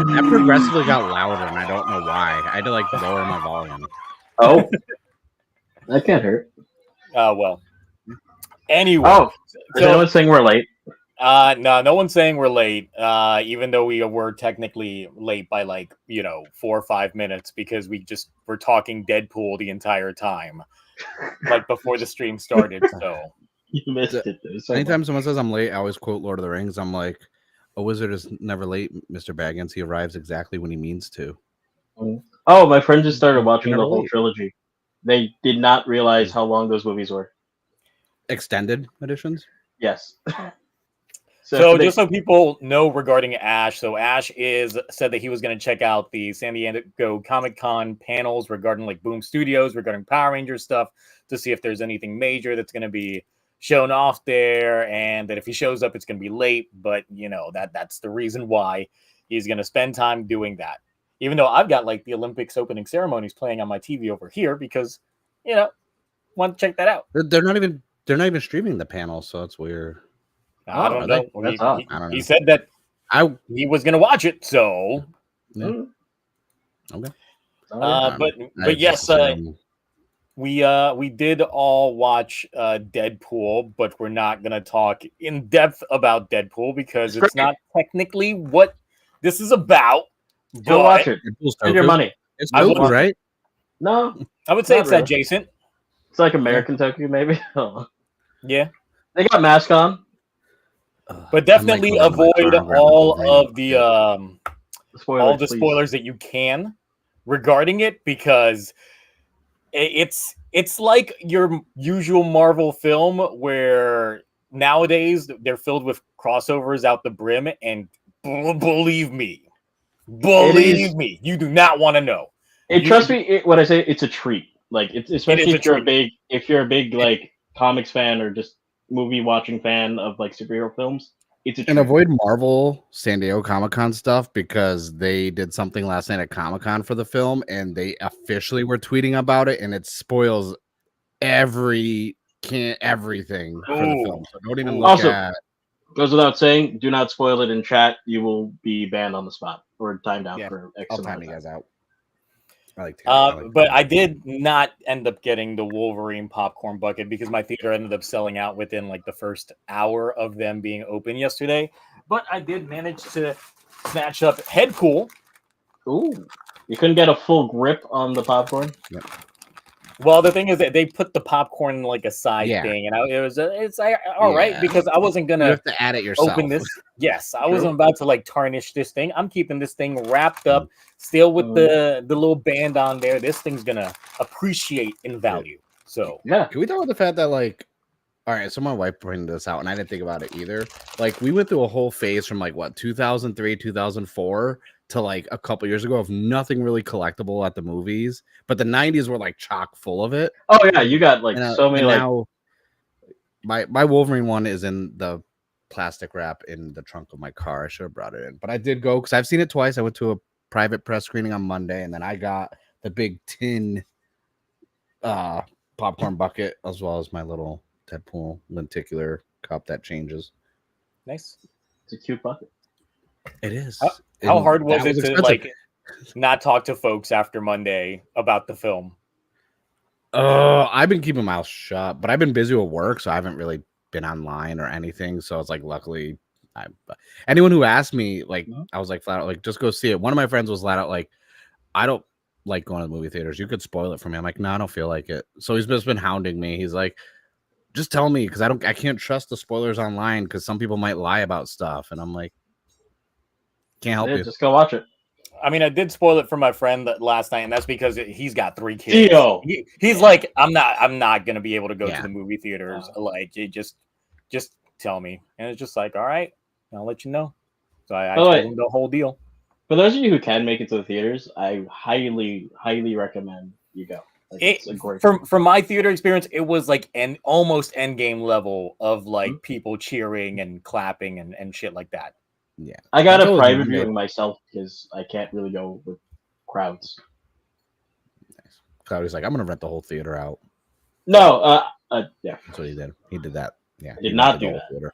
That progressively got louder, and I don't know why. I had to like lower my volume. Oh, that can't hurt. Well. Anyway. Oh, is anyone saying we're late? No one's saying we're late. Even though we were technically late by 4 or 5 minutes because we're talking Deadpool the entire time, like before the stream started. So you missed it. Anytime someone says I'm late, I always quote Lord of the Rings. I'm like, a wizard is never late, Mr. Baggins. He arrives exactly when he means to. Oh, my friend just started watching the whole trilogy. They did not realize how long those movies were. Extended editions? Yes. So just so people know regarding Ash, so Ash said that he was going to check out the San Diego Comic-Con panels regarding Boom Studios, regarding Power Rangers stuff, to see if there's anything major that's going to be shown off there, and that if he shows up, it's going to be late. But that's the reason why he's going to spend time doing that. Even though I've got the Olympics opening ceremonies playing on my TV over here because want to check that out. They're not even streaming the panel, so it's weird. I don't know. He said that he was going to watch it, so. Yeah. Okay. But yes, we did all watch Deadpool, but we're not going to talk in depth about Deadpool because it's not technically what this is about. Go watch it. Spend your money. It's Toku, right? No. I would say it's really adjacent. It's like American Toku, maybe. Yeah. They got mask on. But definitely avoid all of the spoilers that you can regarding it, because it's like your usual Marvel film where nowadays they're filled with crossovers out the brim, and believe me, you do not want to know. Trust me when I say it's a treat. Especially if you're a big comics fan or just movie watching fan of superhero films, it's a treat. And avoid Marvel San Diego Comic-Con stuff because they did something last night at Comic-Con for the film, and they officially were tweeting about it, and it spoils everything for the film. So don't even look at. Goes without saying, do not spoil it in chat. You will be banned on the spot or timed out for X I'll amount time of you guys out. But I did not end up getting the Wolverine popcorn bucket because my theater ended up selling out within the first hour of them being open yesterday. But I did manage to snatch up Headpool. Ooh, you couldn't get a full grip on the popcorn. Yep. Well, the thing is that they put the popcorn in a side thing, and it's all right because I wasn't gonna have to add it yourself. Open this. Yes, I wasn't about to tarnish this thing. I'm keeping this thing wrapped up, still with the little band on there. This thing's gonna appreciate in value. So yeah, can we talk about the fact that all right, so my wife pointed this out, and I didn't think about it either. We went through a whole phase from 2003, 2004 to a couple years ago of nothing really collectible at the movies, but the 90s were chock full of it. Oh yeah, you got so many. Now my Wolverine one is in the plastic wrap in the trunk of my car. I should have brought it in, but I did go because I've seen it twice. I went to a private press screening on Monday, and then I got the big tin popcorn bucket as well as my little Deadpool lenticular cup that changes. Nice. It's a cute bucket. It is. How hard was it to not talk to folks after Monday about the film? I've been keeping my mouth shut, but I've been busy with work, so I haven't really been online or anything. So it's luckily, anyone who asked me, I was flat out just go see it. One of my friends was flat out I don't like going to the movie theaters. You could spoil it for me. I'm no, I don't feel like it. So he's just been hounding me. He's just tell me because I can't trust the spoilers online because some people might lie about stuff, and I'm can't help you. Just go watch it. I mean, I did spoil it for my friend last night, and that's because he's got 3 kids. He's I'm not gonna be able to go to the movie theaters. Just tell me, and it's just all right, I'll let you know. So I told him the whole deal. For those of you who can make it to the theaters, I highly recommend you go. It's a great from my theater experience, it was an almost endgame level of people cheering and clapping and shit like that. Yeah, I got a private viewing myself because I can't really go with crowds. Nice. So I was I'm gonna rent the whole theater out. No, yeah. That's what he did. He did that. Yeah, did not do that.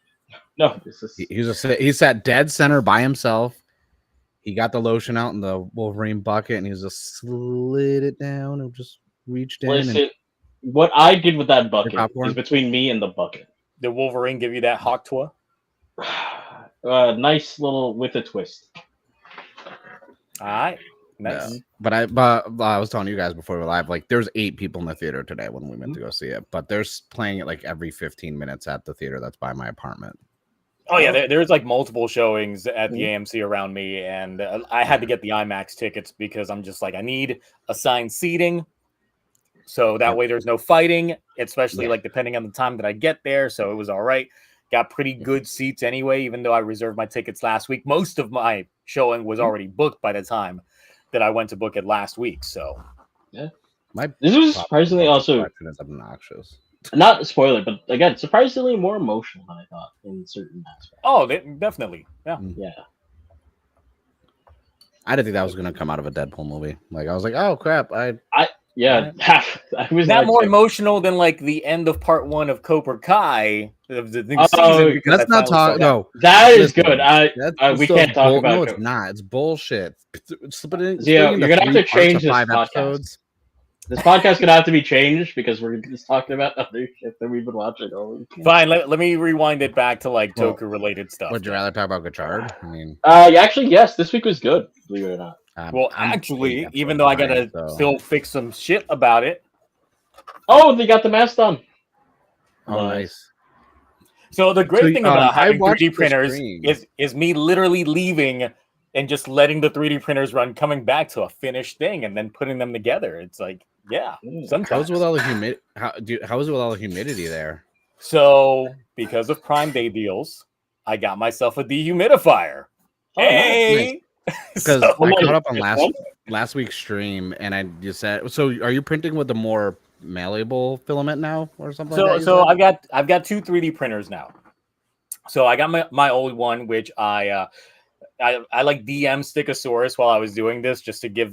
No, this is he sat dead center by himself. He got the lotion out in the Wolverine bucket, and he just slid it down and just reached in. Listen, what I did with that bucket is between me and the bucket. Did Wolverine give you that hawk tour? Nice little with a twist. All right. Nice. Yeah. But I was telling you guys before we were live, like there's 8 people in the theater today when we went to go see it, but they're playing it like every 15 minutes at the theater that's by my apartment. Oh yeah, there's like multiple showings at the AMC around me, and I had to get the IMAX tickets because I'm just like, I need assigned seating, so that way there's no fighting, especially like depending on the time that I get there. So it was all right. Got pretty good seats anyway, even though I reserved my tickets last week. Most of my showing was already booked by the time that I went to book it last week. So yeah, this was surprisingly also obnoxious. Not a spoiler, but again, surprisingly more emotional than I thought in certain aspects. Oh, definitely, yeah. I didn't think that was going to come out of a Deadpool movie. Like I was like, oh crap, I was that more emotional than like the end of part 1 of Cobra Kai of the new season. Let's not talk. No, that is good. We can't talk about it. No, it's not. It's bullshit. You're gonna have to change this podcast. This podcast is gonna have to be changed because we're just talking about other shit that we've been watching. Fine, let me rewind it back to like Toku related stuff. Would you rather talk about Gachard? I mean, actually, yes. This week was good. Believe it or not. Well, actually, even though I gotta still fix some shit about it. Oh, they got the mask done. Oh, nice. So the great thing about having 3D printers is me literally leaving and just letting the 3D printers run, coming back to a finished thing, and then putting them together. It's like, sometimes. How's with all the humidity? How is it with all the humidity there? So because of Prime Day deals, I got myself a dehumidifier. Oh, hey. Nice. Because I caught up on last week's stream, and I just said, so are you printing with the more malleable filament now, or something? So I've got 2 3D printers now. So I got my old one, which I like DM Stickosaurus while I was doing this, just to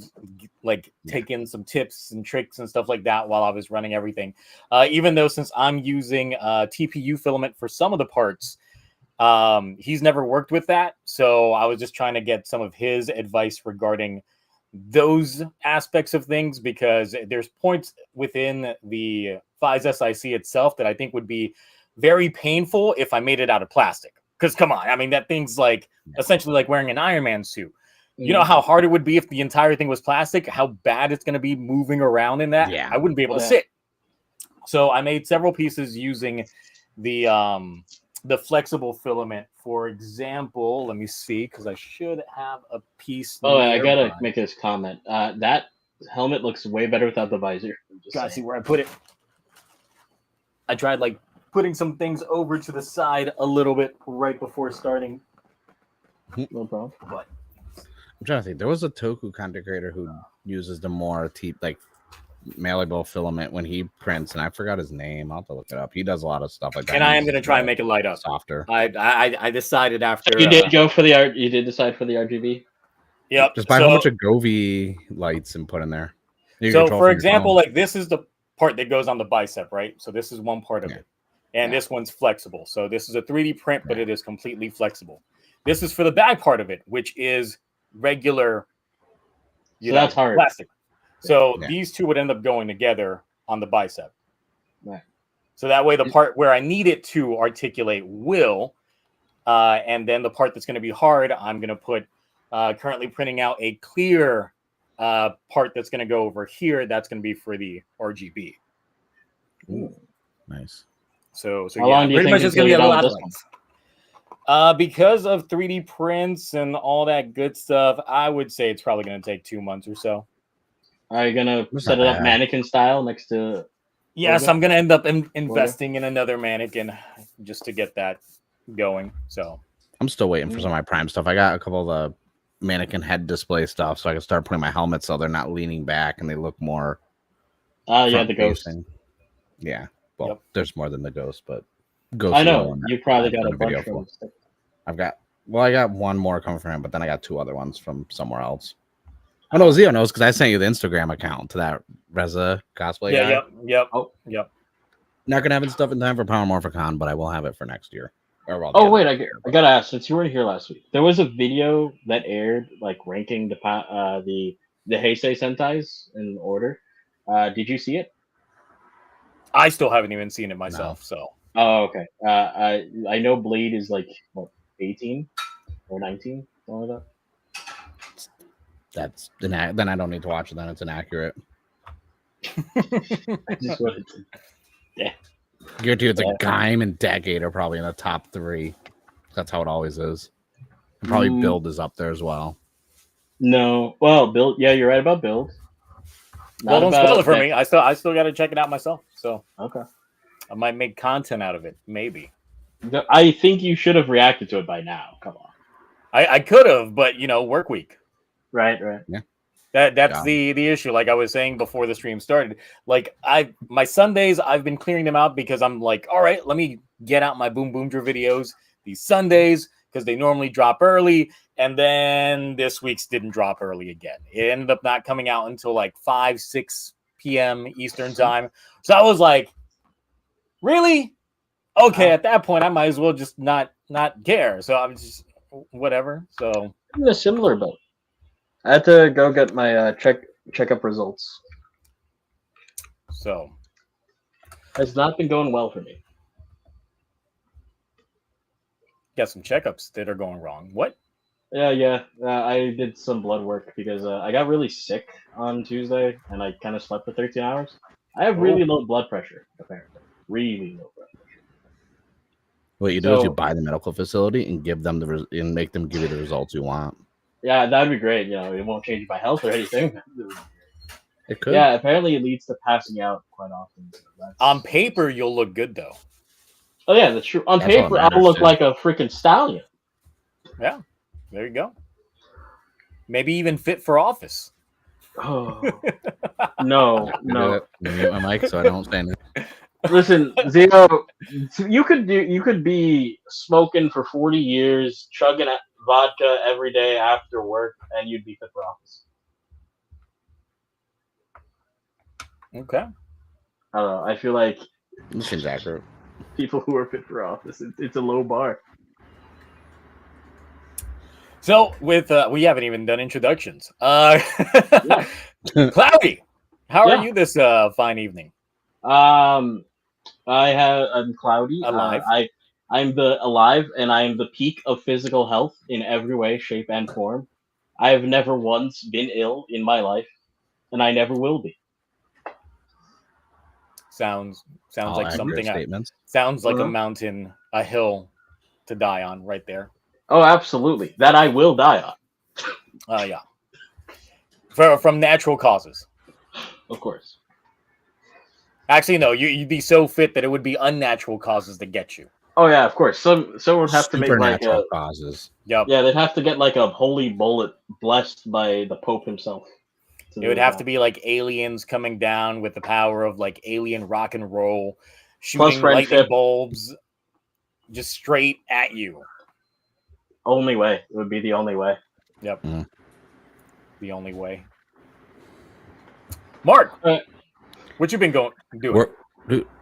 take in some tips and tricks and stuff like that while I was running everything. Even though since I'm using TPU filament for some of the parts. He's never worked with that, so I was just trying to get some of his advice regarding those aspects of things, because there's points within the Phys SIC itself that I think would be very painful if I made it out of plastic. Because come on, I mean, that thing's like essentially like wearing an Iron Man suit. You know how hard it would be if the entire thing was plastic, how bad it's going to be moving around in that. I wouldn't be able to sit. So I made several pieces using the flexible filament. For example, let me see, because I should have a piece. Oh, I gotta make this comment. That helmet looks way better without the visor. Gotta see where I put it. I tried like putting some things over to the side a little bit right before starting. No problem. But I'm trying to think. There was a Toku content creator who uses the more malleable filament when he prints, and I forgot his name. I'll have to look it up. He does a lot of stuff like that. And I am going to try and make it light up softer. I decided after you did go for the art. You did decide for the RGB. Yep. Just buy a whole bunch of Govee lights and put in there. So for example, like this is the part that goes on the bicep, right? So this is one part of it, and this one's flexible. So this is a 3D print, but it is completely flexible. This is for the back part of it, which is regular. That's hard. Plastic. So these two would end up going together on the bicep. Right. So that way the part where I need it to articulate will, and then the part that's going to be hard, I'm going to put currently printing out a clear part that's going to go over here. That's going to be for the RGB. Ooh, nice. So how long do you pretty think much it's going to be a lot of things. Because of 3D prints and all that good stuff, I would say it's probably going to take 2 months or so. Are you gonna set it up mannequin style next to? Yes, I'm gonna end up investing in another mannequin just to get that going. So I'm still waiting for some of my Prime stuff. I got a couple of the mannequin head display stuff, so I can start putting my helmets so they're not leaning back and they look more. The ghost. Yeah, well, there's more than the ghost, but ghost. I know you probably got a bunch of them. I got one more coming from him, but then I got 2 other ones from somewhere else. Oh no, Zio knows because I sent you the Instagram account to that Reza cosplay guy. Yep. Not gonna have it stuff in time for Power Morphicon, but I will have it for next year. Oh wait, I gotta ask. Since you weren't here last week, there was a video that aired like ranking the Heisei Sentais in order. Did you see it? I still haven't even seen it myself. No. So. Oh, okay. I know Blade is like what, 18 or 19, something like that. Then I don't need to watch it. Then it's inaccurate. I just wanted to. Yeah. Guarantee it's a Gaim and Decade are probably in the top 3. That's how it always is. And probably Build is up there as well. No, well, Build. Yeah, you're right about Build. Well, don't spoil it for me. I still got to check it out myself. So okay, I might make content out of it. Maybe. I think you should have reacted to it by now. Come on. I could have, but work week. Right. Yeah. That's the issue. Like I was saying before the stream started, like my Sundays, I've been clearing them out because I'm like, all right, let me get out my Boom Boomdra videos these Sundays because they normally drop early, and then this week's didn't drop early again. It ended up not coming out until like 5-6 p.m. Eastern time. So I was like, really? Okay, at that point, I might as well just not care. So I'm just whatever. So I'm a similar boat. I had to go get my checkup results. So it's not been going well for me. Got some checkups that are going wrong. What? Yeah. I did some blood work because I got really sick on Tuesday and I kind of slept for 13 hours. I have really low blood pressure, apparently. Really low blood pressure. What you do is you buy the medical facility and give them and make them give you the results you want. Yeah, that'd be great. It won't change my health or anything. It could. Yeah, apparently it leads to passing out quite often. So on paper, you'll look good though. Oh yeah, that's true. On paper, I'll look like a freaking stallion. Yeah, there you go. Maybe even fit for office. Oh no. Mute my mic so I don't stand it. Listen, Zio, you could be smoking for 40 years, chugging vodka every day after work, and you'd be fit for office. Okay. I don't know. I feel like this seems accurate. People who are fit for office, it's a low bar. So with we haven't even done introductions. Cloudy, how are you this fine evening? I'm Cloudy. Alive. I'm alive, and I am the peak of physical health in every way, shape, and form. I have never once been ill in my life, and I never will be. Sounds like something. Sounds like a mountain, a hill to die on, right there. Oh, absolutely. That I will die on. Yeah. From natural causes. Of course. Actually, no. You'd be so fit that it would be unnatural causes that get you. Oh yeah, of course. Someone would have to make like causes. Yep. Yeah, they'd have to get like a holy bullet blessed by the Pope himself. It would have to be like aliens coming down with the power of like alien rock and roll, shooting lightning bulbs just straight at you. Only way. It would be the only way. Yep. The only way. Mark, what you been doing?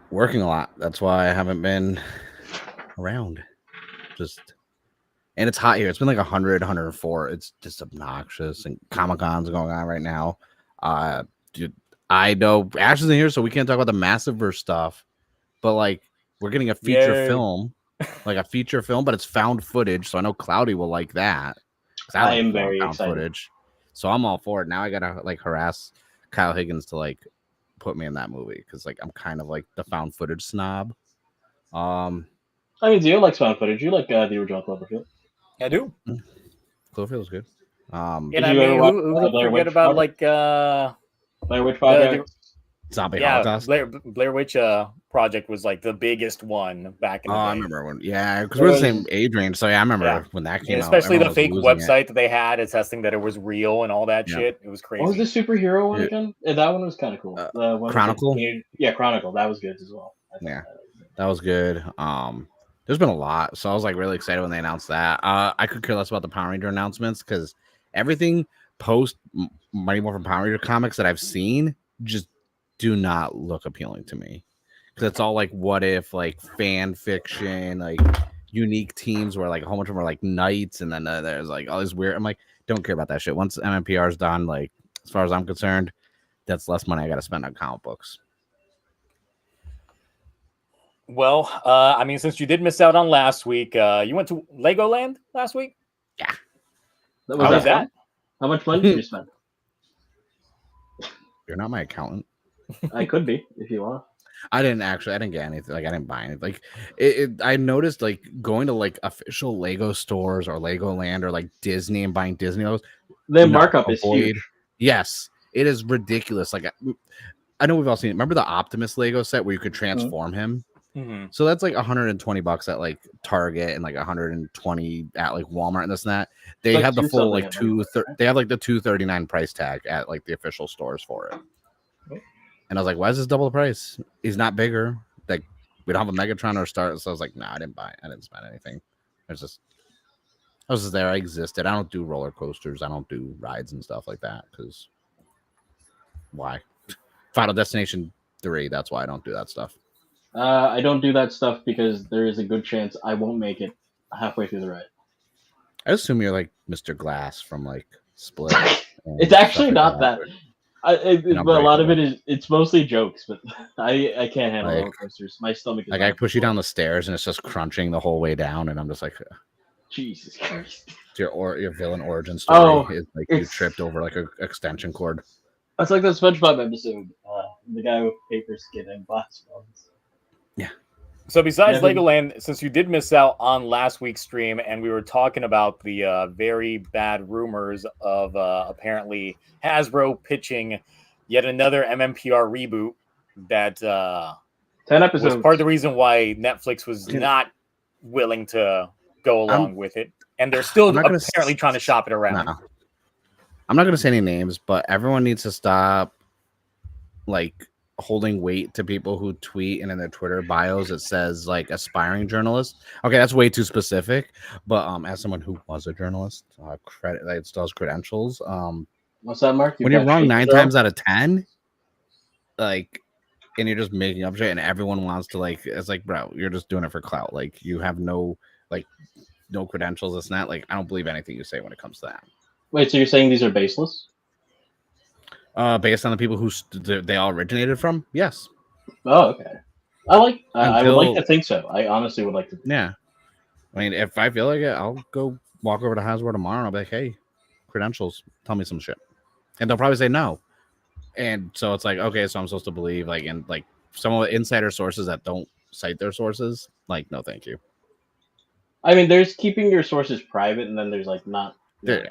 Working a lot. That's why I haven't been around. And it's hot here. It's been like 100, 104. It's just obnoxious. And Comic-Con's going on right now. Dude, I know Ash isn't here, so we can't talk about the Massiveverse stuff. But like, we're getting a feature film, but it's found footage. So I know Cloudy will like that. I am very excited. Footage. So I'm all for it. Now I gotta like harass Kyle Higgins to like put me in that movie because like I'm kind of like the found footage snob. I mean, Zio likes found footage. You like the original Cloverfield. I do. Cloverfield's good. And I mean, who forget about like Blair Witch Project? Zombie Holocaust. Blair Witch Project was like the biggest one back in the day. I remember when, because we're the same age range. So yeah, I remember when that came out. Especially the fake website that they had attesting that it was real and all that shit. It was crazy. What was the superhero one again? That one was kind of cool. Chronicle. Chronicle. That was good as well. That was good. There's been a lot, so I was like really excited when they announced that. I could care less about the Power Ranger announcements because everything post Mighty Morphin Power Ranger comics that I've seen just do not look appealing to me because it's all like what if, like fan fiction, like unique teams where like a whole bunch of them are like knights, and then there's like all this weird. I'm like, don't care about that shit. Once MMPR is done, like as far as I'm concerned, that's less money I got to spend on comic books. Well, I mean, since you did miss out on last week, you went to Legoland last week. Yeah. How was that? How much money did you spend? You're not my accountant. I could be if you want. I didn't get anything. Like I didn't buy anything. Like I noticed like going to like official Lego stores or Legoland or like Disney and buying Disney Legos. The markup is huge. Yes, it is ridiculous. Like I know we've all seen it. Remember the Optimus Lego set where you could transform him? Mm-hmm. So that's like $120 at like Target and like $120 at like Walmart and this and that. They like have the full like they have like the $239 price tag at like the official stores for it. And I was like, why is this double the price? He's not bigger. Like we don't have a Megatron or Star. So I was like, nah, I didn't buy it. I didn't spend anything. I was just there. I existed. I don't do roller coasters. I don't do rides and stuff like that. Because why? Final Destination 3. That's why I don't do that stuff. I don't do that stuff because there is a good chance I won't make it halfway through the ride. I assume you're like Mr. Glass from like Split. It's actually not that. But a lot of it's mostly jokes, but I can't handle roller coasters. My stomach is like I push you down the stairs and it's just crunching the whole way down, and I'm just like, Jesus Christ. Your villain origin story is like you tripped over like an extension cord. That's like the SpongeBob episode. The guy with paper skin and glass bones. Yeah. So besides Legoland, since you did miss out on last week's stream, and we were talking about the very bad rumors of apparently Hasbro pitching yet another MMPR reboot that 10 episodes was part of the reason why Netflix was not willing to go along with it, and they're still apparently trying to shop it around. No. I'm not going to say any names, but everyone needs to stop like holding weight to people who tweet and in their Twitter bios it says like aspiring journalist. Okay, that's way too specific. But as someone who was a journalist, it still has credentials. What's that, Mark? When you're wrong 9 times out of 10, like, and you're just making up shit, and everyone wants to like, it's like, bro, you're just doing it for clout. Like, you have no credentials. It's not like I don't believe anything you say when it comes to that. Wait, so you're saying these are baseless? Based on the people who they all originated from, yes. Oh, okay. I would like to think so. I honestly would like to. Yeah, I mean, if I feel like it, I'll go walk over to Hasbro tomorrow and I'll be like, "Hey, credentials, tell me some shit," and they'll probably say no. And so it's like, okay, so I'm supposed to believe like in like some of the insider sources that don't cite their sources. Like, no, thank you. I mean, there's keeping your sources private, and then there's like not. Yeah.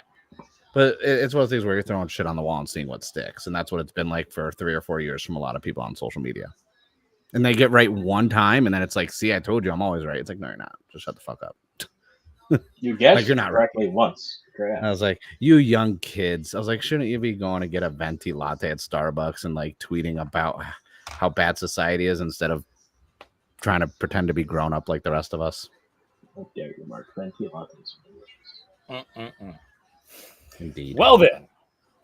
But it's one of those things where you're throwing shit on the wall and seeing what sticks. And that's what it's been like for 3 or 4 years from a lot of people on social media. And they get right one time, and then it's like, see, I told you I'm always right. It's like, no, you're not. Just shut the fuck up. You guessed like, you're not correctly right. Once. Correct. I was like, you young kids. I was like, shouldn't you be going to get a venti latte at Starbucks and like tweeting about how bad society is instead of trying to pretend to be grown up like the rest of us? How dare you, Mark? Venti lattes are delicious. Indeed. Well then,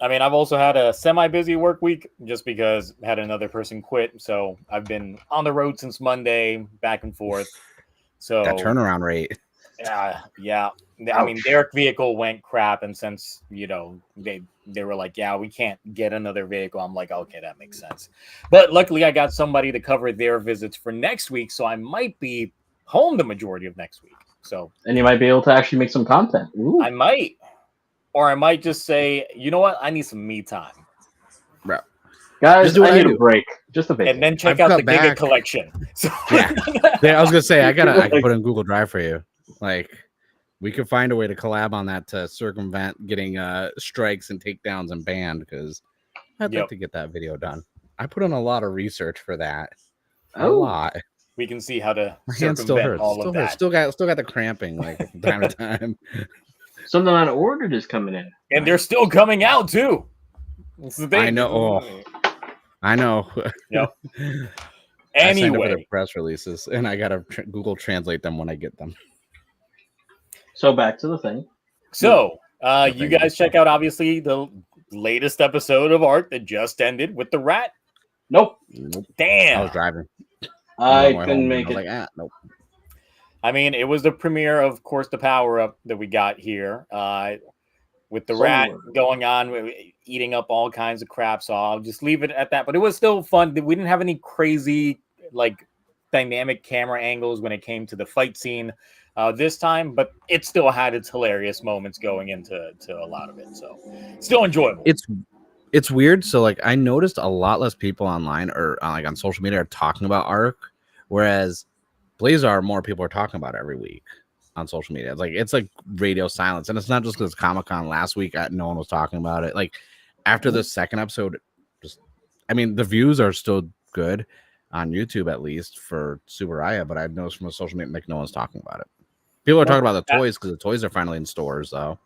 I mean, I've also had a semi-busy work week just because I had another person quit. So I've been on the road since Monday, back and forth. So that turnaround rate. Yeah. I mean, their vehicle went crap, and since they were like, yeah, we can't get another vehicle. I'm like, okay, that makes sense. But luckily, I got somebody to cover their visits for next week, so I might be home the majority of next week. So, and you might be able to actually make some content. Ooh. I might. Or I might just say, you know what? I need some me time. Bro. Guys, I need a break. Just a bit. And then check out the Giga collection. So yeah. I was going to say, I can put in Google Drive for you. Like, we could find a way to collab on that to circumvent getting strikes and takedowns and banned, because I'd like to get that video done. I put in a lot of research for that. A lot. We can see how to My hand still hurts. all of that. Still got the cramping like from time to time. Something unordered is coming in. And they're still coming out too. That's the thing. I know. I know. Yep. I signed up for Anyway, the press releases, and I gotta Google Translate them when I get them. So back to the thing. So you guys check out obviously the latest episode of Arc that just ended with the rat. Nope. Damn. I was driving. I couldn't make it. Nope. I mean, it was the premiere, of course, the power up that we got here. With the rat going on, eating up all kinds of crap. So I'll just leave it at that. But it was still fun. We didn't have any crazy, like, dynamic camera angles when it came to the fight scene this time, but it still had its hilarious moments going into a lot of it. So still enjoyable. It's weird. So like I noticed a lot less people online or like on social media are talking about Arc, whereas Blazar, more people are talking about it every week on social media. It's like radio silence, and it's not just because Comic-Con last week no one was talking about it. Like after the second episode, I mean the views are still good on YouTube at least for Subaraya, but I've noticed from the social media like no one's talking about it. People are talking about the toys because the toys are finally in stores though.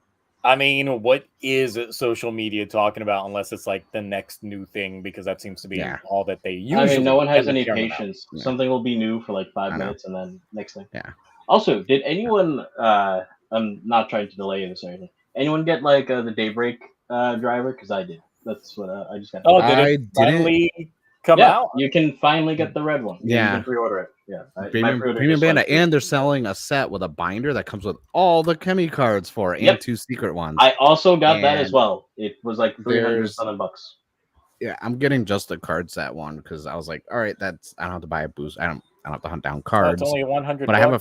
I mean, what is social media talking about unless it's like the next new thing? Because that seems to be all that they usually. I mean, no one has any patience. Yeah. Something will be new for like 5 minutes, and then next thing. Yeah. Also, did anyone? I'm not trying to delay this or anything. Anyone get like the Daybreak driver? Because I did. That's what I just got. Oh, did it finally come out? You can finally get the red one. Yeah, you can pre-order it. Yeah, premium Bandai, and they're selling a set with a binder that comes with all the Chemi cards for and 2 secret ones. I also got that as well. It was like $300 bucks. Yeah, I'm getting just the card set one because I was like, all right, I don't have to buy a boost. I don't have to hunt down cards. That's only $100. But I have a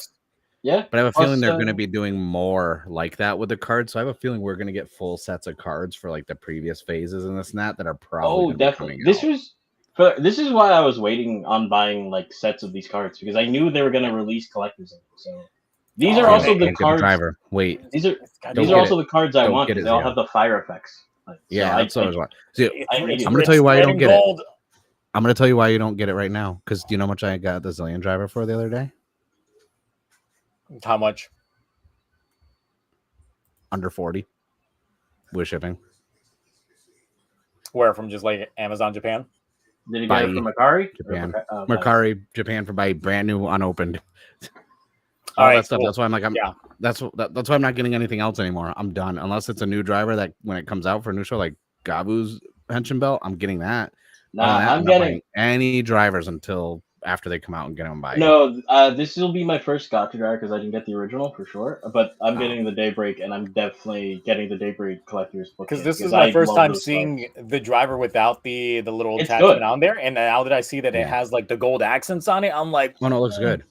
feeling they're going to be doing more like that with the cards. So I have a feeling we're going to get full sets of cards for like the previous phases and this and that are probably definitely. This is why I was waiting on buying like sets of these cards because I knew they were going to release collectors. So these are also the cards. Driver. Wait, these are also the cards I want. They all have the fire effects. That's what I was want. See, I'm going to tell you why you don't get it. I'm going to tell you why you don't get it right now. Because do you know how much I got the Zillion driver for the other day? How much? Under 40 with shipping. Where, from just like Amazon Japan? Did you get it from Mercari? Japan. Mercari, Japan, for buy brand new, unopened. All right, that stuff. Cool. That's why I'm like, that's why I'm not getting anything else anymore. I'm done. Unless it's a new driver that when it comes out for a new show, like Gavv's Henshin Belt, I'm getting that. I'm getting any drivers until after they come out and get them by. No, this will be my first Gachard driver because I didn't get the original for sure. But I'm getting the Daybreak, and I'm definitely getting the Daybreak collector's book. Because this is my first time seeing the driver without the little attachment on there, and now that I see that it has like the gold accents on it, I'm like, oh no, it looks good.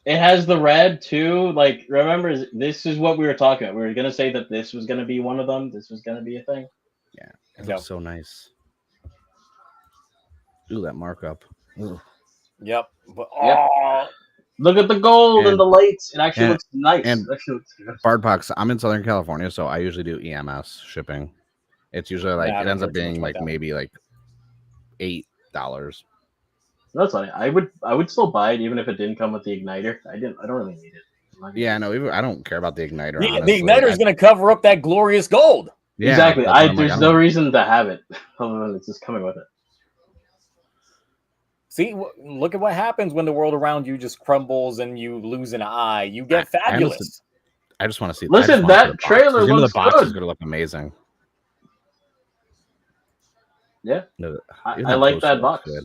It has the red too. Like, remember, this is what we were talking about. We were gonna say that this was gonna be one of them. This was gonna be a thing. Yeah, it looks so nice. Ooh, that markup. Ooh. Yep. Look at the gold and the lights. It actually looks nice. And Bardbox, I'm in Southern California, so I usually do EMS shipping. It's usually like it ends up being like maybe like $8. That's funny. I would still buy it even if it didn't come with the igniter. I don't really need it. Yeah, no, I don't care about the igniter. The igniter is going to cover up that glorious gold. Yeah, exactly. There's no reason to have it other than it's just coming with it. See, look at what happens when the world around you just crumbles and you lose an eye. You get fabulous. I just want to see. Listen, that trailer looks the box good. is going to look amazing. Yeah, I like that box. Good.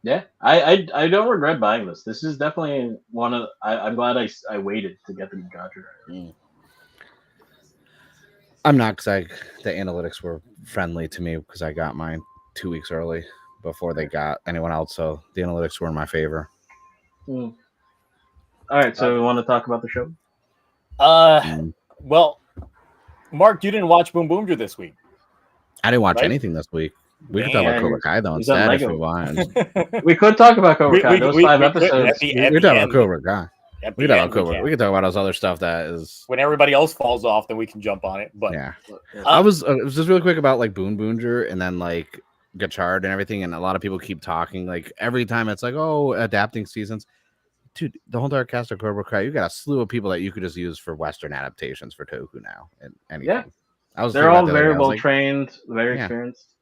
Yeah, I don't regret buying this. This is definitely one of. I'm glad I waited to get the Gachard. I'm not because the analytics were friendly to me because I got mine 2 weeks early before they got anyone else, so the analytics were in my favor. All right, so we want to talk about the show. Well, Mark, you didn't watch Boom Boomja this week. I didn't watch anything this week. We could talk about Cobra Kai though instead if we want. We could talk about Cobra Kai. Those 5 episodes. We could talk about Cobra Kai. We could talk about those other stuff that is when everybody else falls off, then we can jump on it. But yeah, it was just really quick about like Boom Boomja and then like Gachard and everything, and a lot of people keep talking like every time it's like, oh, adapting seasons. Dude, the whole entire cast of Cobra Kai, you got a slew of people that you could just use for Western adaptations for Toku now and anything. Yeah, they're all very well trained, very experienced.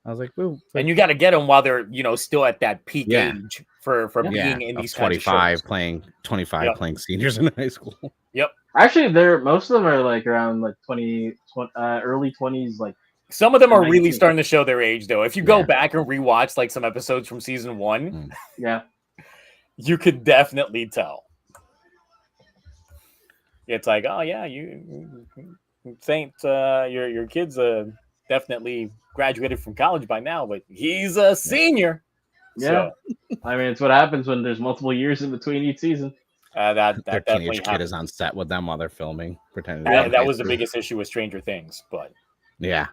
I was like, "Ooh!" And you got to get them while they're still at that peak age for being in these 25 playing seniors in high school. Yep. Actually, most of them are like around like 20 early 20s. Like some of them are really starting to show their age, though. If you go back and rewatch like some episodes from season 1, You could definitely tell. It's like, oh yeah, you Saint, your kid's definitely graduated from college by now, but he's a senior. Yeah, So I mean, it's what happens when there's multiple years in between each season. That Their definitely teenage kid happened. is on set with them while they're filming, pretending. to be in That high was the school. biggest issue with Stranger Things, but Yeah,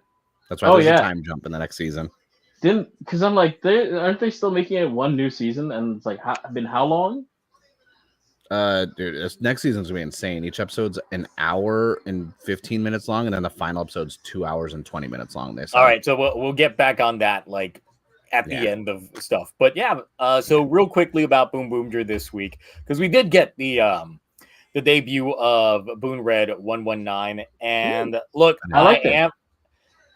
that's why Oh there's a yeah, time jump in the next season. because I'm like, aren't they still making it one new season? And it's like, been how long? Dude, this next season's gonna be insane. Each episode's an hour and 15 minutes long, and then the final episode's 2 hours and 20 minutes long. They say. all right, so we'll get back on that like at the end of stuff. But yeah, so real quickly about Boom Boomger this week, because we did get the debut of Boon Red 119, and look, I like it.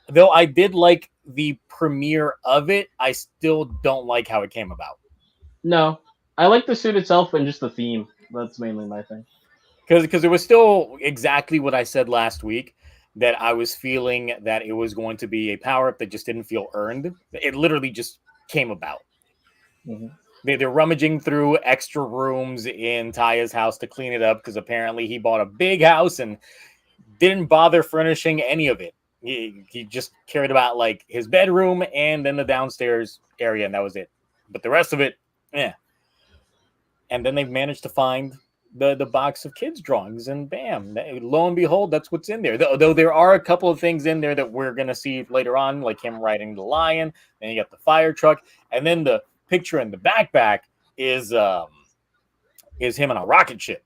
Though I did like the premiere of it, I still don't like how it came about. No, I like the suit itself and just the theme. That's mainly my thing. Because it was still exactly what I said last week, that I was feeling that it was going to be a power up that just didn't feel earned. It literally just came about. Mm-hmm. They're rummaging through extra rooms in Taya's house to clean it up because apparently he bought a big house and didn't bother furnishing any of it. He just cared about like his bedroom and then the downstairs area, and that was it. But the rest of it, yeah. And then they managed to find the box of kids' drawings, and bam, lo and behold, that's what's in there. Though there are a couple of things in there that we're going to see later on, like him riding the lion, and you got the fire truck, and then the picture in the backpack is him on a rocket ship.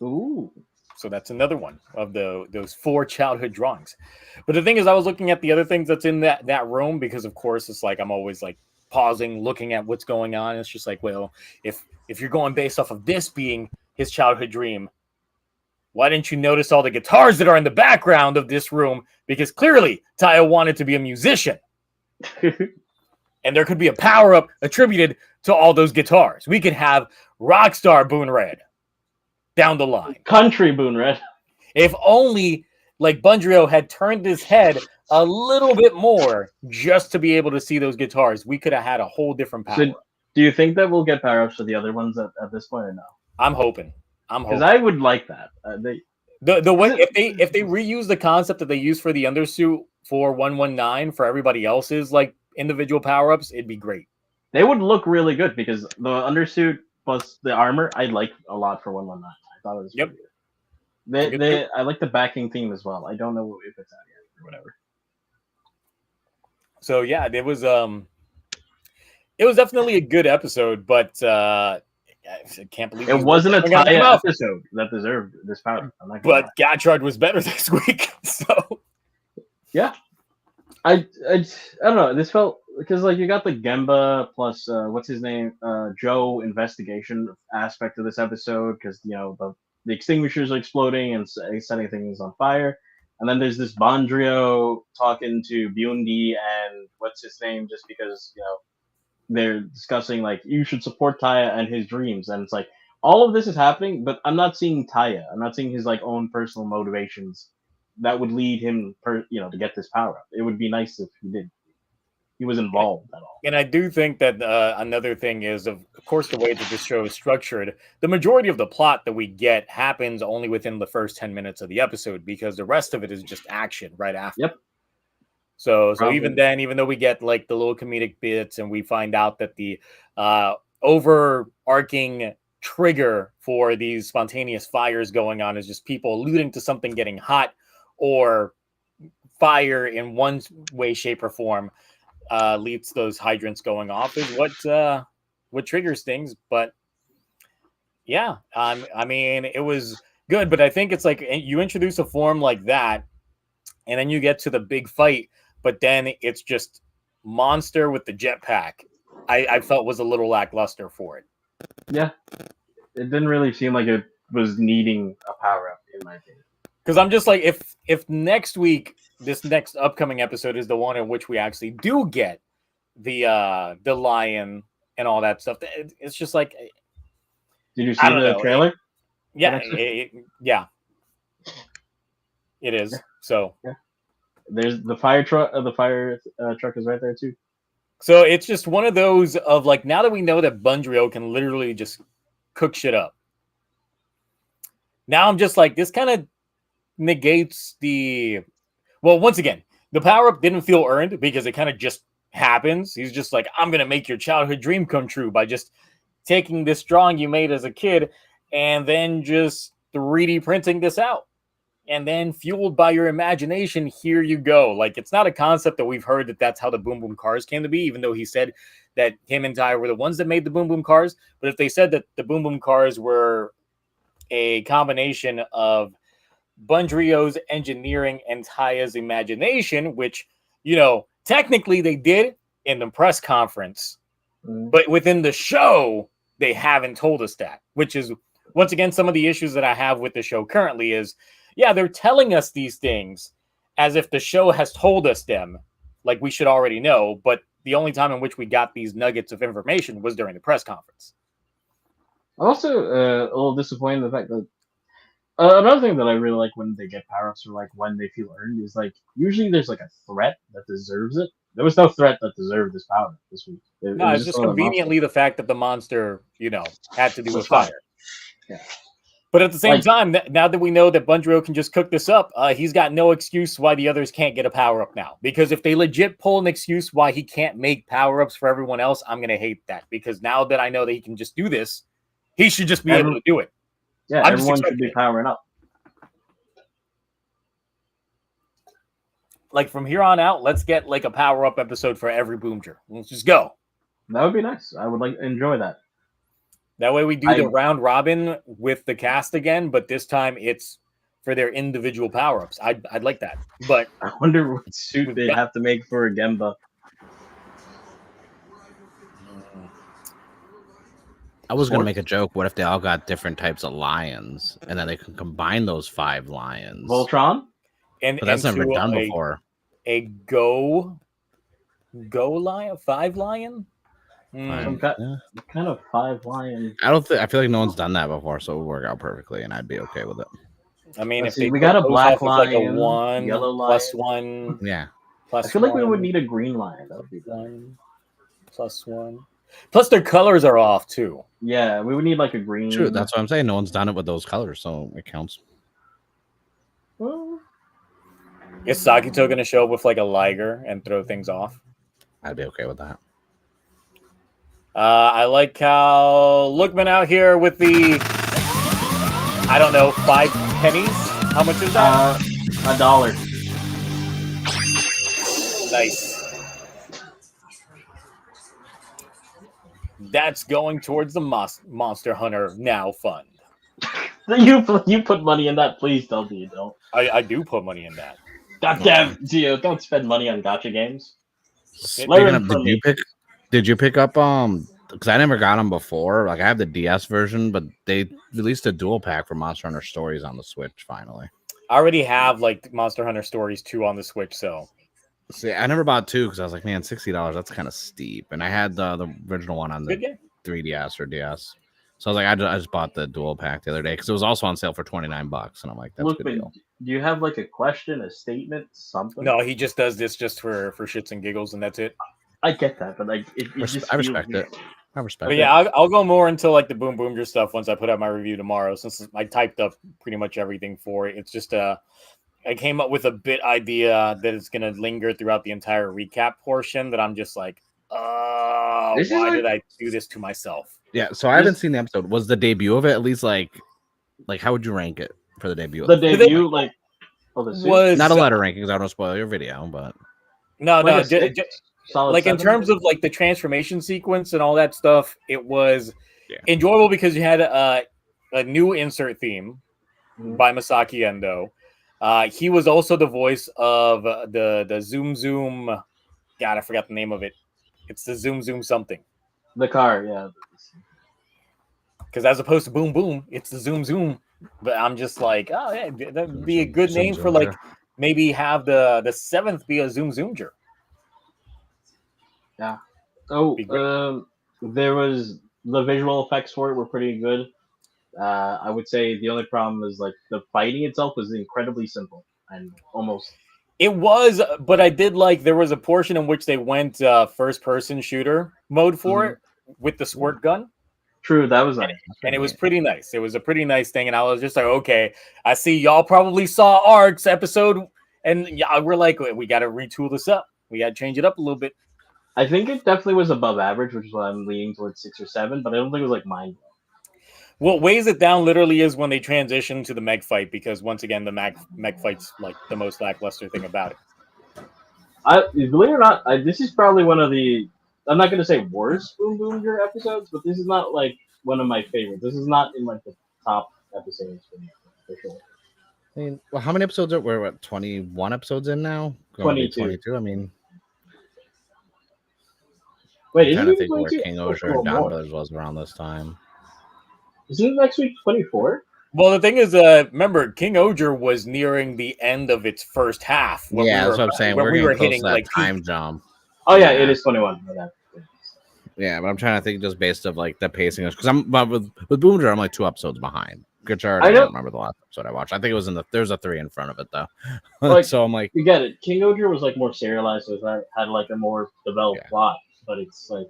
Ooh. So that's another one of those 4 childhood drawings. But the thing is, I was looking at the other things that's in that room, because of course it's like I'm always like pausing, looking at what's going on. It's just like, well, if you're going based off of this being his childhood dream, why didn't you notice all the guitars that are in the background of this room? Because clearly Taya wanted to be a musician. And there could be a power-up attributed to all those guitars. We could have Rockstar Boon Red down the line. Country Boon Red. If only like Bunjiro had turned his head a little bit more just to be able to see those guitars, we could have had a whole different power. So, do you think that we'll get power-ups for the other ones at this point or no? I'm hoping. Because I would like that. The way if they reuse the concept that they used for the undersuit for 119 for everybody else's like individual power-ups, it'd be great. They would look really good because the undersuit plus the armor I like a lot for 119. I thought it was pretty good. I like the backing theme as well. I don't know if it's out yet or whatever. So yeah, it was definitely a good episode, but I can't believe it wasn't a Taya episode that deserved this power. But Gachard was better this week, so yeah. I don't know. This felt because like you got the Gemba plus what's his name Joe investigation aspect of this episode because you know the extinguishers are exploding and setting things on fire, and then there's this Bondrio talking to Byundi and what's his name just because you know they're discussing like you should support Taya and his dreams, and it's like all of this is happening, but I'm not seeing Taya. I'm not seeing his like own personal motivations that would lead him, to get this power up. It would be nice if he was involved at all. And I do think that another thing is, of course, the way that this show is structured, the majority of the plot that we get happens only within the first 10 minutes of the episode because the rest of it is just action right after. Yep. So even then, even though we get like the little comedic bits and we find out that the overarching trigger for these spontaneous fires going on is just people alluding to something getting hot or fire in one way, shape, or form leads those hydrants going off is what triggers things. But yeah, I mean, it was good, but I think it's like you introduce a form like that, and then you get to the big fight, but then it's just monster with the jetpack. I felt was a little lackluster for it. Yeah, it didn't really seem like it was needing a power up in my opinion. Because I'm just like, if next week, this next upcoming episode is the one in which we actually do get the lion and all that stuff, it's just like, did you see the trailer? Yeah, it is. Yeah. So yeah, there's the fire truck. The fire truck is right there too. So it's just one of those of like, now that we know that Bundrail can literally just cook shit up. Now I'm just like, this kind of negates the, well, once again, the power-up didn't feel earned because it kind of just happens. He's just like, I'm going to make your childhood dream come true by just taking this drawing you made as a kid and then just 3D printing this out. And then fueled by your imagination, here you go. Like, it's not a concept that we've heard that that's how the Boom Boom cars came to be, even though he said that him and Ty were the ones that made the Boom Boom cars. But if they said that the Boom Boom cars were a combination of Bundrail's engineering and Taya's imagination, which, you know, technically they did in the press conference, but within the show, they haven't told us that, which is, once again, some of the issues that I have with the show currently is, yeah, they're telling us these things as if the show has told us them, like we should already know, but the only time in which we got these nuggets of information was during the press conference. I'm also a little disappointed in the fact that another thing that I really like when they get power-ups or like when they feel earned is like usually there's like a threat that deserves it. There was no threat that deserved this power this week. No, it's just conveniently the fact that the monster, you know, had to do with fire. Yeah. But at the same time, now that we know that Bundrail can just cook this up, he's got no excuse why the others can't get a power-up now. Because if they legit pull an excuse why he can't make power-ups for everyone else, I'm going to hate that. Because now that I know that he can just do this, he should just be able to do it. Yeah, everyone should be powering up. Like, from here on out, let's get like a power-up episode for every Boomger. Let's just go. That would be nice. I would enjoy that. That way we do the round robin with the cast again, but this time it's for their individual power-ups. I'd like that. But I wonder what suit they have to make for a Gemba. I was going to make a joke. What if they all got different types of lions, and then they can combine those 5 lions? Voltron? But that's never been done before. A go lion? 5 lion? Kind of 5 lions. I feel like no one's done that before, so it would work out perfectly, and I'd be okay with it. I mean, we got a black lion, like a 1, yellow lion, +1. Yeah. I feel like we would need a green lion. That would be 1 +1. Plus, their colors are off too. Yeah, we would need like a green. True, that's what I'm saying. No one's done it with those colors, so it counts. Well, is Sakito going to show up with like a liger and throw things off? I'd be okay with that. I like how Lookman out here with the, I don't know, 5 pennies. How much is that? $1. Nice. That's going towards the Monster Hunter Now fund. You put money in that, please tell me you don't. I do put money in that. Goddamn, Gio, don't spend money on gacha games. Did you pick up because I never got them before. Like I have the DS version, but they released a dual pack for Monster Hunter Stories on the Switch finally. I already have like Monster Hunter Stories 2 on the Switch, so see, I never bought 2 because I was like, man, $60, that's kind of steep. And I had the original one on the 3DS or DS. So I was like, I just bought the dual pack the other day because it was also on sale for $29, and I'm like, that's a good deal. Do you have like a question, a statement, something? No, he just does this just for shits and giggles, and that's it. I get that, but like, I respect it. I respect but it. Yeah, I'll go more into like the Boom Boomer stuff once I put out my review tomorrow. Since I typed up pretty much everything for it, it's just I came up with a bit idea that is going to linger throughout the entire recap portion. That I'm just like, why did I do this to myself? Yeah, so I haven't seen the episode. Was the debut of it at least like how would you rank it for the debut? The debut, like, was not a letter ranking because I don't want to spoil your video, but no, like in terms of like the transformation sequence and all that stuff, it was enjoyable because you had a new insert theme by Masaki Endo. He was also the voice of the Zoom Zoom. God, I forgot the name of it. It's the Zoom Zoom something. The car, yeah. Because as opposed to Boom Boom, it's the Zoom Zoom. But I'm just like, oh yeah, that'd be a good name for like maybe have the 7th be a Zoom Zoomer. Yeah. Oh, there was the visual effects for it were pretty good. I would say the only problem is like the fighting itself was incredibly simple and almost It was, but I did like there was a portion in which they went first-person shooter mode for it with the squirt gun. True, that was nice. And it was pretty nice. It was a pretty nice thing, and I was just like, okay, I see y'all probably saw Ark's episode, and yeah, we're like, we got to retool this up. We got to change it up a little bit. I think it definitely was above average, which is why I'm leaning towards 6 or 7, but I don't think it was like mind blowing. What weighs it down literally is when they transition to the Meg fight, because once again, the Meg fight's like the most lackluster thing about it. Believe it or not, this is probably one of the, I'm not going to say worst Boom Boomer episodes, but this is not like one of my favorites. This is not in like the top episodes for sure. I mean, well, how many episodes are we're what 21 episodes in now? 22. I mean, wait, I'm trying to think 22? where King Osher and Don Brothers was around this time. Isn't it next week 24? Well, the thing is, remember, King Oger was nearing the end of its first half. Yeah, that's what I'm saying. When we were hitting that like time jump. Oh yeah, it is 21. Yeah, but I'm trying to think just based of like the pacing, because I'm with Boomer, I'm like 2 episodes behind. Gachard, I don't remember the last episode I watched. I think it was there's a 3 in front of it though. Like, so I'm like, you get it. King Oger was like more serialized, so it had like a more developed plot, but it's like,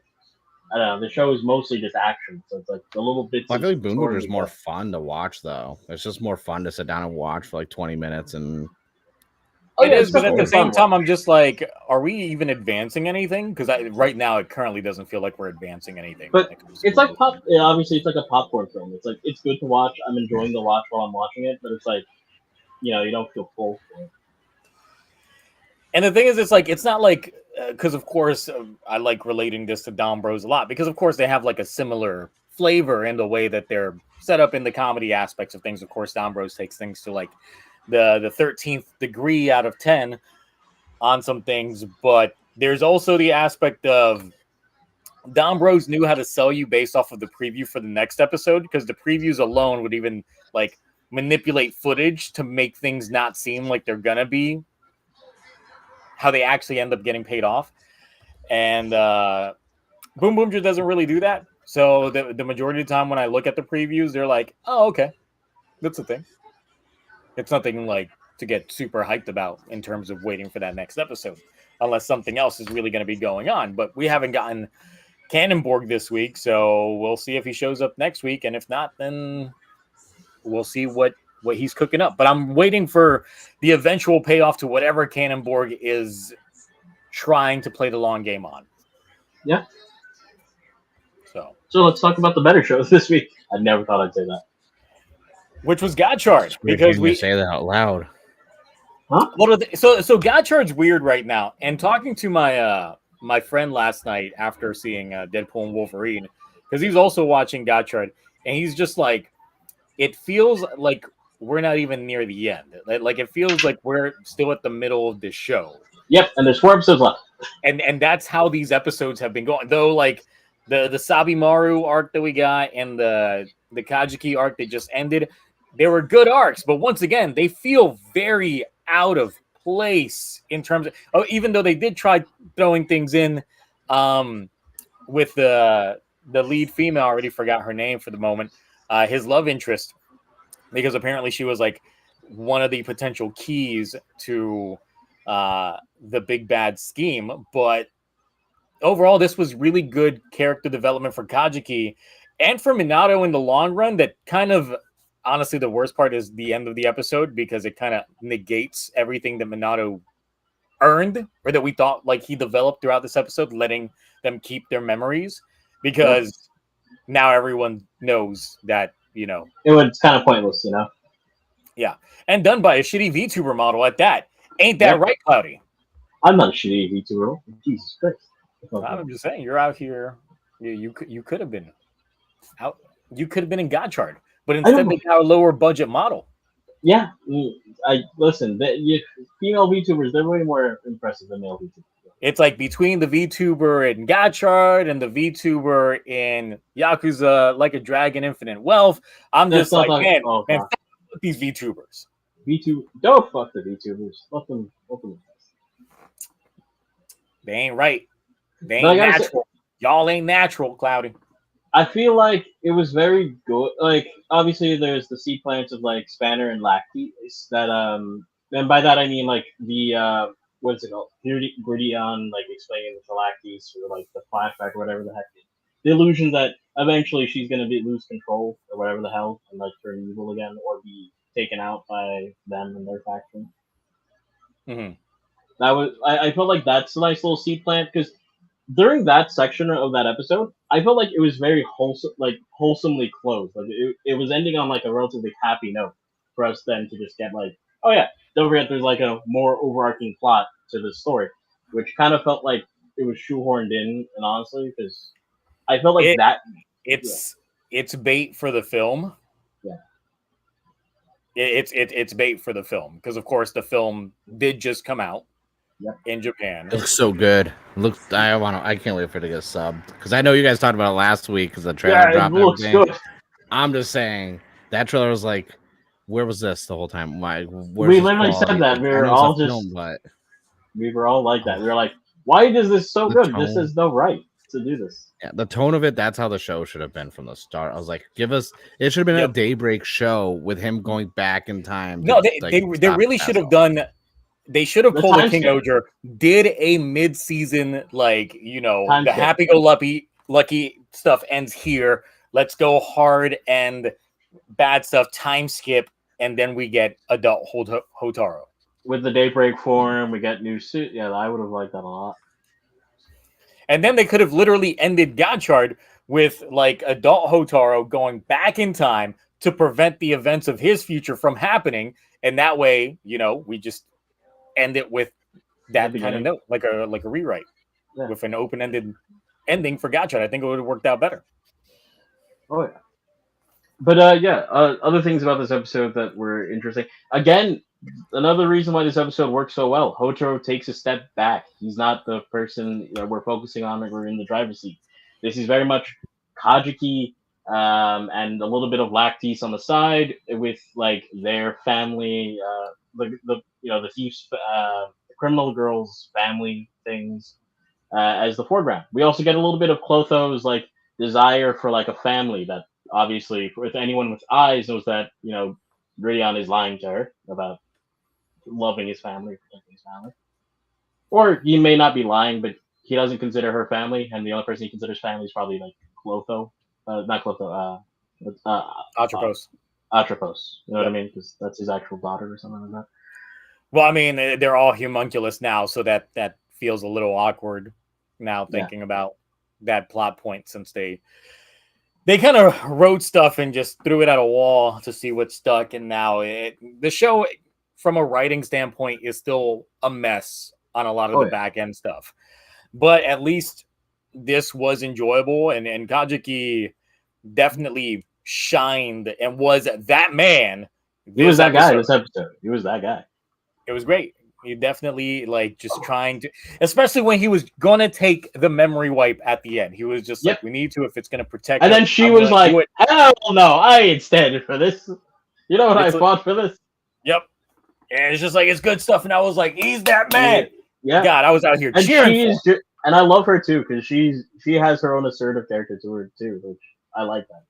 I don't know. The show is mostly just action, so it's like the little bits. I feel like Boom Boomer is more fun to watch, though. It's just more fun to sit down and watch for like 20 minutes, and it is. But at the same time, I'm just like, are we even advancing anything? Because right now, it currently doesn't feel like we're advancing anything. But it's like pop. Yeah, obviously, it's like a popcorn film. It's like it's good to watch. I'm enjoying the watch while I'm watching it, but it's like, you don't feel full for it. And the thing is, it's like it's not like. Because, of course, I like relating this to Don Bros a lot because, of course, they have like a similar flavor in the way that they're set up in the comedy aspects of things. Of course, Don Bros takes things to like the 13th degree out of 10 on some things. But there's also the aspect of Don Bros knew how to sell you based off of the preview for the next episode, because the previews alone would even like manipulate footage to make things not seem like they're going to be how they actually end up getting paid off. And Boom Boom just doesn't really do that. So the majority of the time when I look at the previews, they're like, oh, okay, that's the thing. It's nothing like to get super hyped about in terms of waiting for that next episode, unless something else is really going to be going on. But we haven't gotten Cannonborg this week, so we'll see if he shows up next week. And if not, then we'll see what he's cooking up. But I'm waiting for the eventual payoff to whatever Cannonborg is trying to play the long game on. Yeah. So let's talk about the better shows this week. I never thought I'd say that. Which was Gachard, because we say that out loud. Huh? Well, so Gachard's weird right now. And talking to my my friend last night after seeing Deadpool and Wolverine, because he's also watching Gachard, and he's just like, it feels like we're not even near the end. Like it feels like we're still at the middle of this show. Yep, and there's 4 episodes left. And that's how these episodes have been going. Though, like the Sabimaru arc that we got and the Kajiki arc that just ended, they were good arcs. But once again, they feel very out of place in terms of, even though they did try throwing things in with the lead female. I already forgot her name for the moment. His love interest, because apparently she was like one of the potential keys to the big bad scheme. But overall, this was really good character development for Kajiki and for Minato in the long run. That kind of, honestly, the worst part is the end of the episode, because it kind of negates everything that Minato earned, or that we thought like he developed throughout this episode, letting them keep their memories, because now everyone knows that, it was kind of pointless, Yeah, and done by a shitty VTuber model at that. Ain't that right, Cloudy? I'm not a shitty VTuber. Jesus Christ. I'm just saying, you're out here. You could have been out. You could have been in Gachard, but instead they got a lower budget model. Yeah, listen. Female VTubers, they're way more impressive than male VTubers. It's like between the VTuber in Gachard and the VTuber in Yakuza Like a Dragon Infinite Wealth, I'm just like, man, fuck these VTubers. Don't fuck the VTubers. Let them. They ain't right. They ain't natural. Y'all ain't natural, Cloudy. I feel like it was very good. Like, obviously, there's the seed plants of like Spanner and Lacti that And by that I mean like the what's it called? Gridion like explaining the Galactes or like the flashback or whatever the heck. The illusion that eventually she's gonna lose control or whatever the hell and like turn evil again or be taken out by them and their faction. Mm-hmm. That was I felt like that's a nice little seed plant because during that section of that episode, I felt like it was very wholesome, like wholesomely closed. Like it was ending on like a relatively happy note for us then to just get like, oh yeah, don't forget there's like a more overarching plot to this story, which kind of felt like it was shoehorned in, and honestly, because I felt like it's bait for the film. Yeah. It's bait for the film because of course the film did just come out. Yep. In Japan. It looks so good. I can't wait for it to get subbed because I know you guys talked about it last week because the trailer dropped. It looks good. I'm just saying that trailer was like, where was this the whole time? We literally said that we were all just we were all like that. We were like, why is this so good? This is no right to do this. Yeah, the tone of it, that's how the show should have been from the start. I was like, it should have been a daybreak show with him going back in time. No, they really should have done. They should have pulled a King Oger, did a mid-season, like, the happy-go-lucky stuff ends here. Let's go hard and bad stuff, time skip, and then we get adult Hotaru. With the daybreak form, we get new suit. Yeah, I would have liked that a lot. And then they could have literally ended Gachard with, like, adult Hotaru going back in time to prevent the events of his future from happening. And that way, we just end it with that kind of note, like a rewrite with an open-ended ending for Gachard. I think it would have worked out better. Oh yeah, but other things about this episode that were interesting. Again, another reason why this episode works so well. Hotaru takes a step back. He's not the person that we're focusing on. We're in the driver's seat. This is very much Kajiki and a little bit of Lactese on the side with like their family. The thief's the criminal girl's family things as the foreground. We also get a little bit of Clotho's like desire for like a family that obviously with anyone with eyes knows that Gridion is lying to her about loving his family, protecting his family. Or he may not be lying, but he doesn't consider her family, and the only person he considers family is probably like Clotho, not Clotho, Atropos. Atropos. You know what I mean? Because that's his actual daughter or something like that. Well, I mean, they're all homunculus now, so that feels a little awkward now thinking about that plot point since they kind of wrote stuff and just threw it at a wall to see what stuck. And now the show, from a writing standpoint, is still a mess on a lot of the back end stuff. But at least this was enjoyable, and Kajiki definitely shined and was that man. He was that guy this episode. He was that guy. It was great. He definitely just trying to, especially when he was gonna take the memory wipe at the end. He was just like, "We need to if it's gonna protect." And then she was like, "Hell no, I ain't standing for this. You know what I fought for this." Yep. And it's just like it's good stuff. And I was like, "He's that man." Yeah. God, I was out here cheering. And I love her too because she has her own assertive character to her too, which I like that.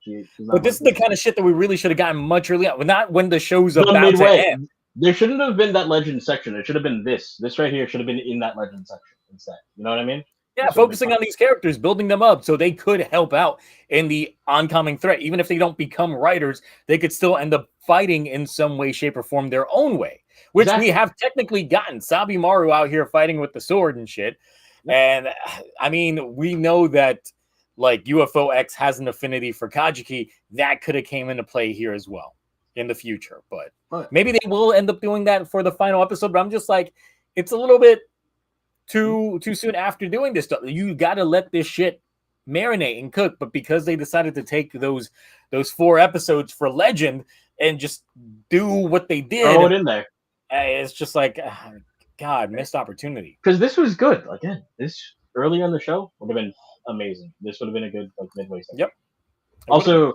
But this is the kind of shit that we really should have gotten much earlier. Not when the show's about to end. There shouldn't have been that legend section. It should have been this. This right here should have been in that legend section instead. You know what I mean? Yeah, focusing on these characters, building them up so they could help out in the oncoming threat. Even if they don't become writers, they could still end up fighting in some way, shape, or form their own way. Which we have technically gotten. Sabi Maru out here fighting with the sword and shit. And I mean, we know that like UFO X has an affinity for Kajiki. That could have came into play here as well in the future. But maybe they will end up doing that for the final episode. But I'm just like, it's a little bit too soon after doing this stuff. You got to let this shit marinate and cook. But because they decided to take those 4 episodes for Legend and just do what they did, throw it in there. It's just like, God, missed opportunity. Because this was good. Again, this earlier in the show would have been amazing. This would have been a good midway segment. Yep. Also,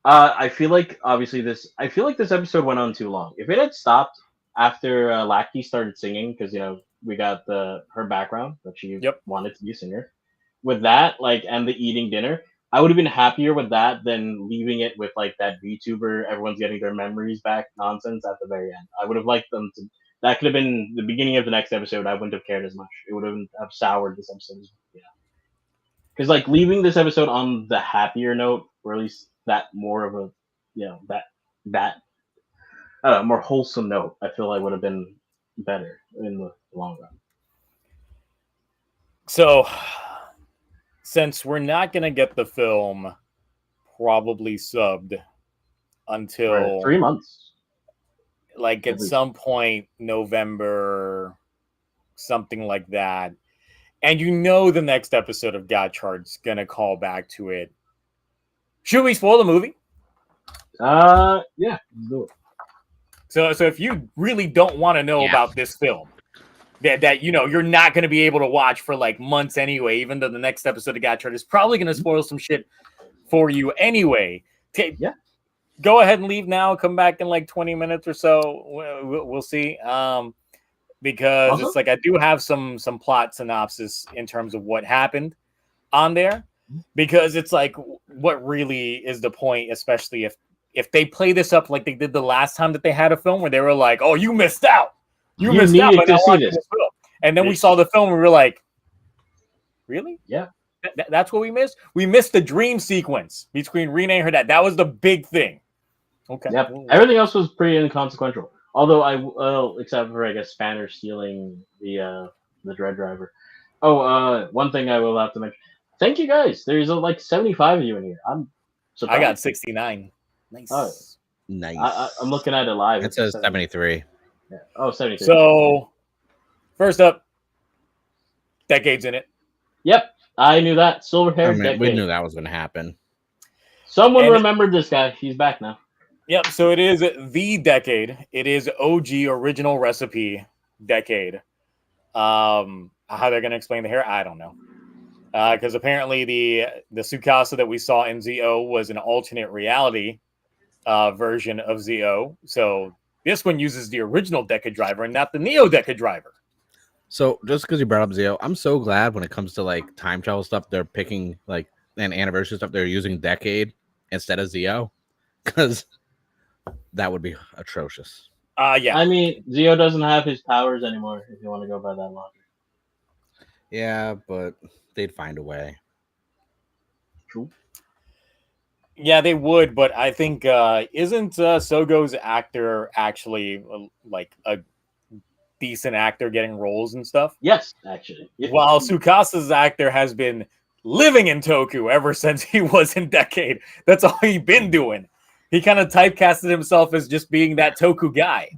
I feel like this episode went on too long. If it had stopped after Lackey started singing, because we got her background that she wanted to be a singer. With that, and the eating dinner, I would have been happier with that than leaving it with that VTuber, everyone's getting their memories back nonsense at the very end. I would have liked them to that could have been the beginning of the next episode. I wouldn't have cared as much. It would have soured this episode. Yeah, because like leaving this episode on the happier note, or at least that more of a that more wholesome note, I feel like would have been better in the long run. So, since we're not gonna get the film probably subbed until For 3 months, like at some point November, something like that, and the next episode of Gachard's gonna call back to it. Should we spoil the movie? Yeah, let's do it. So if you really don't want to know about this film, that you're not going to be able to watch for like months anyway, even though the next episode of Gachard is probably going to spoil some shit for you anyway. Go ahead and leave now. Come back in like 20 minutes or so. We'll see. Because also, it's like I do have some plot synopsis in terms of what happened on there. Because it's like, what really is the point, especially if they play this up like they did the last time that they had a film where they were like, "Oh, you missed out. You missed out by not watching this film." And then we saw the film and we were like, "Really? Yeah, that's what we missed. We missed the dream sequence between Renee and her dad. That was the big thing." Okay. Yep. Everything else was pretty inconsequential. Although except for I guess Spanner stealing the Dread Driver. Oh, one thing I will have to mention. Thank you guys. There's like 75 of you in here. I'm surprised. I got 69. Nice. Oh, nice. I'm looking at it live. It says 73. Yeah. Oh, 73. So, first up, Decade's in it. Yep, I knew that. Silver-haired Decade. We knew that was going to happen. Someone remembered this guy. He's back now. Yep, so it is the Decade. It is OG original recipe Decade. How they're going to explain the hair, I don't know. Because apparently the Tsukasa that we saw in ZO was an alternate reality version of ZO. So this one uses the original Deca driver and not the Neo Deca driver. So just because you brought up ZO, I'm so glad when it comes to like time travel stuff, they're picking like an anniversary stuff, they're using Decade instead of ZO. Because that would be atrocious. Yeah. I mean, ZO doesn't have his powers anymore, if you want to go by that logic. Yeah, but they'd find a way. True. Yeah, they would, but I think isn't Sogo's actor actually like a decent actor getting roles and stuff? Yes, actually. Yeah. While Tsukasa's actor has been living in Toku ever since he was in Decade. That's all he's been doing. He kind of typecasted himself as just being that Toku guy.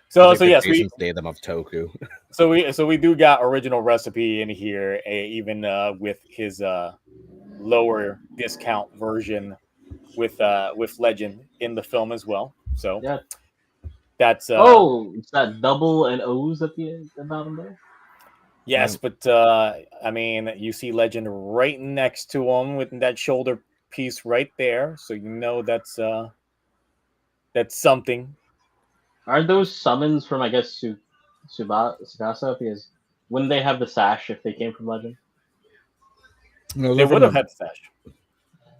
So yes, we them of Toku. So we do got original recipe in here, even with his lower discount version with Legend in the film as well. So yeah, that's it's that double and O's at the bottom there. Yes, but I mean, you see Legend right next to him with that shoulder piece right there, so you know that's something. Aren't those summons from, I guess, Tsukasa? Because wouldn't they have the sash if they came from Legend? No, they would have had the sash.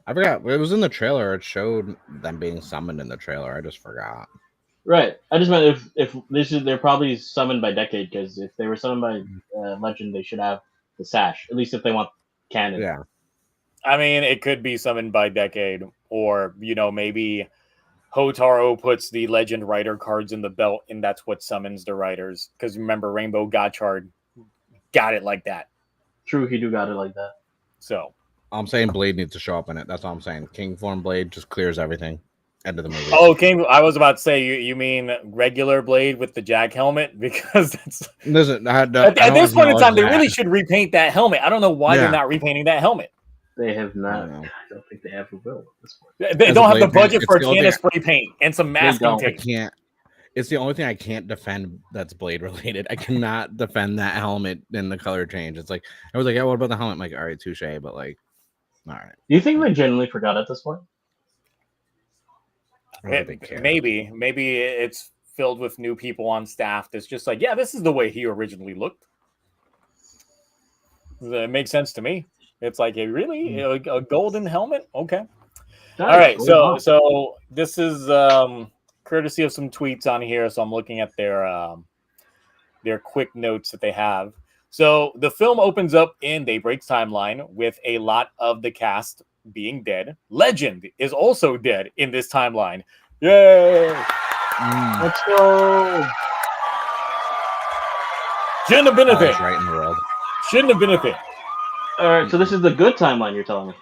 I forgot. It was in the trailer. It showed them being summoned in the trailer. I just forgot. Right. I just meant if they're probably summoned by Decade, because if they were summoned by Legend, they should have the sash. At least if they want canon. Yeah. I mean, it could be summoned by Decade, or maybe Hotaro puts the Legend Rider cards in the belt, and that's what summons the Riders. Because remember, Rainbow Gachard got it like that. True, he got it like that. So I'm saying Blade needs to show up in it. That's all I'm saying. King form Blade just clears everything. End of the movie. Oh, King! I was about to say you mean regular Blade with the Jag helmet, because that's at this point in time they really should repaint that helmet. I don't know why they're not repainting that helmet. They have not. I don't think they ever will at this point. They don't have the budget for a can of spray paint and some masking tape. It's the only thing I can't defend that's Blade related. I cannot defend that helmet and the color change. It's like I was like, yeah, what about the helmet? I'm like, all right, touche, but like, all right. Do you think they genuinely forgot at this point? Maybe it's filled with new people on staff. That's just like, yeah, this is the way he originally looked. It makes sense to me. It's like, really? A golden helmet? Okay. All right. So this is courtesy of some tweets on here, so I'm looking at their quick notes that they have. So the film opens up in Daybreak's timeline with a lot of the cast being dead. Legend is also dead in this timeline. Yay! Let's go. Shouldn't have been a thing. Right in the world. Shouldn't have been a thing. All right, so this is the good timeline you're telling me.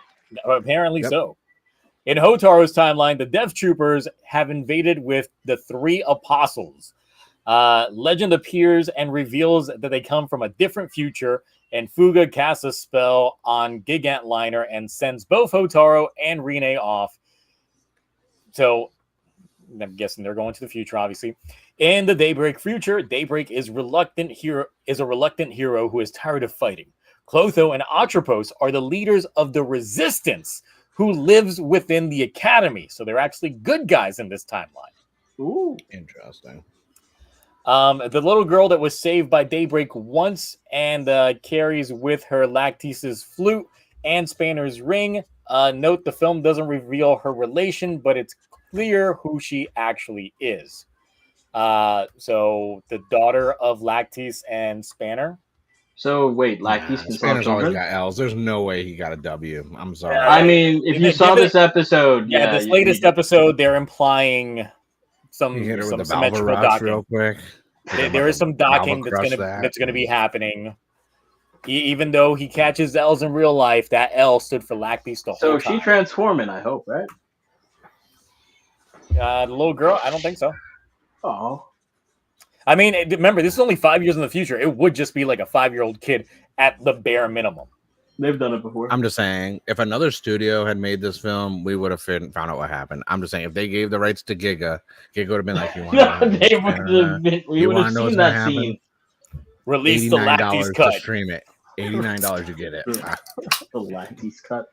Apparently so. In Hotaro's timeline, the Death Troopers have invaded with the 3 apostles. Legend appears and reveals that they come from a different future, and Fuga casts a spell on Gigantliner and sends both Hotaro and Rine off. So I'm guessing they're going to the future, obviously. In the Daybreak future, Daybreak is a reluctant hero who is tired of fighting. Clotho and Atropos are the leaders of the Resistance, who lives within the Academy. So they're actually good guys in this timeline. Ooh, interesting. The little girl that was saved by Daybreak once and carries with her Lactice's flute and Spanner's ring. Note the film doesn't reveal her relation, but it's clear who she actually is. So the daughter of Lactice and Spanner. So wait, Lactice can Spanner's always got L's. There's no way he got a W. I'm sorry. I mean, if you saw this episode, this latest episode, they're implying some symmetrical docking. Real quick. There is some docking that's gonna be happening. Even though he catches L's in real life, that L stood for Lactice the whole time. So she transforming, I hope, right? The little girl, I don't think so. Oh. I mean, remember, this is only 5 years in the future. It would just be like a 5-year-old kid at the bare minimum. They've done it before. I'm just saying, if another studio had made this film, we would have found out what happened. I'm just saying, if they gave the rights to Giga would have been like, we would have seen that scene. Release the Lactice cut. To stream it. $89, you get it. The Lactice cut.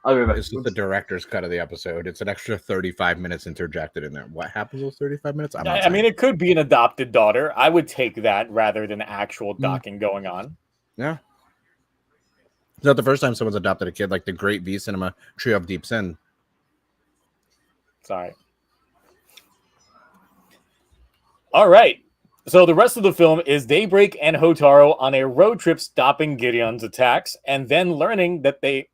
This is the director's cut of the episode. It's an extra 35 minutes interjected in there. What happens with 35 minutes? I mean, it could be an adopted daughter. I would take that rather than actual docking going on. Yeah. It's not the first time someone's adopted a kid, like the Great V Cinema Trio of Deep Sin. Sorry. All right. So the rest of the film is Daybreak and Hotaro on a road trip stopping Gideon's attacks, and then learning that they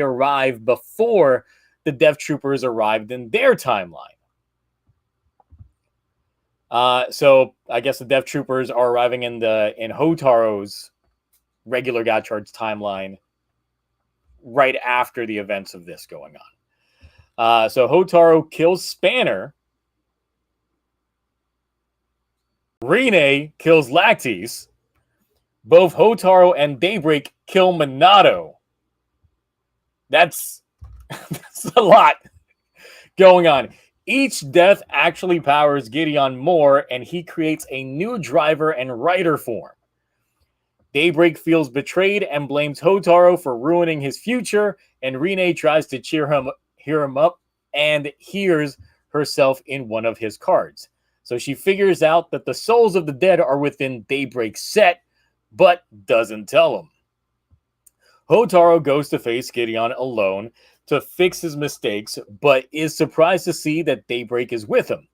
arrived before the Death Troopers arrived in their timeline. So I guess the Death Troopers are arriving in Hotaro's regular Gachard's timeline right after the events of this going on. So Hotaro kills Spanner. Rine kills Lactice. Both Hotaro and Daybreak kill Minato. That's a lot going on. Each death actually powers Gideon more, and he creates a new driver and rider form. Daybreak feels betrayed and blames Hotaro for ruining his future, and Rine tries to cheer him up and hears herself in one of his cards. So she figures out that the souls of the dead are within Daybreak's set, but doesn't tell him. Hotaro goes to face Gideon alone to fix his mistakes, but is surprised to see that Daybreak is with him.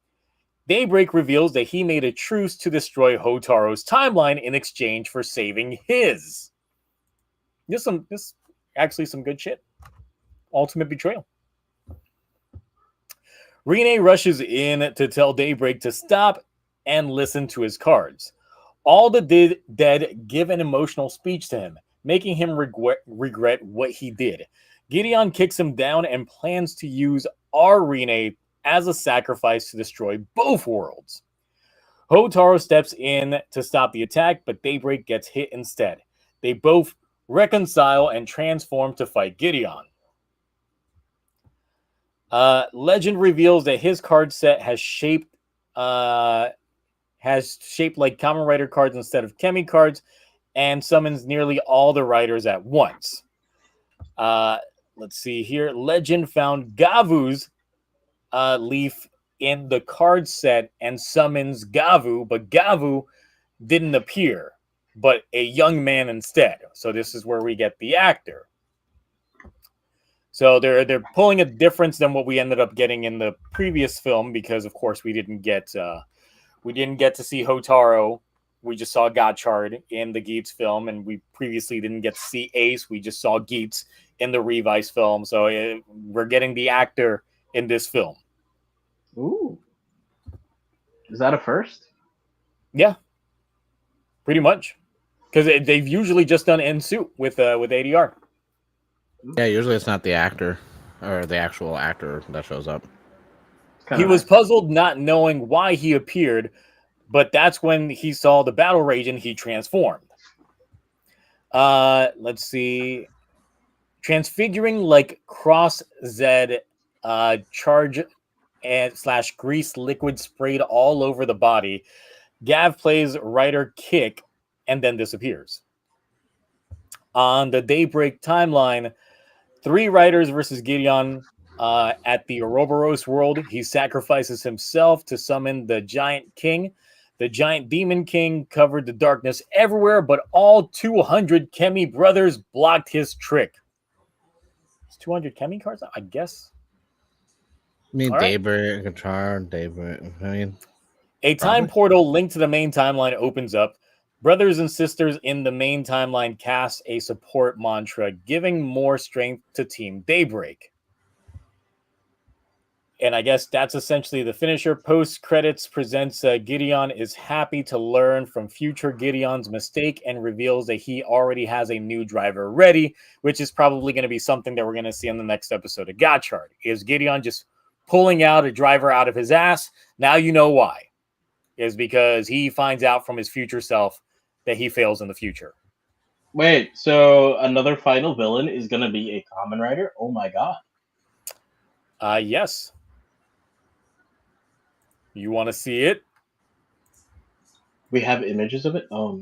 Daybreak reveals that he made a truce to destroy Hotaro's timeline in exchange for saving his. This actually some good shit. Ultimate betrayal. Rine rushes in to tell Daybreak to stop and listen to his cards. All the dead give an emotional speech to him, making him regret what he did. Gideon kicks him down and plans to use Rine as a sacrifice to destroy both worlds. Hotaro steps in to stop the attack, but Daybreak gets hit instead. They both reconcile and transform to fight Gideon. Legend reveals that his card set has shaped like Kamen Rider cards instead of Kemi cards, and summons nearly all the riders at once. Let's see here. Legend found Gavv's leaf in the card set and summons Gavv, but Gavv didn't appear, but a young man instead. So this is where we get the actor. So they're pulling a difference than what we ended up getting in the previous film because, of course, we didn't get to see Hotaru. We just saw Gachard in the Geats film, and we previously didn't get to see Ace. We just saw Geats in the Revice film. So we're getting the actor in this film. Ooh. Is that a first? Yeah. Pretty much. Because they've usually just done in suit with ADR. Yeah, usually it's not the actor or the actual actor that shows up. He was puzzled not knowing why he appeared, but that's when he saw the battle rage and he transformed. Let's see. Transfiguring like Cross Z charge and / grease liquid sprayed all over the body. Gavv plays Rider Kick and then disappears. On the Daybreak timeline, 3 Riders versus Gideon at the Ouroboros world. He sacrifices himself to summon the Giant King. The Giant Demon King covered the darkness everywhere, but all 200 Kemi brothers blocked his trick. It's 200 Kemi cards, I guess. I mean, Daybreak, Gachard, Daybreak. I mean, a time portal linked to the main timeline opens up. Brothers and sisters in the main timeline cast a support mantra, giving more strength to Team Daybreak. And I guess that's essentially the finisher. Post credits presents Gideon is happy to learn from future Gideon's mistake and reveals that he already has a new driver ready, which is probably going to be something that we're going to see in the next episode of Gachard. Is Gideon just pulling out a driver out of his ass? Now you know why. Is because he finds out from his future self that he fails in the future. Wait, so another final villain is going to be a Kamen Rider? Oh my god. Yes. You want to see it? We have images of it? Oh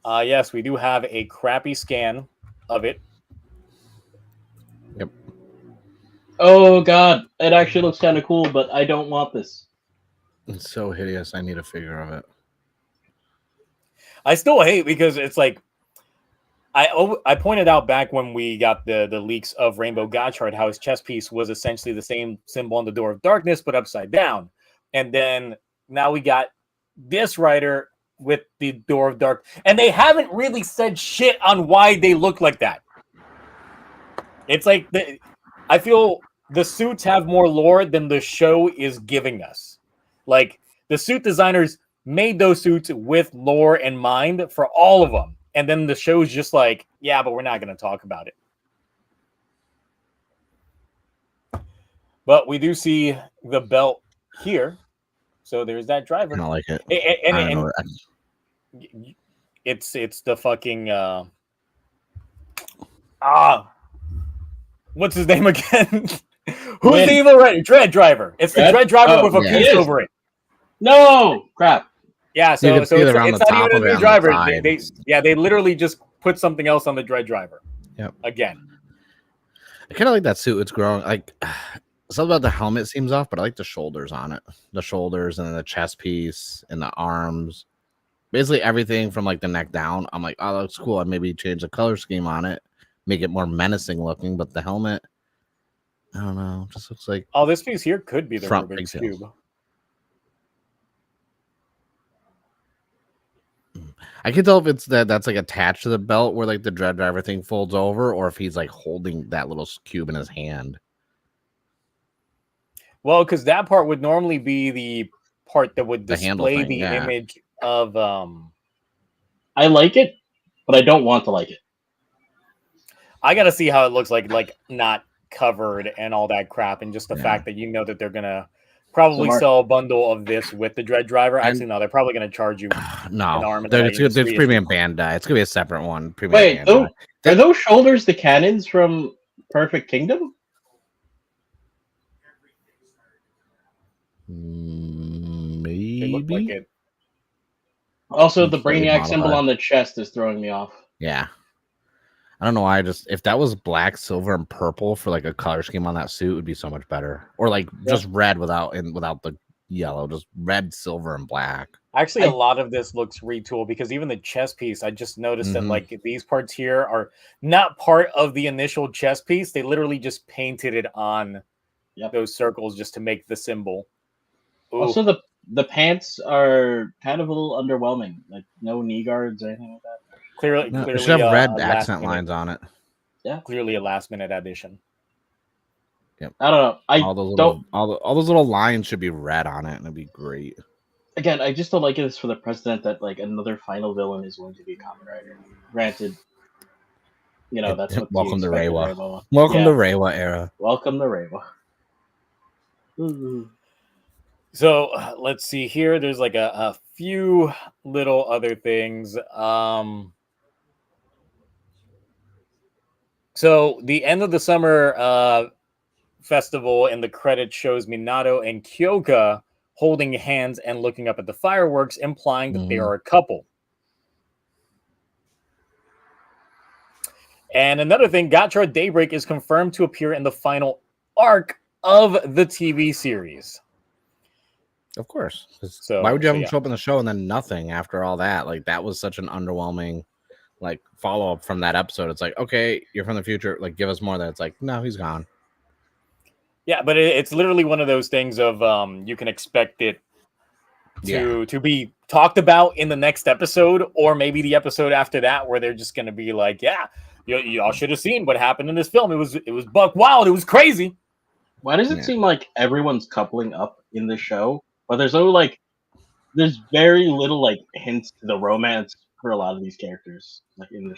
no. Yes, we do have a crappy scan of it. Yep. Oh god, it actually looks kind of cool, but I don't want this. It's so hideous. I need a figure of it. I still hate because it's like I pointed out back when we got the leaks of Rainbow Gachard how his chest piece was essentially the same symbol on the Door of Darkness but upside down. And then now we got this rider with the Door of Dark, and they haven't really said shit on why they look like that. It's like I feel the suits have more lore than the show is giving us. Like the suit designers made those suits with lore in mind for all of them. And then the show's just like, yeah, but we're not going to talk about it. But we do see the belt here. So there's that driver. I don't like it. And it's the fucking what's his name again? Who's the evil Dread driver? It's the Dread driver with a piece over it. No crap. Yeah, so it's not even a new driver. They literally just put something else on the Dread driver. Yep. Again. I kind of like that suit. It's growing. Like something about the helmet seems off, but I like the shoulders on it. The shoulders and then the chest piece and the arms. Basically everything from like the neck down. I'm like, oh, that looks cool. I maybe change the color scheme on it, make it more menacing looking. But the helmet, I don't know, just looks like. Oh, this piece here could be the front Rubik's pigtails. Cube. I can tell if it's that's like attached to the belt where like the Dread driver thing folds over, or if he's like holding that little cube in his hand. Well, because that part would normally be the part that would display thing, the image of. I like it, but I don't want to like it. I gotta see how it looks like not covered and all that crap, and just the fact that you know that they're gonna probably sell a bundle of this with the Dread driver. Actually, no, they're probably gonna charge you. No, there's premium Bandai. It's gonna be a separate one. Wait, are those shoulders the cannons from Perfect Kingdom? Maybe. Like it. Also, the Brainiac symbol on the chest is throwing me off. Yeah. I don't know why. If that was black, silver, and purple for like a color scheme on that suit, would be so much better. Or like just red without the yellow, just red, silver, and black. Actually, a lot of this looks retooled because even the chess piece, I just noticed that like these parts here are not part of the initial chess piece. They literally just painted it on those circles just to make the symbol. Ooh. Also, the pants are kind of a little underwhelming. Like no knee guards or anything like that. Clearly, it should have red accent lines on it. Yeah, clearly a last-minute addition. Yep. I don't know. All those little lines should be red on it, and it'd be great. Again, I just don't like it for the precedent that like another final villain is going to be a Kamen Rider. Granted, you know that's what. Welcome to Reiwa. Welcome to Reiwa era. Welcome to Reiwa. So let's see here. There's like a few little other things. So the end of the summer festival in the credits shows Minato and Kyoka holding hands and looking up at the fireworks, implying that they are a couple. And another thing, Gachard Daybreak is confirmed to appear in the final arc of the TV series. Of course. So why would you have him show up in the show and then nothing after all that? Like that was such an underwhelming like follow-up from that episode. It's like, okay, you're from the future, like give us more. That it's like, no, he's gone. Yeah, but it's literally one of those things of you can expect it to be talked about in the next episode, or maybe the episode after that, where they're just going to be like, yeah, y'all should have seen what happened in this film. It was buck wild. It was crazy. Why does it seem like everyone's coupling up in the show, but there's very little like hints to the romance for a lot of these characters, like in the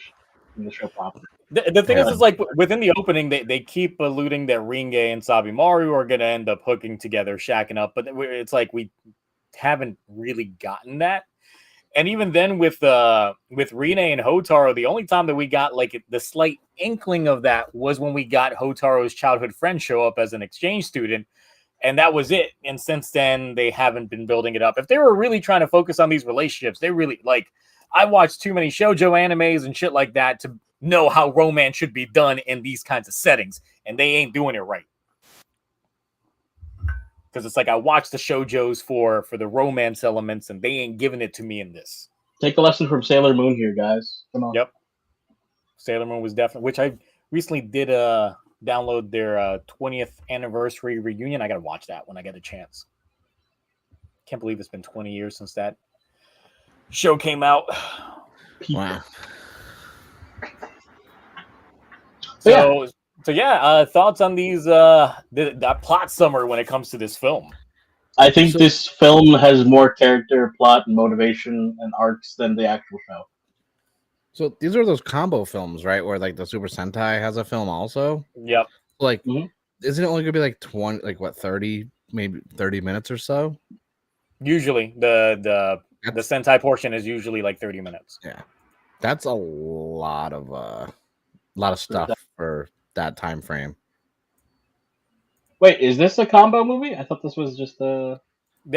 show proper. The thing is like within the opening, they keep alluding that Ringe and Sabimaru are going to end up hooking together, shacking up, but it's like we haven't really gotten that. And even then with Rine and Hotaro, the only time that we got like the slight inkling of that was when we got Hotaro's childhood friend show up as an exchange student, and that was it. And since then, they haven't been building it up. If they were really trying to focus on these relationships, they really like. I watched too many shoujo animes and shit like that to know how romance should be done in these kinds of settings, and they ain't doing it right. Because it's like I watched the shoujos for the romance elements, and they ain't giving it to me in this. Take a lesson from Sailor Moon here, guys. Come on. Yep. Sailor Moon was definitely, which I recently did download their 20th anniversary reunion. I got to watch that when I get a chance. Can't believe it's been 20 years since that show came out. Wow. So yeah, thoughts on these that plot summary when it comes to this film? I think this film has more character, plot, and motivation and arcs than the actual show. So these are those combo films, right? Where like the Super Sentai has a film also. Yep. Like, isn't it only gonna be like 20, like what, 30, maybe 30 minutes or so? Usually, the Sentai portion is usually like 30 minutes. Yeah, that's a lot of stuff for that time frame. Wait, is this a combo movie? I thought this was just a.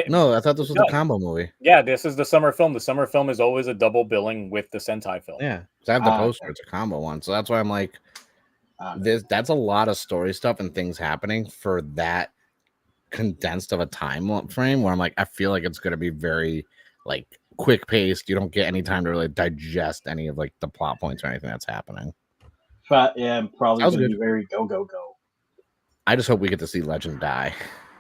No, I thought this was a combo movie. Yeah, this is the summer film. The summer film is always a double billing with the Sentai film. Yeah, because I have the poster. It's a combo one, so that's why I'm like, that's a lot of story stuff and things happening for that condensed of a time frame. Where I'm like, I feel like it's going to be very like quick paced. You don't get any time to really digest any of like the plot points or anything that's happening. Yeah, probably going to be very go. I just hope we get to see Legend die.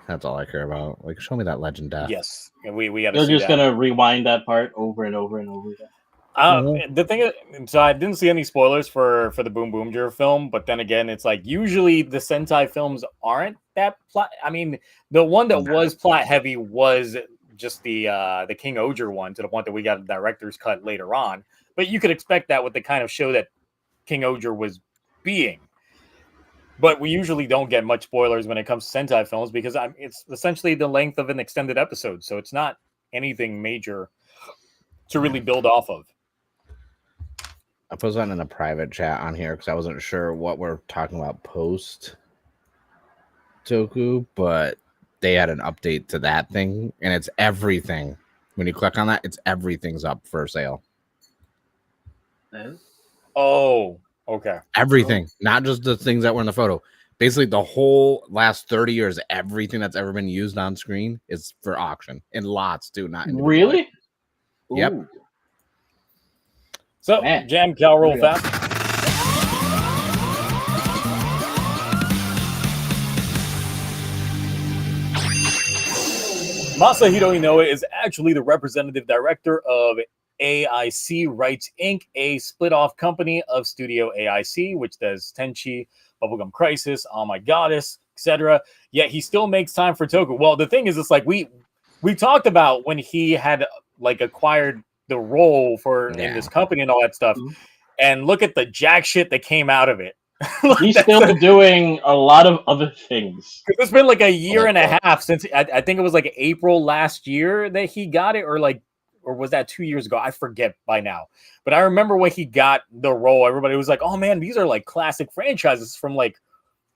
That's all I care about. Like, show me that Legend death. Yes, we got to. They're just gonna rewind that part over and over and over again. The thing is, so I didn't see any spoilers for the Boom Boomger film, but then again, it's like usually the Sentai films aren't that plot. I mean, the one that was plot heavy was just the King Oger one, to the point that we got a director's cut later on. But you could expect that with the kind of show that King Oger was being. But we usually don't get much spoilers when it comes to Sentai films because it's essentially the length of an extended episode. So it's not anything major to really build off of. I put that in a private chat on here because I wasn't sure what we're talking about post Toku, but they had an update to that thing, and it's everything. When you click on that, it's everything's up for sale. Oh, okay. Everything, not just the things that were in the photo. Basically, the whole last 30 years, everything that's ever been used on screen is for auction in lots, too. Not really. Yep. Ooh. So, Man. Jam, Cal, roll Yeah. fast. Masahiro Inoue is actually the representative director of AIC Rights Inc., a split-off company of Studio AIC, which does Tenchi, Bubblegum Crisis, Oh My Goddess, etc. Yet he still makes time for Toku. Well, the thing is, it's like we talked about when he had like acquired the role in this company and all that stuff. Mm-hmm. And look at the jack shit that came out of it. He's still doing a lot of other things. It's been like a year and a half since I think it was like April last year that he got it, or was that 2 years ago? I forget by now. But I remember when he got the role, everybody was like, "Oh man, these are like classic franchises from like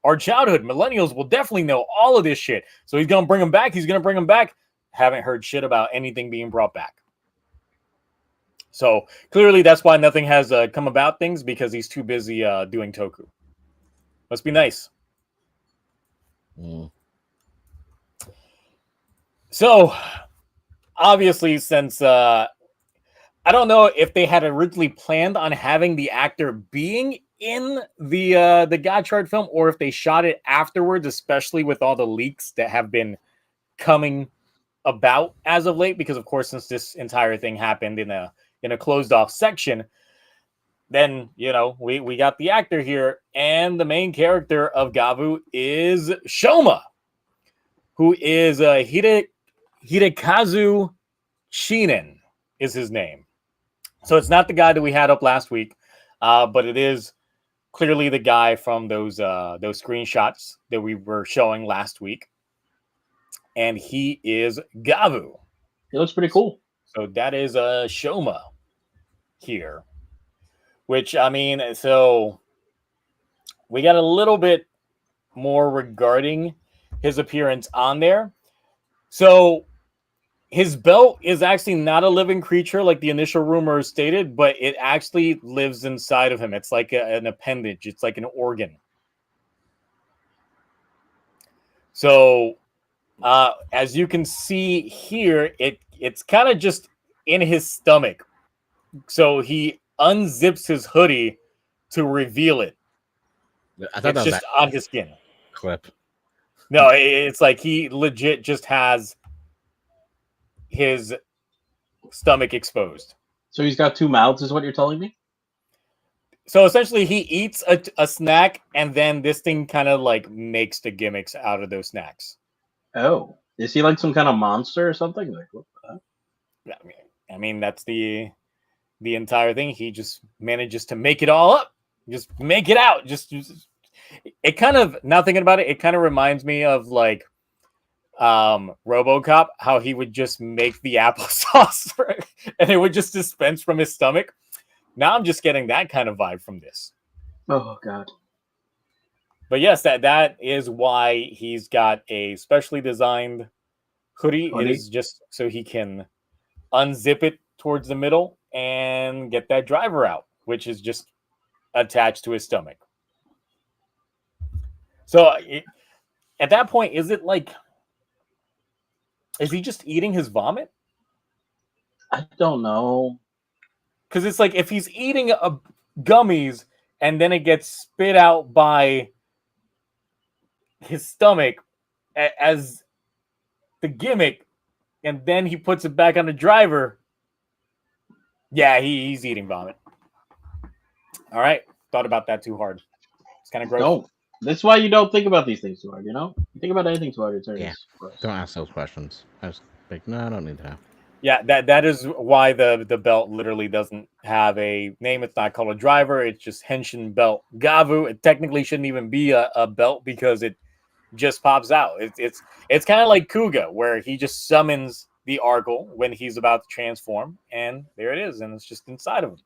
our childhood. Millennials will definitely know all of this shit." So he's gonna bring them back. He's gonna bring them back. Haven't heard shit about anything being brought back. So clearly, that's why nothing has come about things, because he's too busy doing Toku. Must be nice. So, obviously, since I don't know if they had originally planned on having the actor being in the Gachard film, or if they shot it afterwards, especially with all the leaks that have been coming about as of late. Because, of course, since this entire thing happened in a closed off section, then we got the actor here, and the main character of Gavv is Shoma, who is Hidekazu Shinen is his name. So it's not the guy that we had up last week, but it is clearly the guy from those screenshots that we were showing last week, and he is Gavv. He looks pretty cool. So that is Shoma here, which I mean, so we got a little bit more regarding his appearance on there. So his belt is actually not a living creature like the initial rumor stated, but it actually lives inside of him. It's like an appendage. It's like an organ. So as you can see here, it's kind of just in his stomach. So he unzips his hoodie to reveal it. I thought it's that was just on his skin. Clip. No, it's like he legit just has his stomach exposed. So he's got two mouths, is what you're telling me? So essentially, he eats a snack, and then this thing kind of like makes the gimmicks out of those snacks. Oh, is he like some kind of monster or something? Like what the heck? I mean, that's the entire thing. He just manages to make it all up, just make it out. Just it kind of, now thinking about it, it kind of reminds me of like RoboCop, how he would just make the applesauce and it would just dispense from his stomach. Now I'm just getting that kind of vibe from this. Oh god. But yes, that is why he's got a specially designed hoodie. It is just so he can unzip it towards the middle and get that driver out, which is just attached to his stomach. So at that point, is he just eating his vomit? I don't know. Because it's like if he's eating gummies and then it gets spit out by his stomach as the gimmick, and then he puts it back on the driver. Yeah, he's eating vomit. All right. Thought about that too hard. It's kind of gross. No. That's why you don't think about these things too hard, you know? You think about anything too hard, it's Don't ask those questions. I was like, no, I don't need to know. Yeah, that is why the belt literally doesn't have a name. It's not called a driver. It's just Henshin Belt Gavv. It technically shouldn't even be a belt because it just pops out. It's kind of like Kuga, where he just summons the Argle when he's about to transform, and there it is, and it's just inside of him.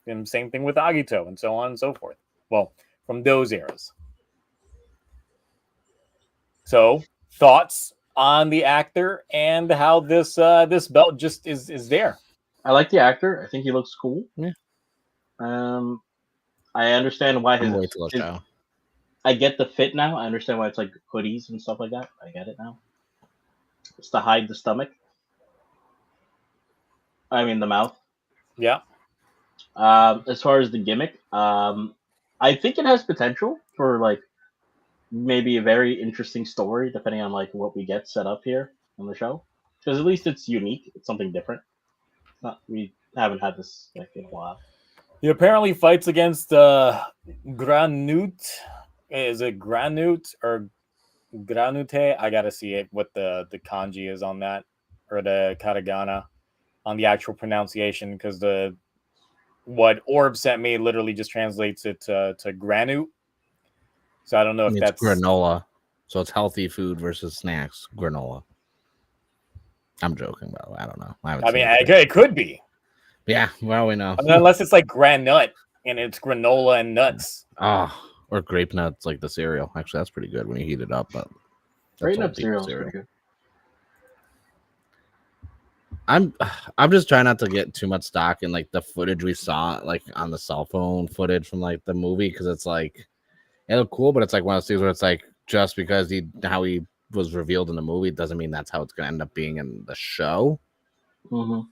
And same thing with Agito, and so on and so forth. Well, from those eras. So, thoughts on the actor and how this belt just is there? I like the actor. I think he looks cool. Yeah. I understand why I get the fit now. I understand why it's like hoodies and stuff like that. I get it now. It's to hide the stomach. I mean, the mouth. Yeah. As far as the gimmick, I think it has potential for like maybe a very interesting story, depending on like what we get set up here on the show. Because at least it's unique. It's something different. We haven't had this like in a while. He apparently fights against Granute. Is it Granute or Granute? I gotta see it what the kanji is on that, or the katakana on the actual pronunciation, because what Orb sent me literally just translates it to Granute. So I don't know if that's granola. So it's healthy food versus snacks. Granola. I'm joking, by the way. I don't know. I mean, it could be. Yeah, well, we know. I mean, unless it's like granut and it's granola and nuts. Oh, or grape nuts, like the cereal. Actually, that's pretty good when you heat it up. But grape nut cereal is pretty good. I'm just trying not to get too much stock in like the footage we saw, like on the cell phone footage from like the movie, because it's like it looked cool, but it's like one of those things where it's like just because how he was revealed in the movie doesn't mean that's how it's gonna end up being in the show. Mm-hmm.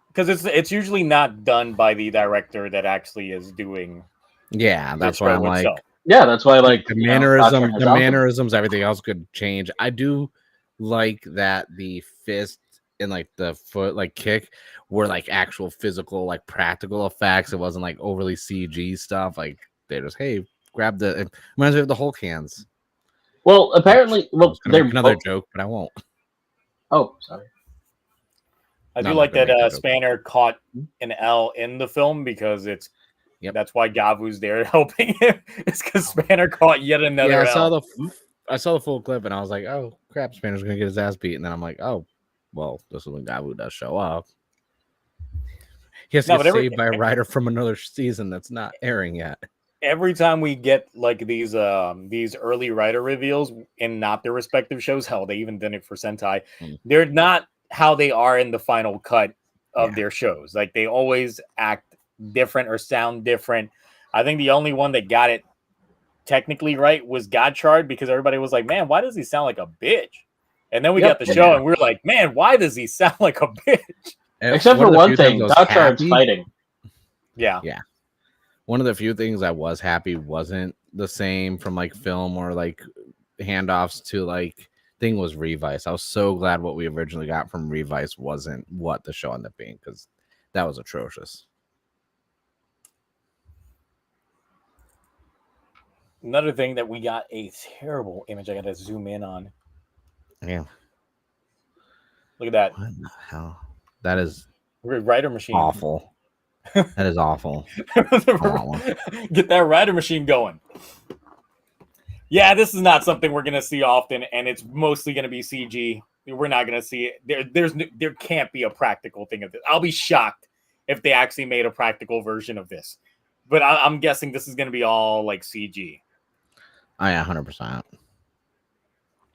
Because it's usually not done by the director that actually is doing. Yeah, that's why I'm like. Yeah, that's why like the mannerisms, everything else could change. I do like that the fist and like the foot like kick were like actual physical, like practical effects. It wasn't like overly CG stuff. Like they just grab the. It reminds me of the Hulk hands. Well, apparently, they're another joke, but I won't. Oh, sorry. I do like that Spanner caught an L in the film because that's why Gavvu's there helping him. It's because Spanner caught yet another L. I saw the full clip and I was like, oh crap, Spanner's gonna get his ass beat. And then I'm like, oh, well, this is when Gavv does show up. He has to get saved by a writer from another season that's not airing yet. Every time we get like these early writer reveals in not their respective shows, hell, they even did it for Sentai. They're not how they are in the final cut of their shows. Like they always act different or sound different. I think the only one that got it technically right was Gachard, because everybody was like, man, why does he sound like a bitch? And then we got the show and we were like, man, why does he sound like a bitch? Except for one thing, Gachard's fighting. Yeah. One of the few things I was happy wasn't the same from like film or like handoffs to like thing was Revice. I was so glad what we originally got from Revice wasn't what the show ended up being, because that was atrocious. Another thing that we got a terrible image. I got to zoom in on. Yeah. Look at that. What the hell? That is writer machine. Awful. That is awful. Get that writer machine going. Yeah, this is not something we're going to see often, and it's mostly going to be CG. We're not going to see it. There can't be a practical thing of this. I'll be shocked if they actually made a practical version of this. But I'm guessing this is going to be all like CG. Oh, yeah, 100%.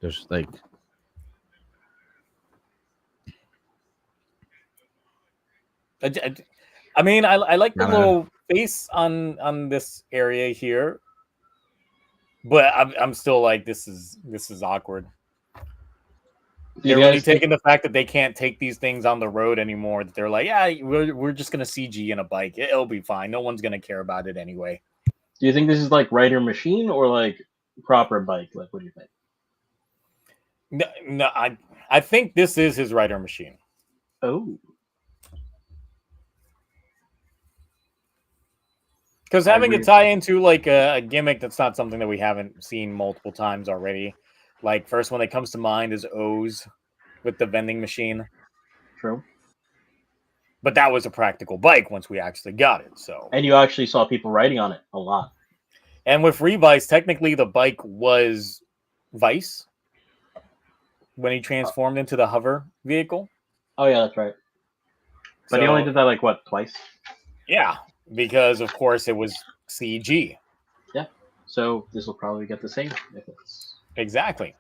There's like... I mean, I like the little face on this area here. But I'm still like, this is awkward. They're really taking the fact that they can't take these things on the road anymore. That they're like, yeah, we're just gonna CG in a bike. It'll be fine. No one's gonna care about it anyway. Do you think this is like writer machine or like proper bike? Like, what do you think? No, I think this is his writer machine. Oh. Because having it tie into like a gimmick that's not something that we haven't seen multiple times already. Like first one that comes to mind is O's with the vending machine. True. But that was a practical bike once we actually got it. So. And you actually saw people riding on it a lot. And with Revice, technically the bike was Vice when he transformed into the hover vehicle. Oh yeah, that's right. But he only did that like what, twice? Yeah. Because of course it was CG. Yeah. So this will probably get the same if it's exactly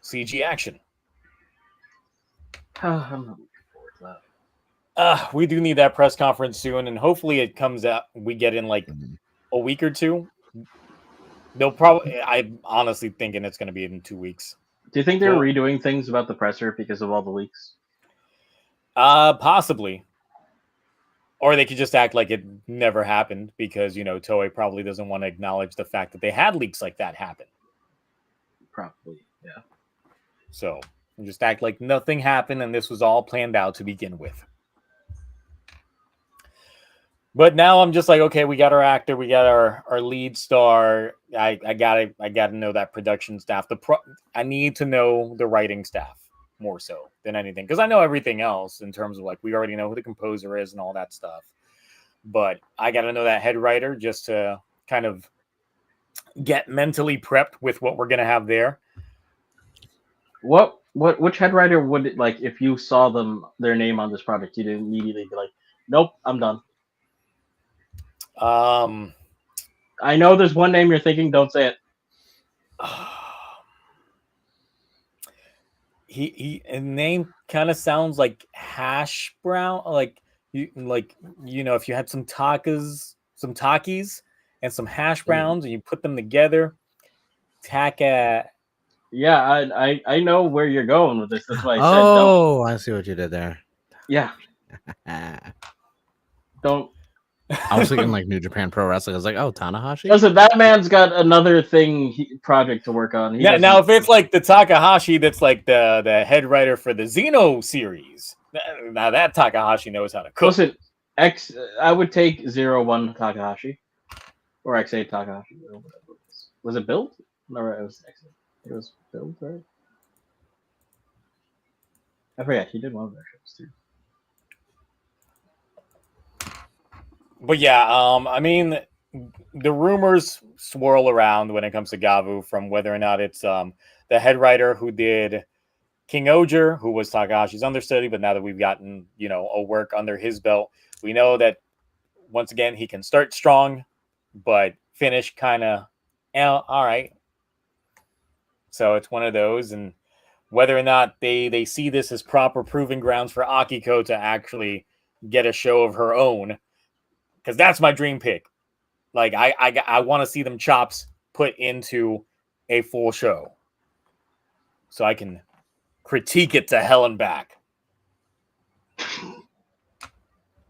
CG action. I'm not looking forward to that. We do need that press conference soon, and hopefully it comes out. We get in like a week or two. They'll probably. I'm honestly thinking it's going to be in 2 weeks. Do you think they're redoing things about the presser because of all the leaks? Possibly. Or they could just act like it never happened because, Toei probably doesn't want to acknowledge the fact that they had leaks like that happen. Probably, yeah. So just act like nothing happened and this was all planned out to begin with. But now I'm just like, okay, we got our actor, we got our lead star. I gotta know that production staff. I need to know the writing staff more so than anything, because I know everything else in terms of like we already know who the composer is and all that stuff. But I gotta know that head writer just to kind of get mentally prepped with what we're gonna have there. Which head writer would it, like if you saw their name on this project, you'd immediately be like, nope, I'm done. I know there's one name you're thinking. Don't say it. His name kind of sounds like hash brown, like if you had some Takis and some hash browns and you put them together, Taka. Yeah, I know where you're going with this. That's why I said no. I see what you did there. Yeah. Don't. I was thinking like New Japan Pro Wrestling. I was like, oh, Tanahashi. Listen, that man's got another project to work on. Now if it's like the Takahashi that's like the head writer for the Xeno series, now that Takahashi knows how to cook. Listen, I would take 01 Takahashi or X8 Takahashi. Was it Build? No, right, it was X8. It was Build, right? I forget. He did one of their shows too. But yeah, I mean, the rumors swirl around when it comes to Gavv, from whether or not it's the head writer who did King Oger, who was Takahashi's understudy, but now that we've gotten, a work under his belt, we know that, once again, he can start strong, but finish kind of, all right. So it's one of those, and whether or not they see this as proper proving grounds for Akiko to actually get a show of her own, because that's my dream pick. Like, I want to see them chops put into a full show so I can critique it to hell and back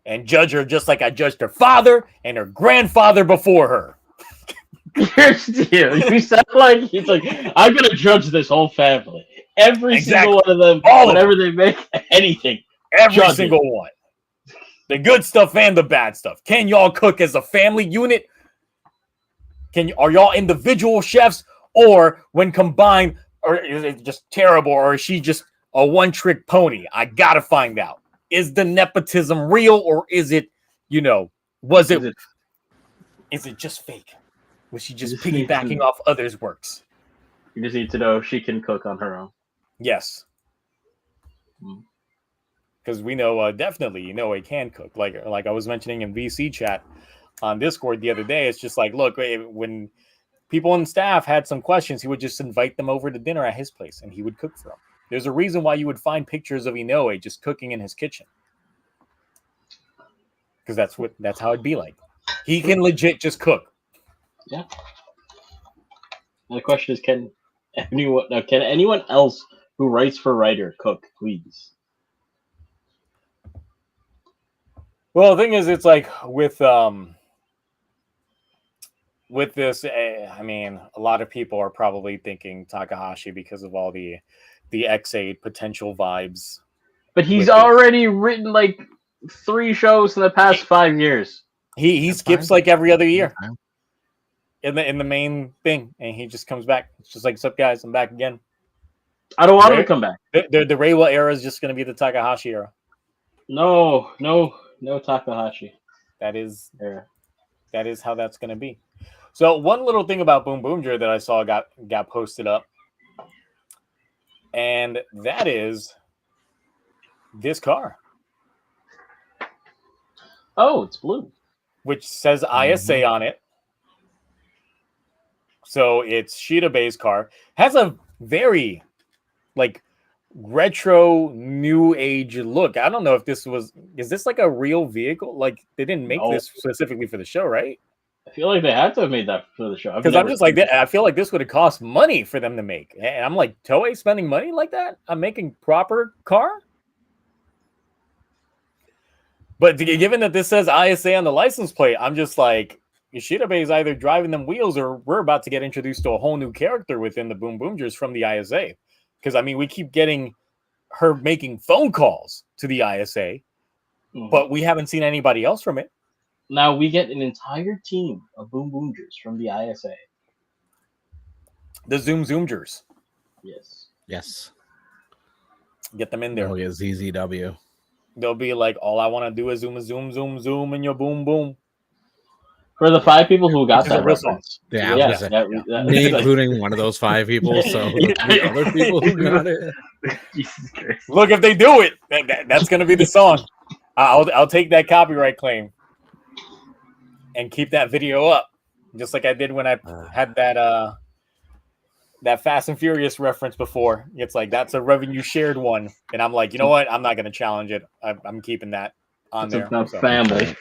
and judge her just like I judged her father and her grandfather before her. You sound like he's like, I'm going to judge this whole family. Every single one of them, whenever they make anything. Every single one. The good stuff and the bad stuff. Can y'all cook as a family unit? Are y'all individual chefs? Or when combined, or is it just terrible? Or is she just a one-trick pony? I gotta find out. Is the nepotism real, or is it, is it just fake? Was she just piggybacking off others' works? You just need to know if she can cook on her own. Yes. Because we know definitely, it can cook. Like I was mentioning in VC chat on Discord the other day, it's just like, look, when people on staff had some questions, he would just invite them over to dinner at his place, and he would cook for them. There's a reason why you would find pictures of Inoue just cooking in his kitchen, because that's how it'd be like. He can legit just cook. Yeah. And the question is, can anyone else who writes for writer cook, please? Well, the thing is, it's like with this, I mean, a lot of people are probably thinking Takahashi because of all the X8 potential vibes. But he's already written like 3 shows in the past 5 years. He skips like every other year in the main thing, and he just comes back. It's just like, what's up, guys? I'm back again. I don't want him to come back. The Reiwa era is just going to be the Takahashi era. No Takahashi. That is how that's going to be. So one little thing about Boom Boomger that I saw got posted up, and that is this car. Oh, it's blue. Which says ISA on it. So it's Shida Bay's car. Has a very retro new age look. I don't know if is this like a real vehicle? Like, they didn't make this specifically for the show, right? I feel like they had to have made that for the show. Because I'm just like, I feel like this would have cost money for them to make. And I'm like, Toei spending money like that? I'm making proper car? But given that this says ISA on the license plate, I'm just like, Yoshida is either driving them wheels or we're about to get introduced to a whole new character within the Boom Boomers from the ISA. Because, I mean, we keep getting her making phone calls to the ISA, but we haven't seen anybody else from it. Now we get an entire team of Boom Boomers from the ISA. The Zoom Zoomers. Yes. Get them in there. We'll get ZZW. They'll be like, all I want to do is zoom in your boom boom. For the 5 people who got that reference. Me including one of those 5 people, so the other people who got it. Jesus Christ. Look, if they do it, that's going to be the song. I'll take that copyright claim and keep that video up, just like I did when I had that Fast and Furious reference before. It's like, that's a revenue shared one, and I'm like, you know what? I'm not going to challenge it. I'm keeping that on there. Family.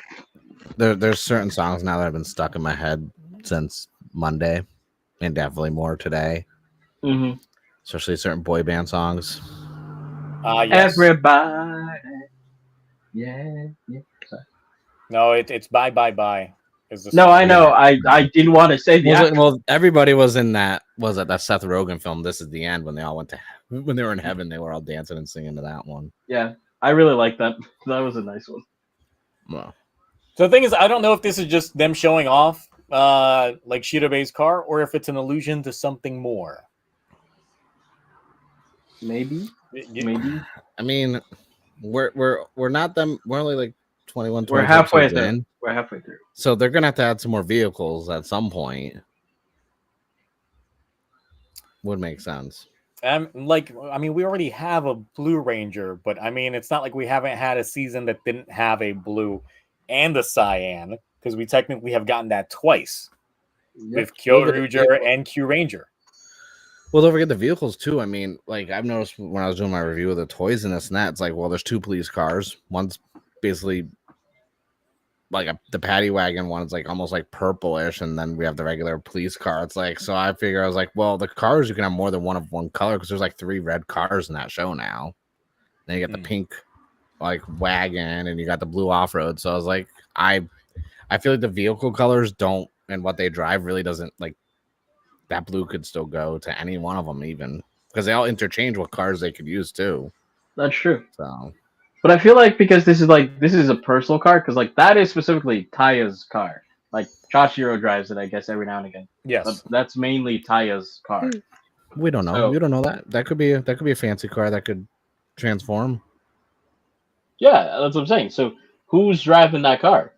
There's certain songs now that have been stuck in my head since Monday, and definitely more today. Mm-hmm. Especially certain boy band songs. Yes. Everybody. Yeah. Sorry. No, it's bye. No, I know. I didn't want to say the. Well, everybody was in that. Was it that Seth Rogen film? This Is the End, when they all when they were in heaven, they were all dancing and singing to that one. Yeah, I really like that. That was a nice one. Well. So the thing is, I don't know if this is just them showing off like Shirabe's car, or if it's an allusion to something more. Maybe. I mean, we're not them. We're only like 21. We're halfway through. So they're gonna have to add some more vehicles at some point. Would make sense. I mean, we already have a Blue Ranger, but I mean, it's not like we haven't had a season that didn't have a blue and a cyan, because we technically have gotten that twice with Kyoryuger and Q Ranger. Well, don't forget the vehicles too. I mean, like, I've noticed when I was doing my review of the toys and this and that, it's like, well, there's 2 police cars. One's basically like the paddy wagon one's like almost like purplish, and then we have the regular police car. It's like, so I figure, I was like, well, the cars, you can have more than one of one color, because there's like 3 red cars in that show now. Then you get the pink like wagon, and you got the blue off-road. So I was like, I feel like the vehicle colors don't, and what they drive really doesn't, like, that blue could still go to any one of them, even because they all interchange what cars they could use too. That's true. So, but I feel like because this is a personal car, because like that is specifically Taya's car. Like Chashiro drives it, I guess, every now and again. Yes, but that's mainly Taya's car. We don't know. We don't know that. That could be a fancy car that could transform. Yeah, that's what I'm saying. So who's driving that car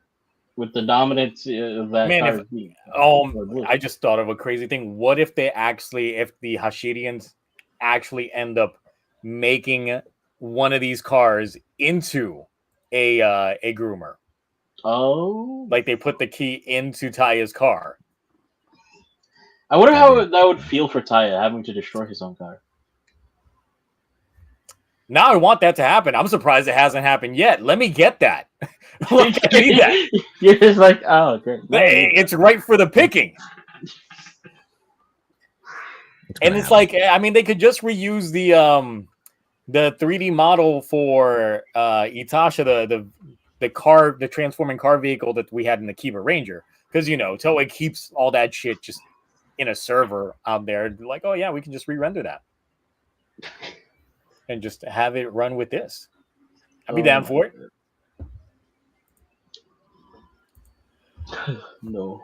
with the dominance of that car? I just thought of a crazy thing. What if the Hashidians actually end up making one of these cars into a groomer? Oh, like they put the key into Taya's car. I wonder how that would feel for Taya having to destroy his own car. Now I want that to happen. I'm surprised it hasn't happened yet. Let me get that. Let me get that. You're just like, oh, great. It's right for the picking. And it's like, I mean, they could just reuse the 3D model for Itasha, the transforming car vehicle that we had in the Kiba Ranger, because Toei keeps all that shit just in a server out there. Like, oh yeah, we can just re-render that and just have it run with this. I'd be down for it. No.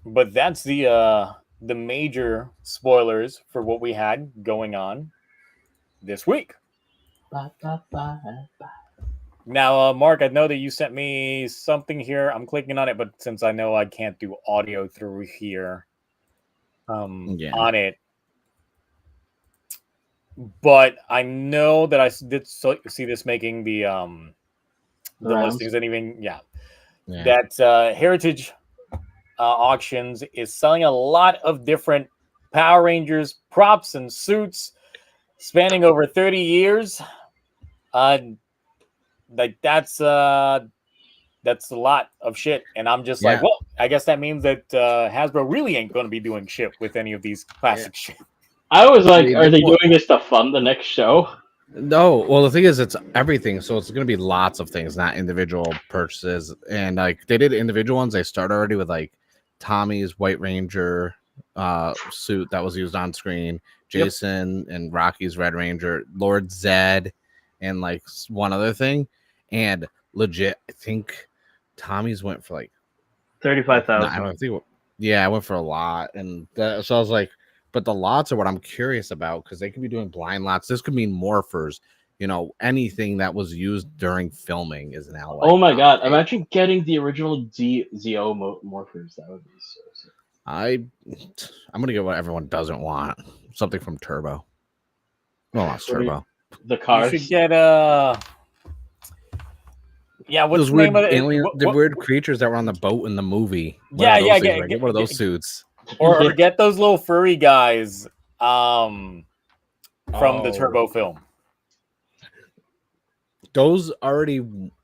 But that's the major spoilers for what we had going on this week. Now, Mark, I know that you sent me something here. I'm clicking on it, but since I know I can't do audio through here on it, but I know that I did see this making the listings, and even that Heritage Auctions is selling a lot of different Power Rangers props and suits spanning over 30 years. Like that's a lot of shit, and I'm just like, well, I guess that means that Hasbro really ain't going to be doing shit with any of these classic shit. I was like, are they doing this to fund the next show? No, well, the thing is, it's everything. So it's going to be lots of things, not individual purchases. And like they did individual ones. They start already with like Tommy's White Ranger suit that was used on screen, Jason and Rocky's Red Ranger, Lord Zed, and like one other thing. And legit, I think Tommy's went for like 35,000. I don't think. Yeah, I went for a lot, and so I was like, but the lots are what I'm curious about because they could be doing blind lots. This could mean morphers. You know, anything that was used during filming is now. Like, oh my god! Imagine getting the original ZO morphers. That would be so sick. I'm gonna get what everyone doesn't want. Something from Turbo. Well, not Turbo. The cars. You should get yeah, what's those the weird name of it? alien, the weird creatures that were on the boat in the movie. Get one of those suits. Or get those little furry guys from the Turbo film. Those already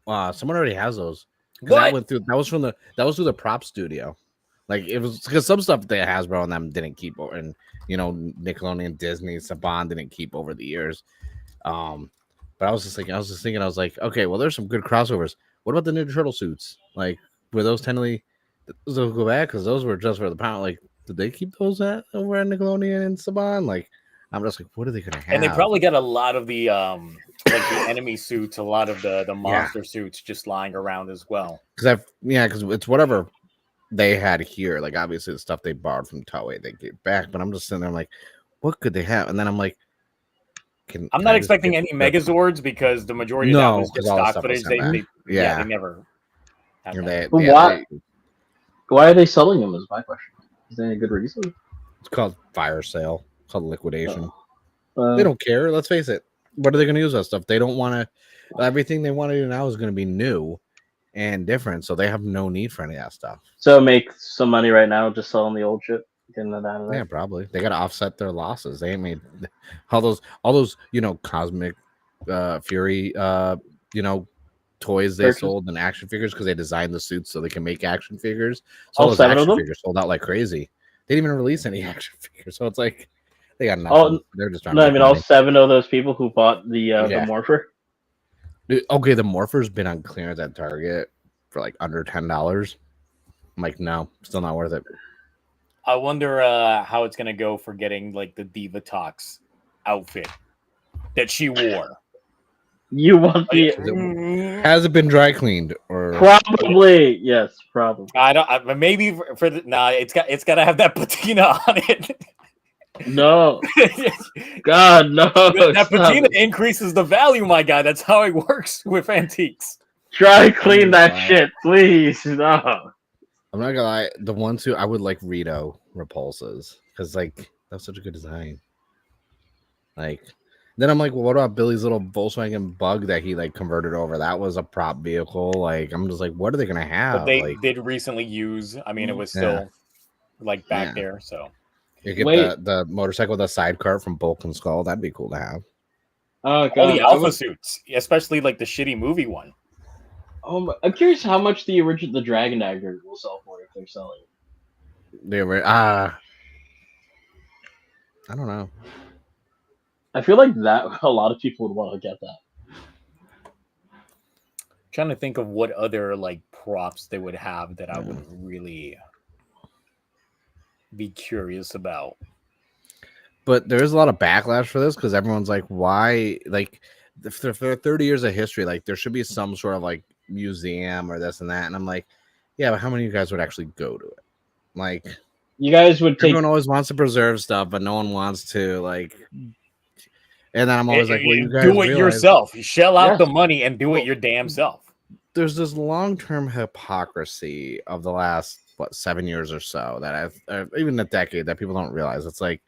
someone already has those. That was through the prop studio. Like it was because some stuff that Hasbro and them didn't keep over, and you know Nickelodeon, Disney, Saban didn't keep over the years. But I was just thinking, I was like, okay, well, there's some good crossovers. What about the Ninja Turtle suits? Like, were those technically those will go back because those were just for the pound? Like, did they keep those over at Nickelodeon and Saban? Like, I'm just like, what are they gonna have? And they probably got a lot of the like the enemy suits, a lot of the monster suits just lying around as well. Because it's whatever they had here. Like, obviously, the stuff they borrowed from Toei, they gave back. But I'm just sitting there, I'm like, what could they have? And then I'm like, I'm not expecting any Megazords because the majority of that was just stock footage. They never. Why are they selling them? Is my question. Is there any good reason? It's called fire sale. It's called liquidation. They don't care. Let's face it. What are they going to use that stuff? They don't want to. Everything they want to do now is going to be new and different, so they have no need for any of that stuff. So make some money right now just selling the old shit. Yeah, probably. They got to offset their losses. They ain't made all those Cosmic Fury toys they sold and action figures because they designed the suits so they can make action figures. So those action figures sold out like crazy. They didn't even release any action figures, so it's like they got nothing. They're just trying. No, I mean all 7 of those people who bought the Morpher. Okay, the Morpher's been on clearance at Target for like under $10. I'm like, no, still not worth it. I wonder how it's gonna go for getting like the Diva Talks outfit that she wore. You want the? Has it been dry cleaned or probably? Yes, probably. I don't. Maybe for the it's got to have that patina on it. No, God, no. That patina increases the value, my guy. That's how it works with antiques. Dry clean that shit, please. No. I'm not gonna lie, the ones who I would like Rito Repulses because like that's such a good design. Like, then I'm like, well, what about Billy's little Volkswagen Bug that he like converted over? That was a prop vehicle. Like, I'm just like, what are they gonna have? But they did recently use. I mean, it was still like back there. So you get the motorcycle with a sidecar from Bulk and Skull. That'd be cool to have. Oh god, the Alpha suits, especially like the shitty movie one. I'm curious how much the Dragon Dagger will sell for if they're selling it. I don't know. I feel like that a lot of people would want to get that. Trying to think of what other like props they would have that I would really be curious about. But there is a lot of backlash for this because everyone's like, why? Like, for 30 years of history, like there should be some sort of like museum or this and that. And I'm like, yeah, but how many of you guys would actually go to it? Like, you guys would take. Everyone always wants to preserve stuff, but no one wants to like. And then I'm always like, well, you guys do it yourself. You shell out the money and do it your damn self. There's this long-term hypocrisy of the last 7 years or so that even a decade that people don't realize. It's like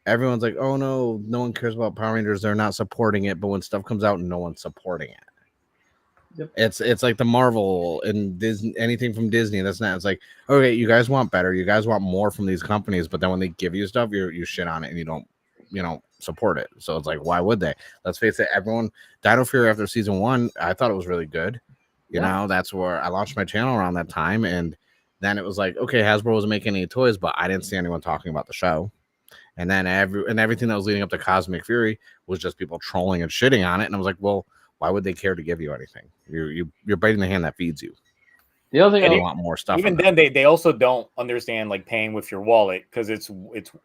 everyone's like, oh no one cares about Power Rangers. They're not supporting it. But when stuff comes out, no one's supporting it. Yep. It's like the Marvel and Disney, anything from Disney. That's not. It's like, okay, you guys want better. You guys want more from these companies. But then when they give you stuff, you shit on it and you don't, support it. So it's like, why would they? Let's face it. Everyone, Dino Fury after season 1, I thought it was really good. You know, that's where I launched my channel around that time. And then it was like, okay, Hasbro wasn't making any toys, but I didn't see anyone talking about the show. And then everything that was leading up to Cosmic Fury was just people trolling and shitting on it. And I was like, well, why would they care to give you anything? You're biting the hand that feeds you. The other thing I want more stuff. Even then, they also don't understand like paying with your wallet, because it's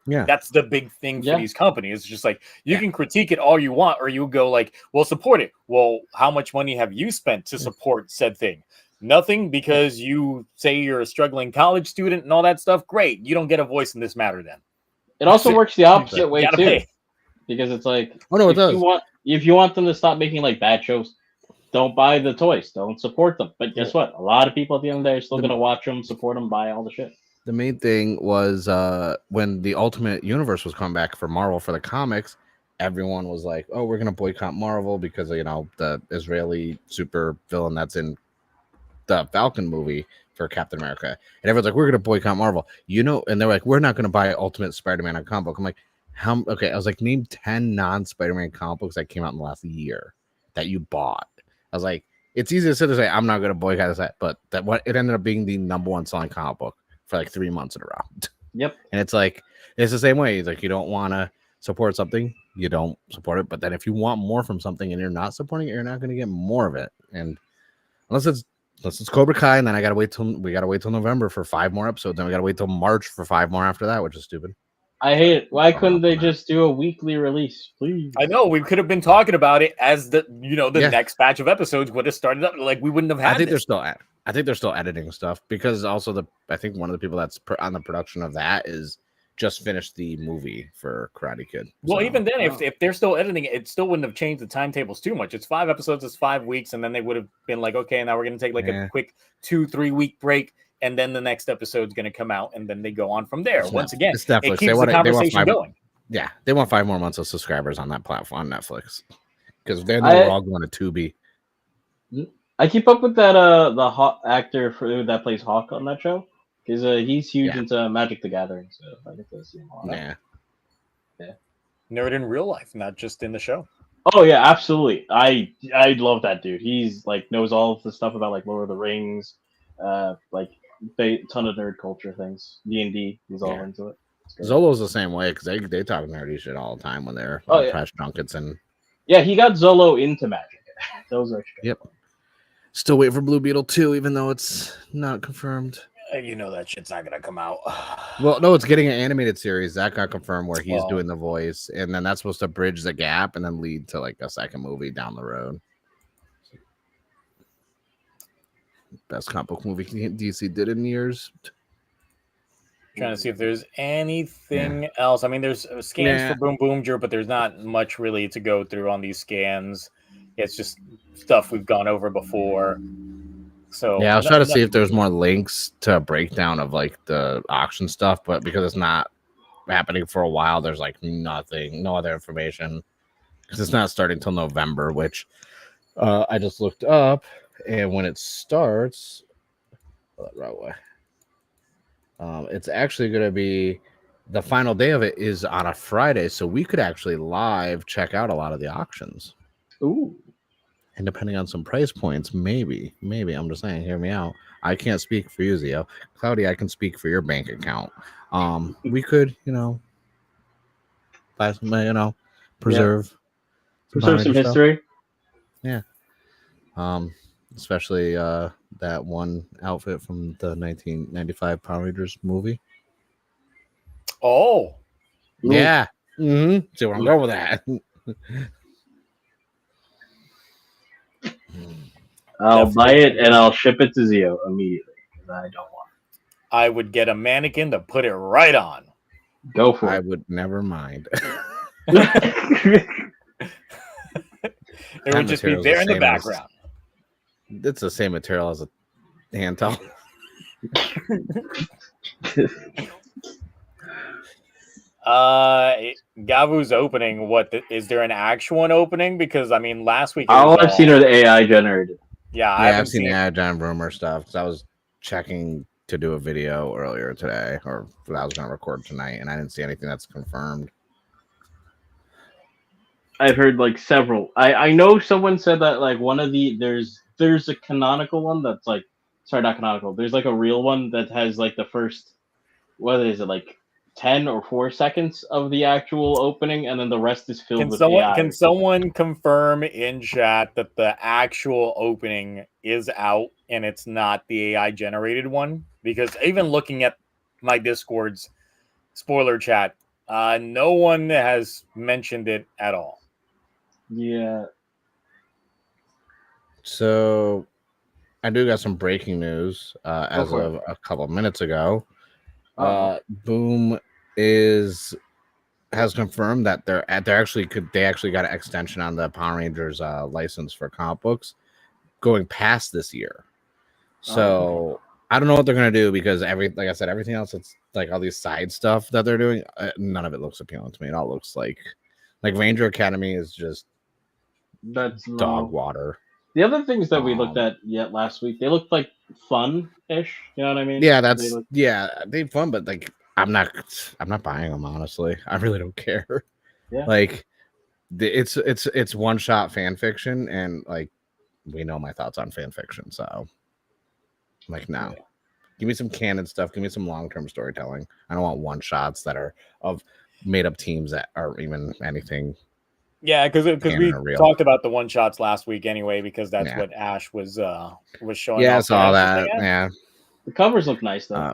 that's the big thing for these companies. It's just like you can critique it all you want, or you go like, well, support it. Well, how much money have you spent to support said thing? Nothing, because you say you're a struggling college student and all that stuff. Great, you don't get a voice in this matter. Then it also works the opposite way too, pay. Because it's like, it does. If you want them to stop making like bad shows, don't buy the toys. Don't support them. But guess what? A lot of people at the end of the day are still going to watch them, support them, buy all the shit. The main thing was when the Ultimate Universe was coming back for Marvel for the comics, everyone was like, oh, we're going to boycott Marvel because, the Israeli super villain that's in the Falcon movie for Captain America. And everyone's like, we're going to boycott Marvel. And they're like, we're not going to buy Ultimate Spider-Man on comic book. I'm like, how? Okay, I was like, name 10 non-Spider-Man comic books that came out in the last year that you bought. I was like, it's easy to sit there and say, I'm not going to boycott this, but it ended up being the #1 selling comic book for like 3 months in a row. Yep. And it's like, it's the same way. It's like, you don't want to support something, you don't support it. But then if you want more from something and you're not supporting it, you're not going to get more of it. And unless it's Cobra Kai, and then we got to wait till November for 5 more episodes. Then we got to wait till March for 5 more after that, which is stupid. I hate it. Why couldn't they just do a weekly release, please? I know, we could have been talking about it as the next batch of episodes would have started up. Like, we wouldn't have had. I think they're still editing stuff, because also I think one of the people that's on the production of that is just finished the movie for Karate Kid. Well, even then, if they're still editing it, it still wouldn't have changed the timetables too much. It's 5 episodes, it's 5 weeks, and then they would have been like, okay, now we're going to take like a quick 2-3 week break, and then the next episode's going to come out, and then they go on from there. Once again, it keeps the conversation going. Yeah, they want 5 more months of subscribers on that platform on Netflix, because then they're all going to Tubi. I keep up with that the Hawk actor that plays Hawk on that show, because he's huge into Magic the Gathering, so I get to see him a lot. Yeah. Nerd in real life, not just in the show. Oh yeah, absolutely. I love that dude. He's like knows all of the stuff about like Lord of the Rings, like ton of nerd culture things. D&D, he's all into it. Zolo's the same way, because they talk nerdy shit all the time when they're press junkets and. Yeah, he got Zolo into Magic. Those are yep. Still waiting for Blue Beetle 2, even though it's not confirmed. You know that shit's not gonna come out. Well, no, it's getting an animated series that got confirmed where he's doing the voice, and then that's supposed to bridge the gap and then lead to like a second movie down the road. Best comic book movie DC did in years. Trying to see if there's anything else. I mean, there's scans for Boom Boom, but there's not much really to go through on these scans. It's just stuff we've gone over before. So yeah, I was trying to see if there's more links to a breakdown of like the auction stuff, but because it's not happening for a while, there's like nothing, no other information, because it's not starting till November, which I just looked up, and when it starts, right way. It's actually going to be the final day of it is on a Friday, so we could actually live check out a lot of the auctions. Ooh. And depending on some price points, maybe, I'm just saying, hear me out. I can't speak for you, Zio. Cloudy, I can speak for your bank account. We could, buy some, preserve some history. Yeah. Especially that one outfit from the 1995 Power Rangers movie. Oh. Yeah. Mm-hmm. See where I'm going with that. I'll buy it and I'll ship it to Zio immediately, because I don't want it. I would get a mannequin to put it right on. Go for it. I would never mind. It would just be there in the background. It's the same material as a hand towel. Gavv's opening. What is there an actual one opening? Because I mean, last week all I've seen are the AI generated. Yeah, I've seen the AI gen rumor stuff, because I was checking to do a video earlier today, or that I was going to record tonight, and I didn't see anything that's confirmed. I've heard like several. I know someone said that like one of the there's a canonical one that's like, sorry, not canonical. There's like a real one that has like the first, what is it, like 10 or 4 seconds of the actual opening, and then the rest is filled with AI. Can someone confirm in chat that the actual opening is out and it's not the AI generated one? Because even looking at my Discord's spoiler chat, no one has mentioned it at all. Yeah. So I do got some breaking news as of a couple of minutes ago. Boom has confirmed that they actually got an extension on the Power Rangers license for comic books going past this year. So I don't know what they're gonna do because like I said, everything else, it's like all these side stuff that they're doing. None of it looks appealing to me. It all looks like Ranger Academy is just dog water. The other things that we looked at last week, they looked like fun-ish. You know what I mean? Yeah, they're fun, but like I'm not buying them, honestly. I really don't care. Yeah. Like it's one shot fan fiction, and like we know my thoughts on fan fiction, so like no. Yeah. Give me some canon stuff, give me some long-term storytelling. I don't want one shots that are of made up teams that are even anything. Yeah, because we talked about the one shots last week anyway, because that's what Ash was showing. Yeah, I saw that. Yeah, the covers look nice though.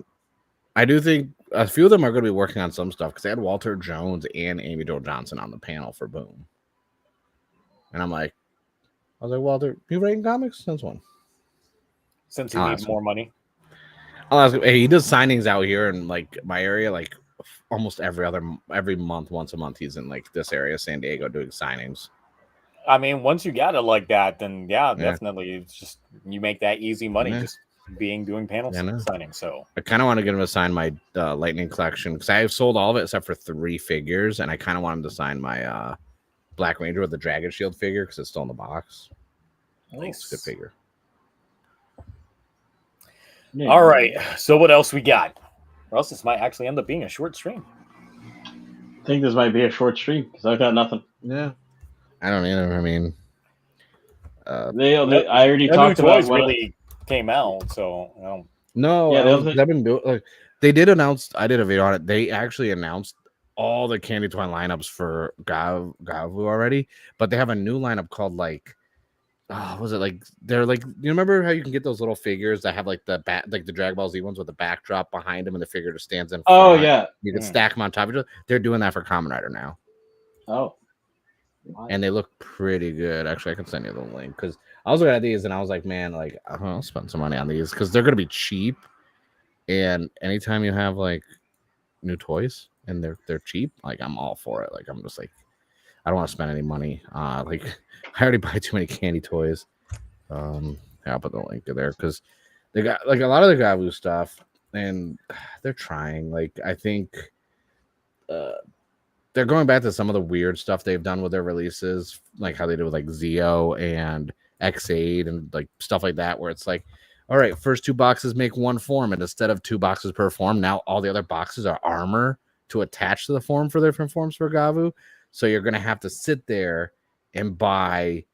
I do think a few of them are going to be working on some stuff because they had Walter Jones and Amy Jo Johnson on the panel for Boom, and I was like, Walter, you writing comics? Since when? Since he needs more money. I'll ask him. Hey, he does signings out here in like my area, like almost every month, once a month. He's in like this area, San Diego, doing signings. I mean, once you got it like that, then definitely, it's just you make that easy money just doing panel signings. So I kind of want to get him to sign my Lightning collection because I've sold all of it except for 3 figures, and I kind of want him to sign my Black Ranger with the Dragon Shield figure because it's still in the box. Nice, good figure. Yeah. All right, so what else we got? Or else this might actually end up being a short stream. I think this might be a short stream because I've got nothing. Yeah, I don't either. I mean, I already talked about what really came out, so no. Yeah, I've been doing. Like, they did announce. I did a video on it. They actually announced all the Candy Twine lineups for Gavv already, but they have a new lineup called like. Was it like they're like you remember how you can get those little figures that have like the Dragon Ball Z ones with the backdrop behind them and the figure just stands in front. Oh yeah, you can stack them on top of each other. They're doing that for Kamen Rider now. Oh, and they look pretty good. Actually, I can send you the link because I was looking at these and I was like, man, like I'll spend some money on these because they're gonna be cheap. And anytime you have like new toys and they're cheap, like I'm all for it. Like I'm just like. I don't want to spend any money. Like I already buy too many candy toys. I'll put the link there because they got like a lot of the Gavv stuff, and they're trying. Like I think they're going back to some of the weird stuff they've done with their releases, like how they do with like Zeo and X8 and like stuff like that, where it's like, all right, first 2 boxes make 1 form, and instead of 2 boxes per form, now all the other boxes are armor to attach to the form for different forms for Gavv. So you're going to have to sit there and buy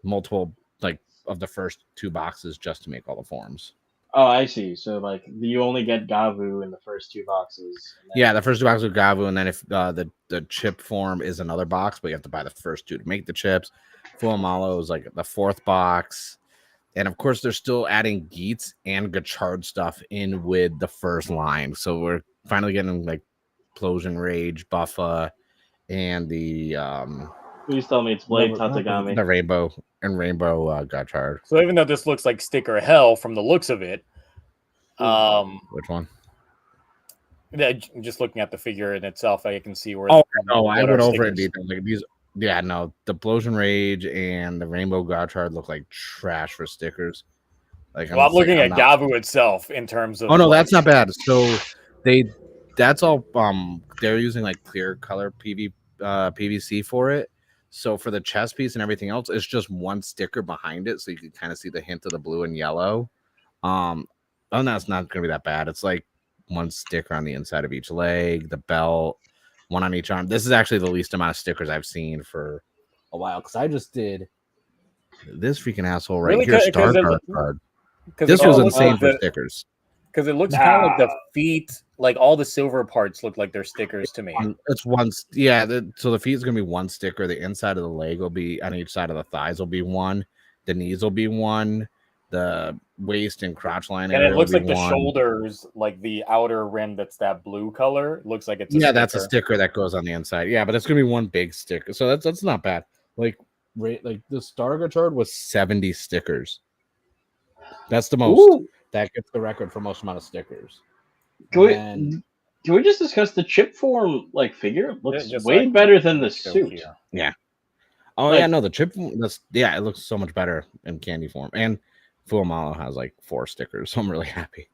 multiple like of the first 2 boxes just to make all the forms. Oh, I see. So like you only get Gavv in the first 2 boxes. Yeah, the first 2 boxes with Gavv, and then if the chip form is another box, but you have to buy the first 2 to make the chips. Full Malo is like the 4th box. And of course, they're still adding Geats and Gachard stuff in with the first line. So we're finally getting like Explosion Rage, Buffa, and the please tell me it's Blade Tatagami. The Rainbow Gachard. So even though this looks like sticker hell from the looks of it, which one? Just looking at the figure in itself, I can see where. Oh no, I went over it in detail. Like these, yeah, no, the Explosion Rage and the Rainbow Gachard look like trash for stickers. Like, I'm looking at Gavv itself in terms of. Oh no, that's not bad. So that's all. They're using like clear color PVC for it. So for the chest piece and everything else, it's just 1 sticker behind it, so you can kind of see the hint of the blue and yellow. That's not gonna be that bad. It's like 1 sticker on the inside of each leg, the belt, 1 on each arm. This is actually the least amount of stickers I've seen for a while because I just did this freaking asshole right here. Stargard card. This was insane for stickers. Because it looks kind of like the feet, like all the silver parts look like they're stickers to me. It's one, yeah. So the feet is gonna be one sticker. The inside of the leg will be on each side of the thighs will be one. The knees will be one. The waist and crotch line area. And it looks like the one. shoulders, like the outer rim that's that blue color, looks like it's that's a sticker that goes on the inside. Yeah, but it's gonna be one big sticker. So that's not bad. Like the Star Gachard was 70 stickers. That's the most. Ooh. That gets the record for most amount of stickers. Can we just discuss the chip form figure? It looks way better than the suit. Yeah. Oh yeah, no, the chip. It looks so much better in candy form. And Fuamalo has 4 stickers, so I'm really happy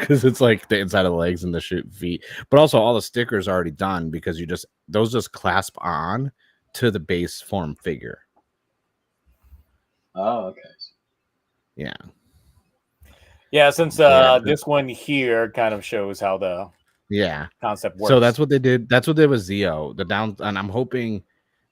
because it's like the inside of the legs and the feet. But also all the stickers are already done because those just clasp on to the base form figure. Oh, okay. Yeah. Yeah, since this one here kind of shows how the concept works. So that's what they did. That's what they did with Zeo. And I'm hoping,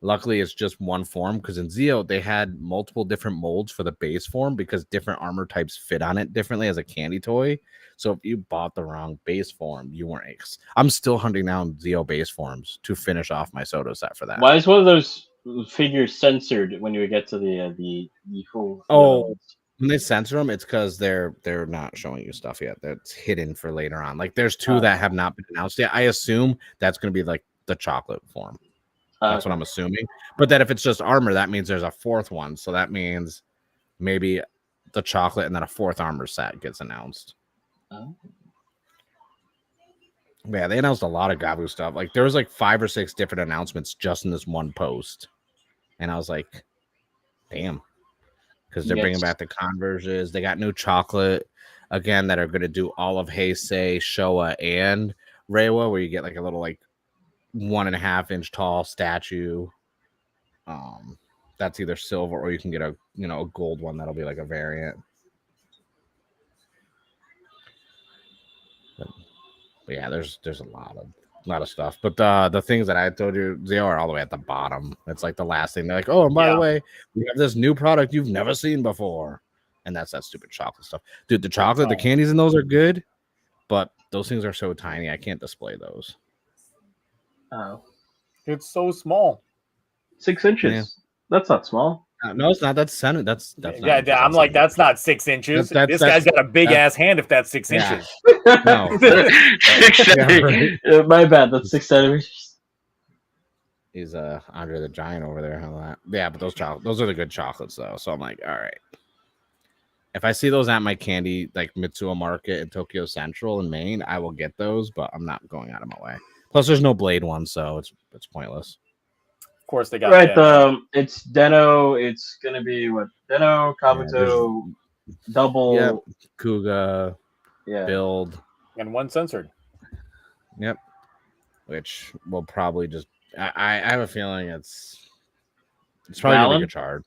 luckily, it's just one form because in Zeo they had multiple different molds for the base form because different armor types fit on it differently as a candy toy. So if you bought the wrong base form, you weren't. I'm still hunting down Zeo base forms to finish off my Soto set for that. Why is one of those figures censored when you get to the full? When they censor them, it's because they're not showing you stuff yet. That's hidden for later on. There's 2 that have not been announced yet. I assume that's going to be the chocolate form. That's what I'm assuming. But that if it's just armor, that means there's a 4th one. So that means maybe the chocolate and then a 4th armor set gets announced. Oh. Yeah, they announced a lot of Gavv stuff. There was 5 or 6 different announcements just in this one post. And I was like, damn. Because they're bringing back the Converges. They got new chocolate, again, that are going to do all of Heisei, Showa, and Reiwa, where you get a little 1.5 inch tall statue. That's either silver or you can get a gold one that'll be a variant. But yeah, there's a lot of stuff. But the things that I told you, they are all the way at the bottom. It's the last thing. They're like, oh, and by the way, we have this new product you've never seen before. And that's that stupid chocolate stuff. Dude, the chocolate, the candies in those are good, but those things are so tiny. I can't display those. Oh. It's so small. 6 inches. Yeah. That's not small. No, it's not. That's center. That's yeah. I'm like, that's not 6 inches. This guy's got a big ass hand. If that's 6 inches. No. 6 centimeters. My bad. That's 6 centimeters. He's Andre the Giant over there. Yeah, but those are the good chocolates though. So I'm like, all right. If I see those at my candy Mitsuo Market in Tokyo Central in Maine, I will get those, but I'm not going out of my way. Plus, there's no Blade one, so it's pointless. Of course, they got it's Deno. It's gonna be what Deno, Kabuto, double, Kuga, Build, and one censored. Yep. Which will probably just. I have a feeling it's probably gonna be Gachard.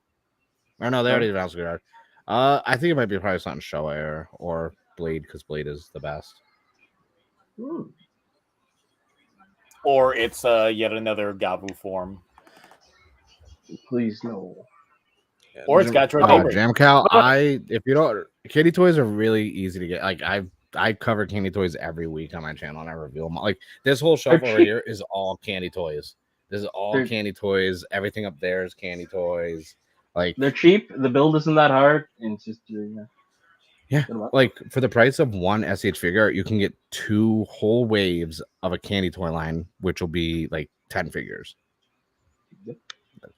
Or no, they already announced Gachard. I think it might be probably something Showa or Blade because Blade is the best. Ooh. Or it's yet another Gavv form. Please no. Or it's Gachard. Jam Cow. If you don't, candy toys are really easy to get. I cover candy toys every week on my channel and I review them. This whole shelf over here is all candy toys. This is all candy toys. Everything up there is candy toys. They're cheap. The build isn't that hard. And it's just yeah. For the price of one SH figure, you can get 2 whole waves of a candy toy line, which will be 10 figures.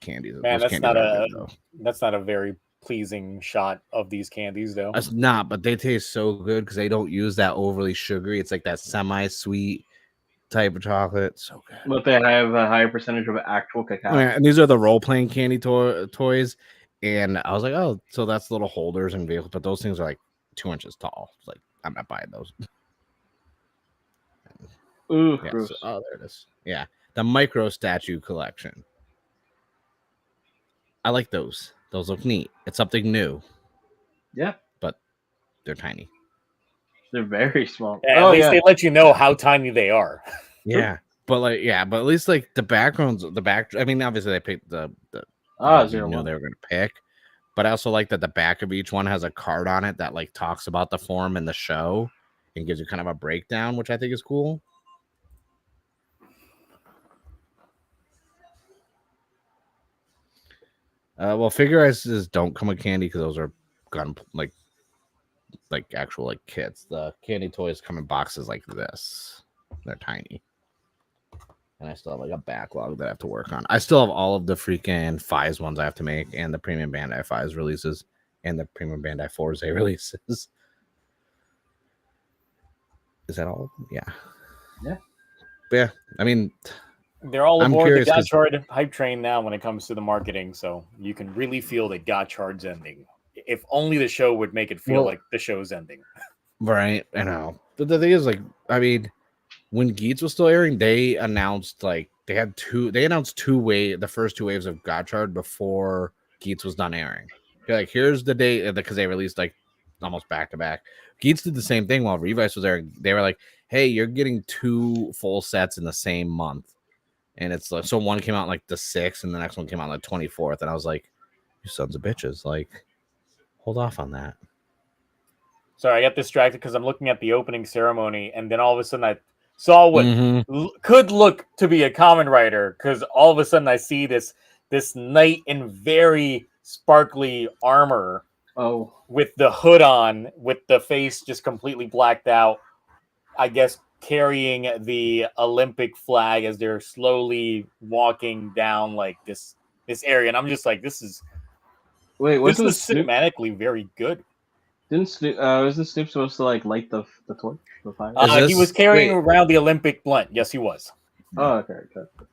Candies. Man, that's not a very pleasing shot of these candies, though. It's not, but they taste so good because they don't use that overly sugary. It's that semi-sweet type of chocolate. So good. But they have a higher percentage of actual cacao. Oh, yeah. And these are the role-playing candy toys. And I was like, oh, so that's little holders and vehicles, but those things are 2 inches tall. It's I'm not buying those. Ooh, yeah, there it is. Yeah, the micro statue collection. I like those. Those look neat. It's something new. Yeah. But they're tiny. They're very small. Yeah, at least they let you know how tiny they are. Yeah. But but at least the backgrounds, I mean, obviously they picked the you know they were gonna pick. But I also like that the back of each one has a card on it that like talks about the form in the show and gives you kind of a breakdown, which I think is cool. Well, figure ices don't come with candy because those are gun like actual like kits. The candy toys come in boxes like this. They're tiny. And I still have like a backlog that I have to work on. I still have all of the freaking Fies ones I have to make, and the Premium Bandai Fies releases, and the Premium Bandai Forze releases. Is that all? Yeah. Yeah. Yeah. I mean, they're all I'm aboard the curious 'cause- Gachard hype train now when it comes to the marketing, so you can really feel that Gachard's ending. If only the show would make it feel like the show's ending. Right. I know. But the thing is, like, I mean, when Geats was still airing, they announced like they announced the first two waves of Gachard before Geats was done airing. They're like, here's the date, because they released like almost back to back. Geats did the same thing while Revice was airing. They were like, hey, you're getting 2 full sets in the same month. And it's like, so one came out like the 6th and the next one came out on the 24th. And I was like, you sons of bitches, like, hold off on that. Sorry, I got distracted because I'm looking at the opening ceremony, and then all of a sudden I saw what could look to be a Kamen Rider, because all of a sudden I see this knight in very sparkly armor. Oh, with the hood on, with the face just completely blacked out, I guess carrying the Olympic flag as they're slowly walking down like this area. And I'm just like, this is cinematically very good. Wasn't Snoop supposed to like light the torch? The fire? He was carrying around the Olympic blunt. Yes, he was. Oh, okay.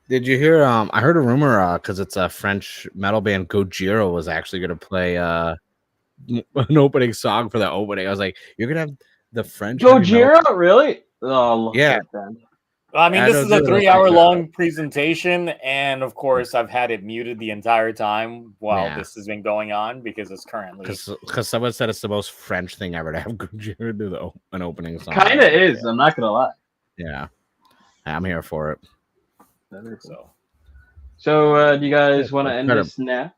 Did you hear? I heard a rumor because it's a French metal band. Gojira was actually going to play an opening song for the opening. I was like, you're gonna have the French Gojira, really? Oh, yeah. I mean, this is a 3-hour-long presentation, and of course, I've had it muted the entire time while this has been going on because it's currently because someone said it's the most French thing ever to have Gojira do an opening song. Kind of is. I'm not gonna lie. Yeah, I'm here for it. So, do you guys want to end this now?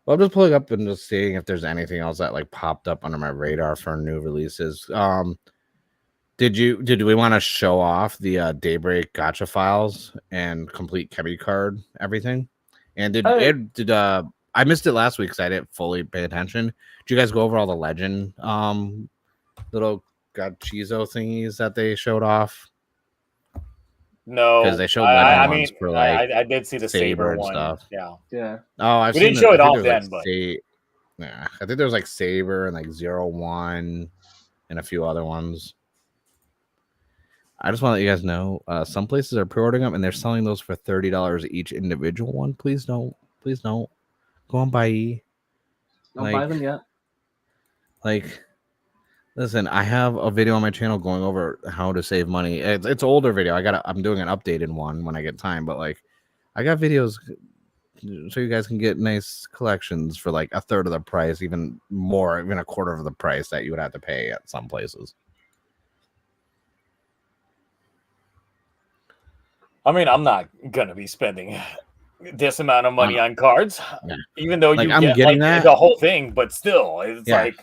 Well, I'm just pulling up and just seeing if there's anything else that like popped up under my radar for new releases. Did we want to show off the Daybreak Gacha files and complete Kemi card everything? And I missed it last week because I didn't fully pay attention. Did you guys go over all the legend little Gachizo thingies that they showed off? No, because they showed legend ones for like I did see the saber and one. Stuff. Yeah. Oh, we didn't show it off then, but yeah, I think there was like Saber and like 01 and a few other ones. I just want to let you guys know, some places are pre-ordering them and they're selling those for $30 each individual one. Please don't go on buy. Don't buy them yet. Like, listen, I have a video on my channel going over how to save money. It's older video. I'm doing an updated one when I get time, but like, I got videos so you guys can get nice collections for like a third of the price, even more, even a quarter of the price that you would have to pay at some places. I mean, I'm not gonna be spending this amount of money on cards, even though you get like the whole thing. But still, it's like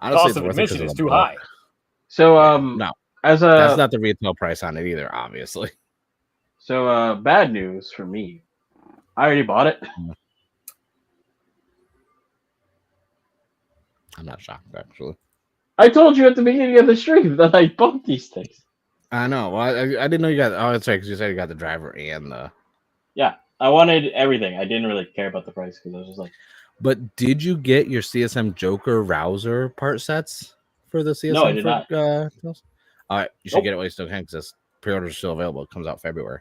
honestly, cost of admission is too high. So, no, that's not the retail price on it either, obviously. So, bad news for me. I already bought it. I'm not shocked, actually. I told you at the beginning of the stream that I bought these things. I know. Well, I didn't know you got. Oh, that's right. Because you said you got the driver and the. Yeah, I wanted everything. I didn't really care about the price because I was just like. But did you get your CSM Joker Rouser part sets for the CSM? No, I did not. All right, you should get it while you still can because pre-orders are still available. It comes out February.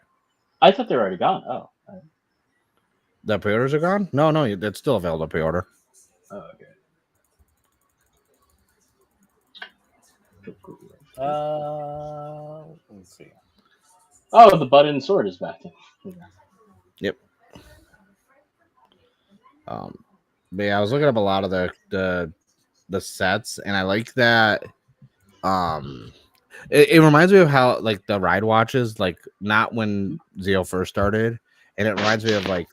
I thought they were already gone. Oh. The pre-orders are gone? No, it's still available to pre-order. Oh, okay. Let's see. Oh, the button sword is back. Yep. But yeah, I was looking up a lot of the sets, and I like that. It reminds me of how like the ride watches, like not when Zeo first started, and it reminds me of like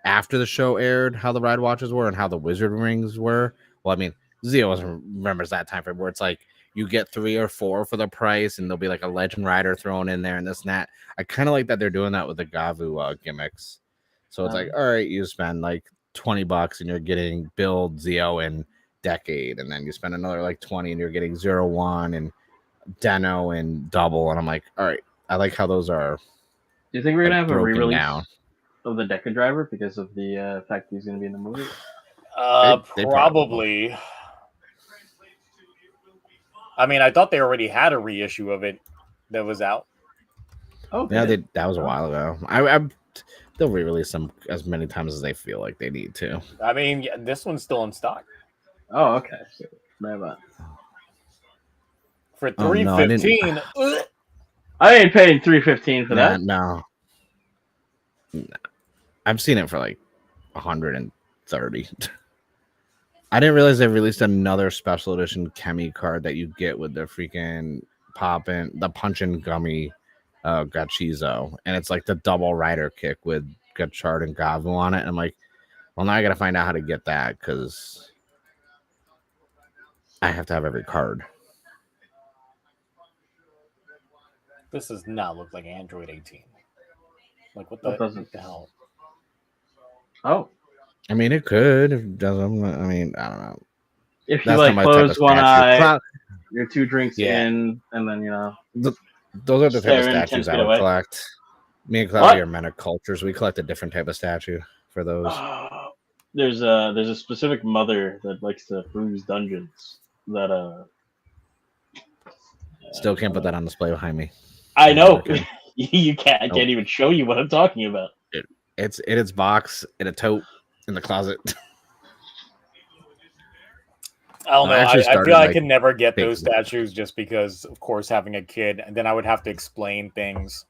after the show aired, how the ride watches were and how the wizard rings were. Well, I mean, Zio remembers that time frame where it's like you get 3 or 4 for the price, and there'll be like a legend rider thrown in there and this and that. I kind of like that they're doing that with the Gavv gimmicks. So it's like, all right, you spend like $20 and you're getting Build, Zio, and Decade, and then you spend another like 20 and you're getting 01 and Deno and Double, and I'm like, all right, I like how those are. Do you think we're gonna have a re-release down of the Deca Driver because of the fact he's gonna be in the movie? They probably. I mean, I thought they already had a reissue of it that was out. Oh, yeah, that was a while ago. They'll re-release them as many times as they feel like they need to. I mean, yeah, this one's still in stock. Oh, okay. So, for $315. I ain't paying $315 for that. No. I've seen it for like $130. I didn't realize they released another special edition Chemi card that you get with the freaking the punchin' gummy Gachizo, and it's like the double rider kick with Gachard and Gavv on it. And I'm like, well, now I gotta find out how to get that because I have to have every card. This does not look like Android 18. Like, what the hell? Oh. I mean, it could. If it doesn't, I mean, I don't know. If you like close one eye, you're 2 drinks in, and then, those are the type of statues I would collect. Me and Cloudy are men of cultures. We collect a different type of statue for those. There's a specific mother that likes to peruse dungeons that still can't put that on display behind me. I know. You can't. I can't even show you what I'm talking about. It's in its box in a tote in the closet. I don't know. I feel I could never get those statues just because, of course, having a kid, and then I would have to explain things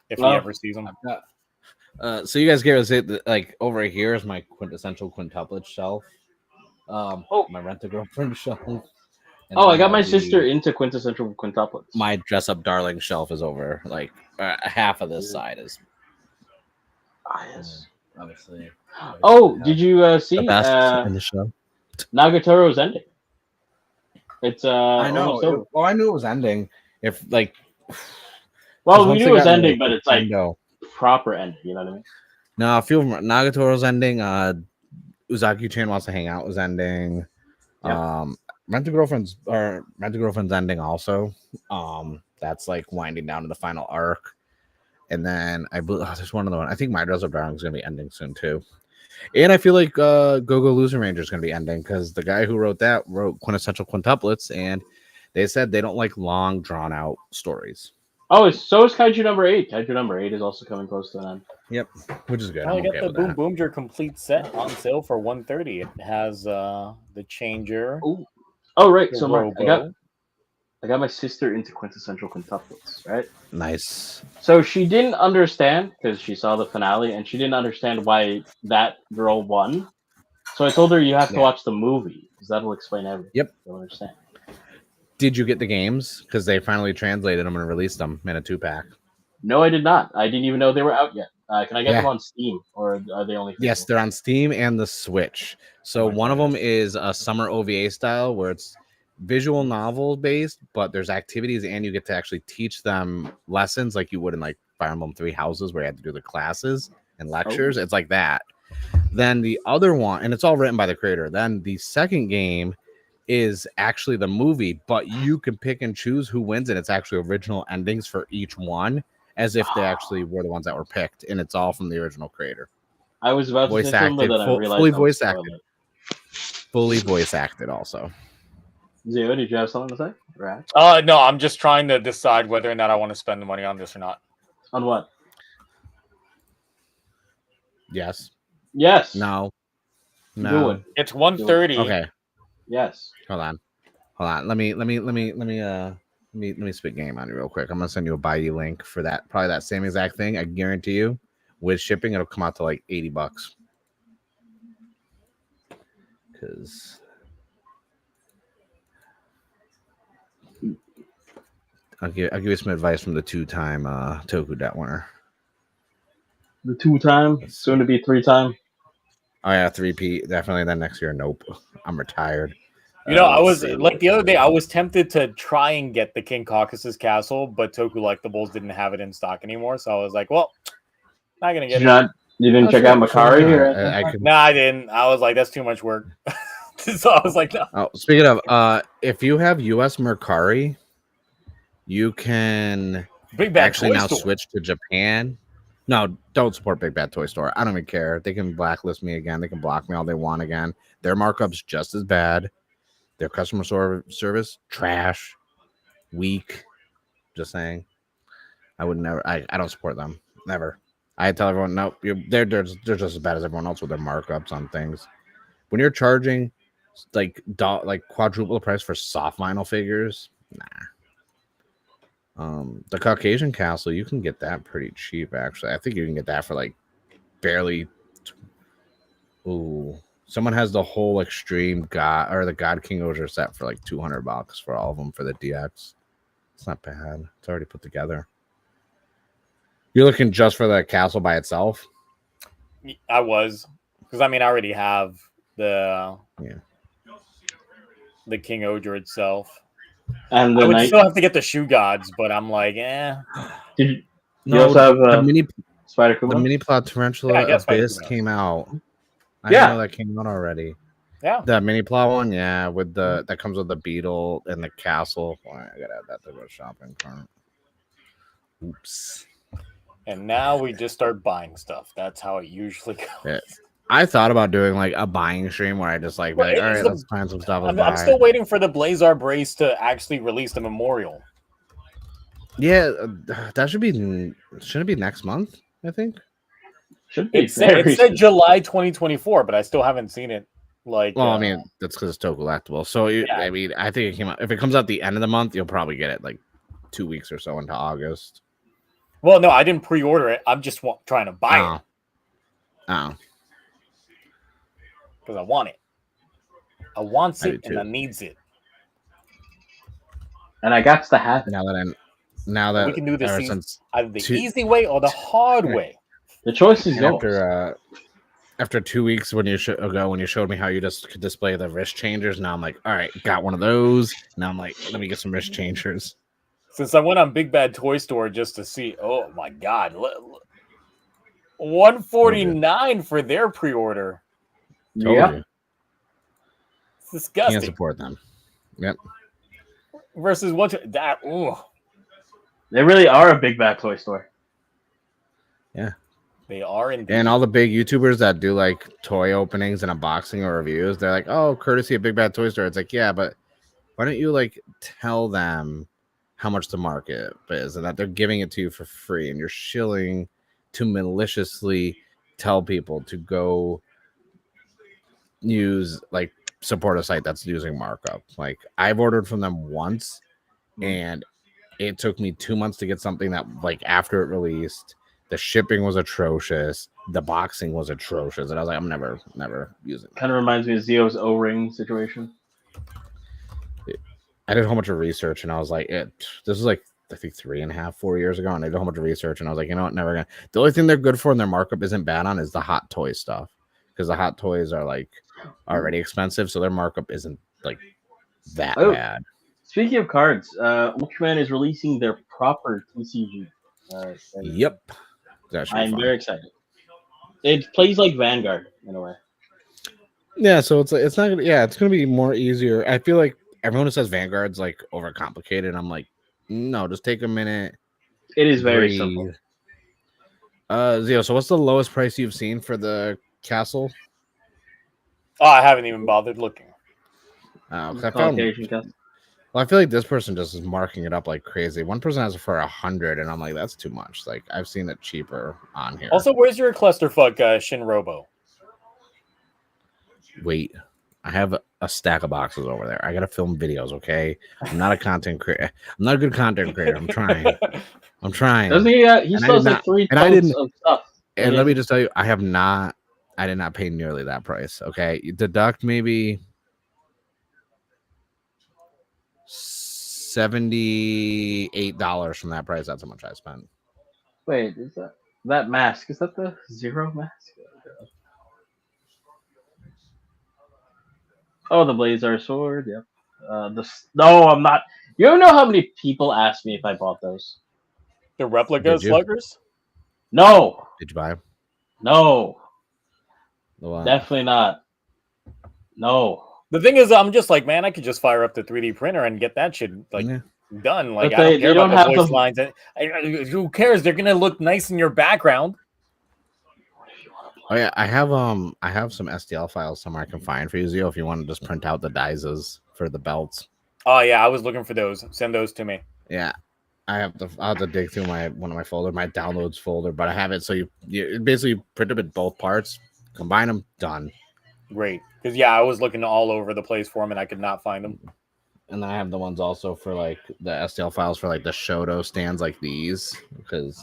if he ever sees them. So you guys get to say that, like, over here is my quintessential quintuplet shelf. My Rent-A-Girlfriend shelf. I got my sister into quintessential quintuplets. My dress-up darling shelf is over, like, half of this side is. Yes. Obviously. Did you see the best in the show? Nagatoro's ending? It's I know. I knew it was ending. If like, well, we knew it was ending, but it's like proper ending. You know what I mean? No, I feel Nagatoro's ending. Uzaki-chan wants to hang out was ending. Yep. Rent-A-Girlfriend's ending also. That's like winding down to the final arc. And then I believe there's one other one. I think My Dress Up Darling is going to be ending soon too. And I feel like Go-Go Loser Ranger is going to be ending because the guy who wrote that wrote Quintessential Quintuplets, and they said they don't like long, drawn-out stories. Oh, so is Kaiju number 8. Kaiju number 8 is also coming close to an end. Yep, which is good. I got the Boom Boomger complete set on sale for $130. It has the changer. Oh, right. So Mark, I got my sister into Quintessential Quintuplets, right? Nice. So she didn't understand because she saw the finale, and she didn't understand why that girl won. So I told her you have to watch the movie because that'll explain everything. Yep. You'll understand. Did you get the games? Because they finally translated them and released them in a 2-pack. No, I did not. I didn't even know they were out yet. Can I get them on Steam, or are they only? Yes, they're on Steam and the Switch. So one of them is a summer OVA style where it's visual novel based, but there's activities and you get to actually teach them lessons like you would in like Fire Emblem 3 Houses where you have to do the classes and lectures. It's like that. Then the other one, and it's all written by the creator. Then the second game is actually the movie, but you can pick and choose who wins, and it's actually original endings for each one as if they actually were the ones that were picked, and it's all from the original creator. I was about to say something, but then I realized fully voice acted. Fully voice acted also. Zio, did you have something to say? Right. No, I'm just trying to decide whether or not I want to spend the money on this or not. On what? Yes. No. Do it. It's $130. Okay. Yes. Hold on. Let me spit game on you real quick. I'm gonna send you a Bayou link for that. Probably that same exact thing. I guarantee you, with shipping, it'll come out to like $80. Because I'll give you some advice from the 2-time Toku debt winner. The 2-time, soon to be 3-time. Oh yeah, 3P definitely. Then next year, nope. I'm retired. You know, I was like the other day, I was tempted to try and get the King Caucasus Castle, but Toku Collectibles didn't have it in stock anymore. So I was like, well, not gonna get it. You didn't check out Makari or anything? No, I didn't. I was like, that's too much work. So I was like, no. Oh, speaking of, if you have US Mercari, you can actually now switch to Japan. No, don't support Big Bad Toy Store. I don't even care. They can blacklist me again. They can block me all they want again. Their markups just as bad. Their customer service trash, weak. Just saying. I would never. I don't support them. Never. I tell everyone, no, they're just as bad as everyone else with their markups on things. When you're charging like quadruple the price for soft vinyl figures, nah. The Caucasian Castle, you can get that pretty cheap, actually. I think you can get that for like barely. Ooh, someone has the whole Extreme God or the God King Oger set for like $200 for all of them for the DX. It's not bad. It's already put together. You're looking just for the castle by itself? I was, because I mean, I already have the King Oger itself. And I would still have to get the Shoe Gods, but I'm like, You also have the mini Spider Kuma? The mini plot Tarantula Abyss came out. I know that came out already. Yeah, the mini plot one, with that comes with the beetle and the castle. Boy, I gotta add that to the shopping cart. Oops. And now we just start buying stuff. That's how it usually goes. Yeah. I thought about doing like a buying stream where I just like, all right, let's find some stuff. I'm still waiting for the Blazar Brace to actually release the memorial. Yeah, that shouldn't it be next month? I think. It said July 2024, but I still haven't seen it. Like, well, I mean, that's because it's Tokulatable. So I mean, I think it came out. If it comes out the end of the month, you'll probably get it like 2 weeks or so into August. Well, no, I didn't pre-order it. I'm just trying to buy it. Oh. Because I want it. I wants it and I needs it. And I got to have it. Now that we can do this either the easy way or the hard way. The choice is yours. After 2 weeks when you showed me how you just could display the wrist changers, now I'm like, all right, got one of those. Now I'm like, let me get some wrist changers. Since I went on Big Bad Toy Store just to see, oh my god, $149 for their pre-order. Yeah, it's disgusting. Can't support them. Yep. Versus that. Ooh. They really are a Big Bad Toy Store. Yeah, they are indeed. And all the big YouTubers that do like toy openings and unboxing or reviews, they're like, "Oh, courtesy of Big Bad Toy Store." It's like, yeah, but why don't you like tell them how much the market is and that they're giving it to you for free, and you're shilling to maliciously tell people to go support a site that's using markup. Like, I've ordered from them once, and it took me 2 months to get something that, like, after it released, the shipping was atrocious, the boxing was atrocious, and I was like, I'm never using that. Kind of reminds me of Zio's O-ring situation. I did a whole bunch of research, and I was like, this was like, I think 3.5-4 years ago, and I did a whole bunch of research, and I was like, you know what, never gonna. The only thing they're good for and their markup isn't bad on is the hot toy stuff, because the hot toys are like already expensive, so their markup isn't like that bad. Speaking of cards, Ultraman is releasing their proper TCG. Yep, I'm very excited. It plays like Vanguard in a way. Yeah, so it's not gonna. Yeah, it's gonna be more easier. I feel like everyone who says Vanguard's like overcomplicated. I'm like, no, just take a minute. It is very simple. Zio, so what's the lowest price you've seen for the castle? Oh, I haven't even bothered looking. I feel like this person just is marking it up like crazy. One person has it for 100, and I'm like, that's too much. Like, I've seen it cheaper on here. Also, where's your clusterfuck Shinrobo? Wait, I have a stack of boxes over there. I gotta film videos, okay? I'm not a content creator. I'm not a good content creator. I'm trying. Doesn't he? He still has like 3 tons of stuff. And let me just tell you, I did not pay nearly that price. Okay, you deduct maybe $78 from that price. That's how much I spent. Wait, is that mask? Is that the Zero mask? Oh, the Blazar sword. Yep. No, I'm not. You ever know how many people asked me if I bought those? The replica Did you? sluggers? No. Did you buy them? No. Wow. Definitely not. No. The thing is, I'm just like, man, I could just fire up the 3D printer and get that shit like done. Like, But I don't care don't about the have voice the- lines. Who cares? They're gonna look nice in your background. Oh yeah, I have some STL files somewhere I can find for you, Zio, if you want to just print out the dizes for the belts. Oh yeah, I was looking for those. Send those to me. Yeah. I'll have to dig through one of my folder, my downloads folder, but I have it so you basically print them in both parts, combine them, done. Great, because yeah, I was looking all over the place for them and I could not find them. And then I have the ones also for like the STL files for like the Shoto stands like these because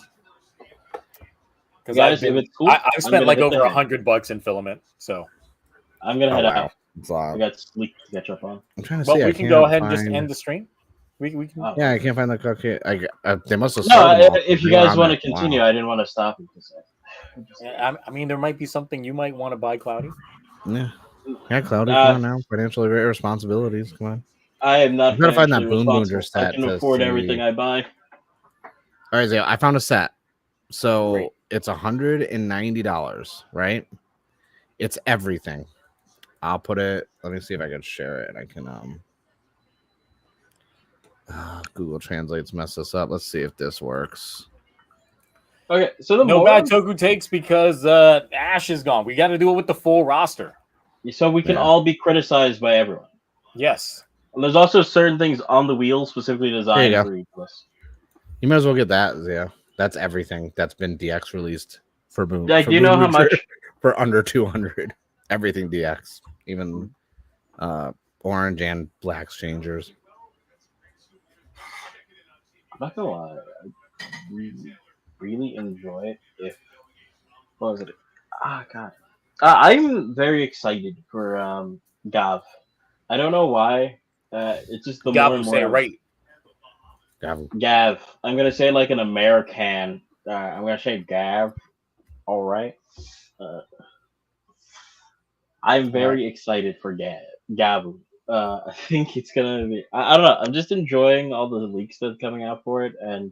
I've cool, I've spent like over $100 in filament, so I'm gonna head out. It's a lot. I got sleep to catch up on. I'm trying to well, see. we can go ahead and just end the stream. We can. Oh. Yeah, I can't find the cookie. They must have. No, if you guys want to continue, I didn't want to stop you. I mean, there might be something you might want to buy, Cloudy. Yeah, Cloudy, come on now. Financial responsibilities, come on. I am not. I'm gonna find that Boon Boonger set. I can afford everything I buy. All right, Zio, I found a set. So Great. it's $190, right? It's everything. I'll put it. Let me see if I can share it. I can. Google Translate's messed this up. Let's see if this works. Okay, so no bad Toku takes because Ash is gone. We got to do it with the full roster, so we can all be criticized by everyone. Yes, and there's also certain things on the wheel specifically designed for each of us. You might as well get that, yeah. That's everything that's been DX released for Boom. Like, do you know how much for under 200? Everything DX, even orange and black exchangers. I'm not gonna lie, I really enjoy it. What was it? God, I'm very excited for Gavv. I don't know why. It's just the Gavv, more and more. Say it right. Gavv. I'm gonna say like an American. I'm gonna say Gavv. All right. I'm very excited for Gavv. I think it's gonna be. I don't know. I'm just enjoying all the leaks that are coming out for it, and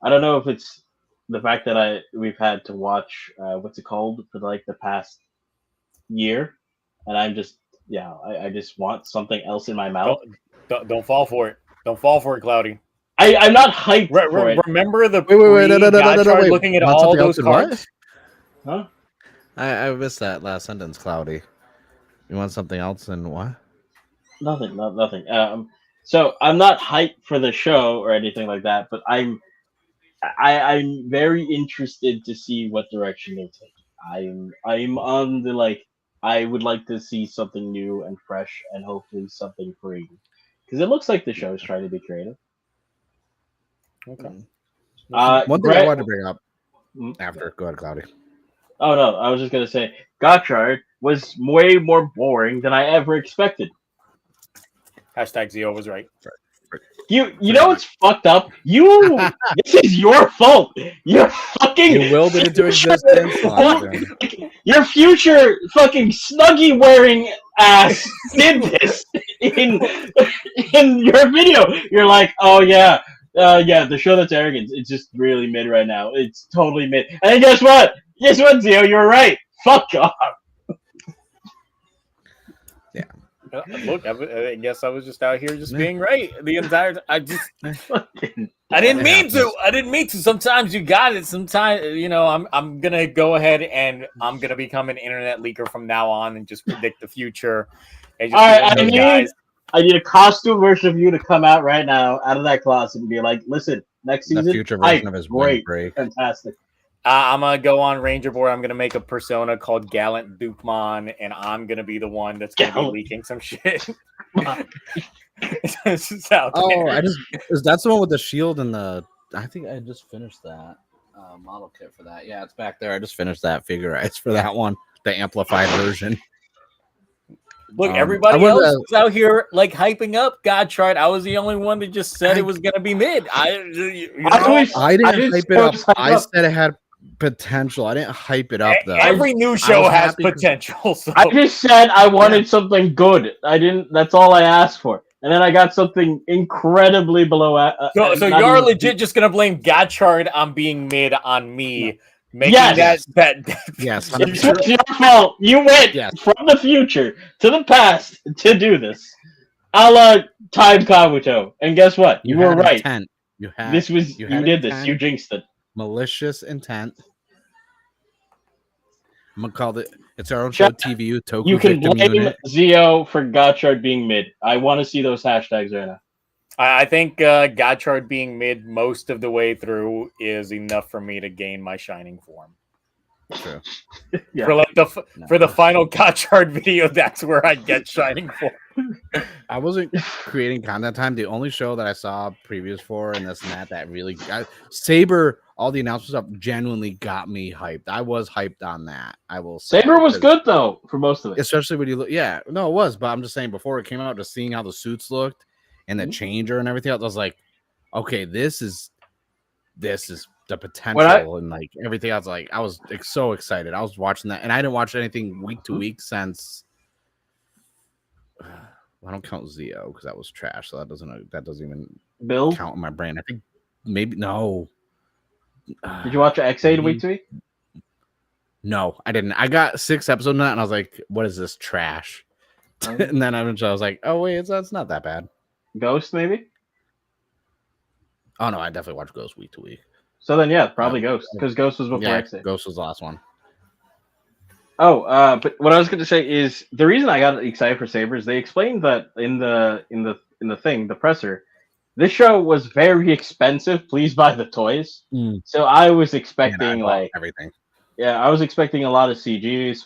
I don't know if it's the fact that we've had to watch what's it called for like the past year, and I'm just I just want something else in my mouth. Don't fall for it. Don't fall for it, Cloudy. I'm not hyped for it. Remember the wait, no, looking at all those cards? Huh? I missed that last sentence, Cloudy. You want something else and what? Nothing. So I'm not hyped for the show or anything like that, but I'm very interested to see what direction they take. I'm on the I would like to see something new and fresh and hopefully something free, because it looks like the show is trying to be creative. Okay. One thing I wanted to bring up after. Go ahead, Cloudy. Oh no, I was just gonna say Gachard was way more boring than I ever expected. Hashtag Zio was right. You know what's fucked up? This is your fault. You're fucking. You willed it into existence. Your future fucking Snuggie wearing ass did this in your video. You're like, oh yeah, the show that's arrogant. It's just really mid right now. It's totally mid. And guess what? Guess what, Zio? You're right. Fuck off. Yeah. Look, I guess I was just out here just being right the entire time. I didn't mean to. I didn't mean to. Sometimes you got it. Sometimes, I'm gonna go ahead and I'm gonna become an internet leaker from now on and just predict the future. All right, I need a costume version of you to come out right now out of that closet and be like, listen, next season, the future version of his great, break. Fantastic. I'm gonna go on Ranger Board. I'm gonna make a persona called Gallant Dukemon, and I'm gonna be the one that's gonna be leaking some shit. That's the one with the shield and the. I think I just finished that model kit for that. Yeah, it's back there. I just finished that figurize for that one, the amplified version. Look, everybody else was out here like hyping up Gachard. I was the only one that just said it was gonna be mid. I didn't hype it up. potential. I didn't hype it up though. Every new show has potential. So. I just said I wanted something good. I didn't. That's all I asked for, and then I got something incredibly below. So you're legit just gonna blame Gachard on being mid on me. No. Making yes. that yes, it's your fault. You went from the future to the past to do this. A la Time Kabuto. And guess what? You were right. Intent. You did intent. This. You jinxed it. Malicious intent. I'm gonna call it. It's our own show. TVU. Toku. You can blame Zio for Gachard being mid. I want to see those hashtags right now. I think Gachard being mid most of the way through is enough for me to gain my shining form. True. Yeah. For the final Gachard video, that's where I get shining form. I wasn't creating content time. The only show that I saw previews for and this and that really got Saber. All the announcement stuff genuinely got me hyped. I was hyped on that. I will say Saber was good though for most of it, especially when you look. Yeah, no, it was. But I'm just saying before it came out, just seeing how the suits looked. And the changer and everything else, I was like, okay, this is the potential and like everything else. Like I was so excited. I was watching that, and I didn't watch anything week to week since. I don't count Zio because that was trash, so that doesn't even count in my brain. I think maybe no. Did you watch X8 week to week? No, I didn't. I got 6 episodes of that, and I was like, what is this trash? And then I was like, oh wait, it's not that bad. Ghost, maybe? Oh, no, I definitely watch Ghost week to week. So then, yeah, probably Ghost, because Ghost was before X8. Ghost was the last one. Oh, but what I was going to say is the reason I got excited for Saber is they explained that in the thing, the presser, this show was very expensive. Please buy the toys. So I was expecting everything. Yeah, I was expecting a lot of CGs,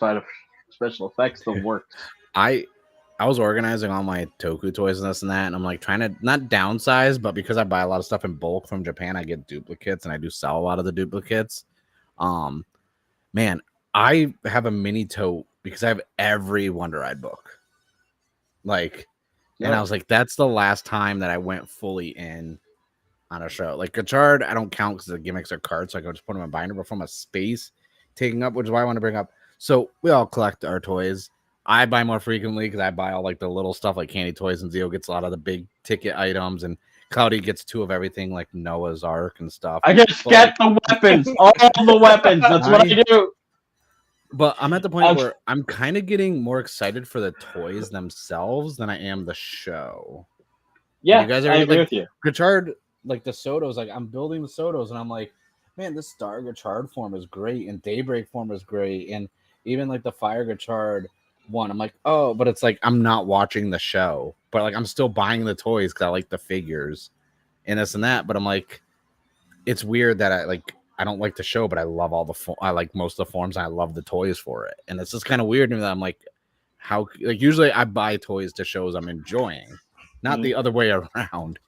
special effects, the works. I was organizing all my Toku toys and this and that, and I'm like trying to not downsize, but because I buy a lot of stuff in bulk from Japan, I get duplicates, and I do sell a lot of the duplicates. Man, I have a mini tote because I have every Wonder Ride book. Like, and I was like, that's the last time that I went fully in on a show. Like Gachard, I don't count because the gimmicks are cards, so I can just put them in a binder, but from a space taking up, which is why I want to bring up. So we all collect our toys. I buy more frequently because I buy all like the little stuff like candy toys, and Zio gets a lot of the big ticket items, and Cloudy gets 2 of everything like Noah's Ark and stuff. I just get the weapons, all the weapons. That's what I do. But I'm at the point where I'm kind of getting more excited for the toys themselves than I am the show. Yeah, you guys are I agree with you. Gachard, like the Sotos, like I'm building the Sotos, and I'm like, man, this Star Gachard form is great, and Daybreak form is great, and even like the Fire Gachard one, I'm like, oh, but it's like I'm not watching the show, but like I'm still buying the toys because I like the figures and this and that. But I'm like, it's weird that I don't like the show, but I love all I like most of the forms, and I love the toys for it. And it's just kind of weird to me that I'm like, how like usually I buy toys to shows I'm enjoying, not the other way around.